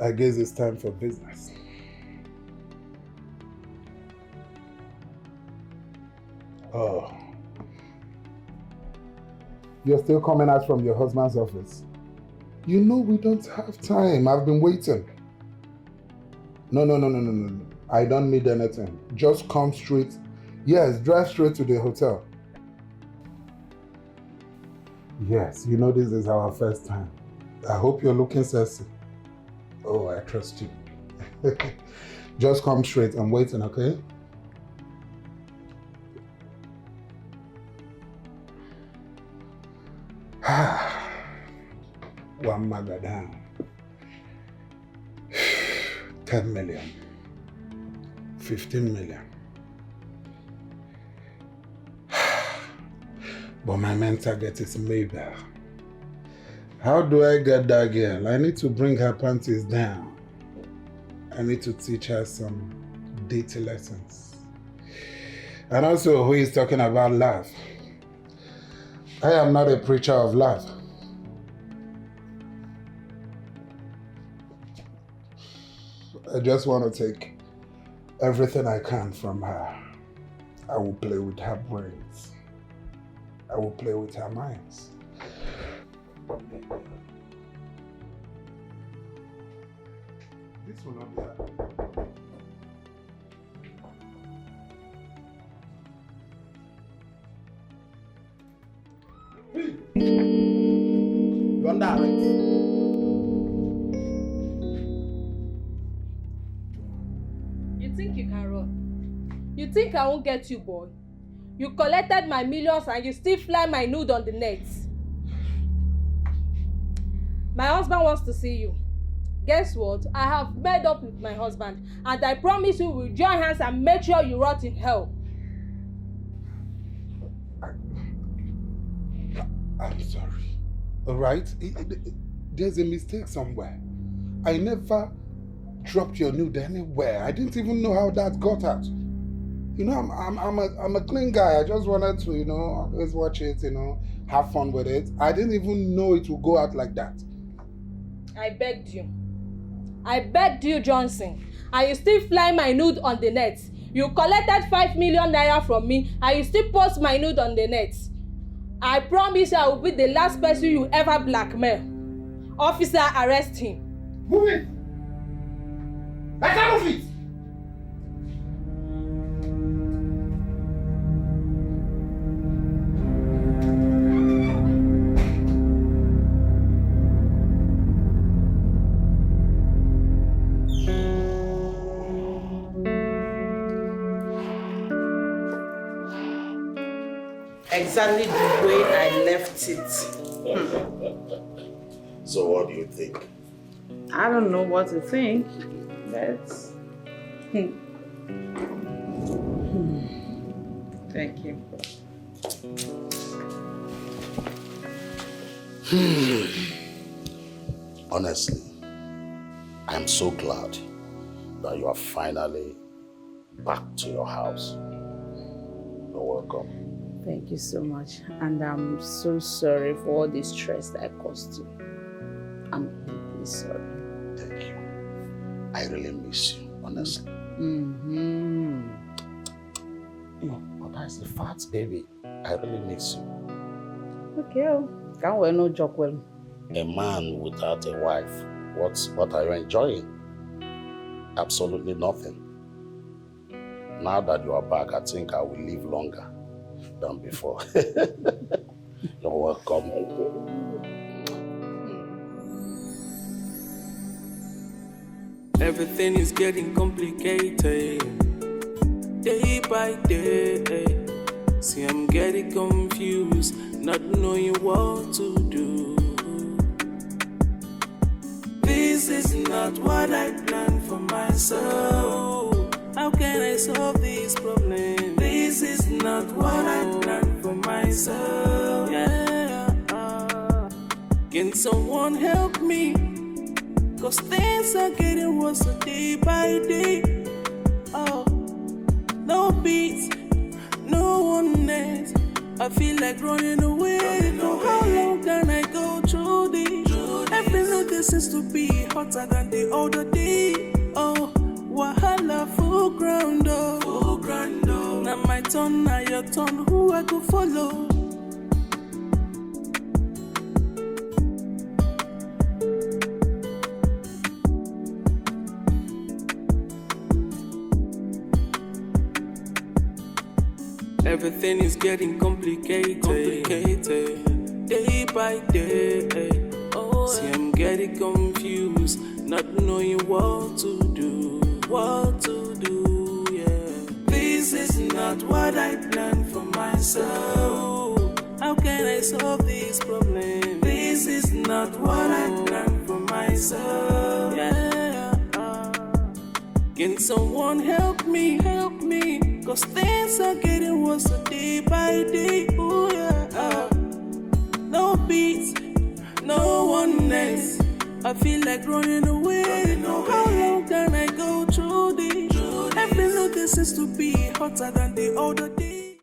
Speaker 12: I guess it's time for business. Oh. You're still coming out from your husband's office? You know we don't have time. I've been waiting. No. I don't need anything. Just come straight. Yes, drive straight to the hotel. Yes, you know this is our first time. I hope you're looking sexy. Oh, I trust you. Just come straight. I'm waiting, okay? One maga down. 10 million. 15 million. But my main target is Mabel. How do I get that girl? I need to bring her panties down. I need to teach her some dating lessons. And also, who is talking about love? I am not a preacher of love. I just want to take everything I can from her. I will play with her brains. I will play with her minds. This will not be hard. You under arrest.
Speaker 8: You think you can run? You think I won't get you, boy? You collected my millions and you still fly my nude on the net. My husband wants to see you. Guess what? I have made up with my husband and I promise you we'll join hands and make sure you rot in hell.
Speaker 12: I'm sorry. All right? There's a mistake somewhere. I never dropped your nude anywhere. I didn't even know how that got out. You know, I'm a clean guy. I just wanted to, always watch it, have fun with it. I didn't even know it would go out like that.
Speaker 8: I begged you, Johnson. And you still fly my nude on the net. You collected 5 million naira from me and you still post my nude on the net. I promise you I will be the last person you ever blackmail. Officer, arrest him.
Speaker 12: Move it! I can't move it!
Speaker 13: Exactly the way I left it.
Speaker 4: So what do you think?
Speaker 22: I don't know what to think. That's... Thank you.
Speaker 4: Honestly, I'm so glad that you are finally back to your house. You're welcome.
Speaker 22: Thank you so much. And I'm so sorry for all the stress that I caused you. I'm deeply sorry.
Speaker 4: Thank you. I really miss you, honestly. But that's the fact, baby. I really miss you.
Speaker 22: Okay. Can't wear no joke well.
Speaker 4: A man without a wife, what are you enjoying? Absolutely nothing. Now that you are back, I think I will live longer than before. You're welcome.
Speaker 9: Everything is getting complicated, day by day. See, I'm getting confused, not knowing what to do. This is not what I planned for myself. How can I solve this problem? This is not what I planned for myself. Yeah. Can someone help me? Cause things are getting worse day by day. Oh, no peace, no oneness. I feel like running away. How long can I go through this? Every night this seems to be hotter than the other day. Oh, wahala full ground, oh. Now my turn, now your turn. Who I go follow? Everything is getting complicated, day by day. Oh, see, I'm getting confused, not knowing what to do, yeah. This is not what I planned for myself. How can I solve this problem? This is not what I planned for myself, yeah. Can someone help me? Cause things are getting worse day by day. Oh yeah. No peace, no oneness. I feel like running away. How long can I go through this? Every night this seems to be hotter than the other day.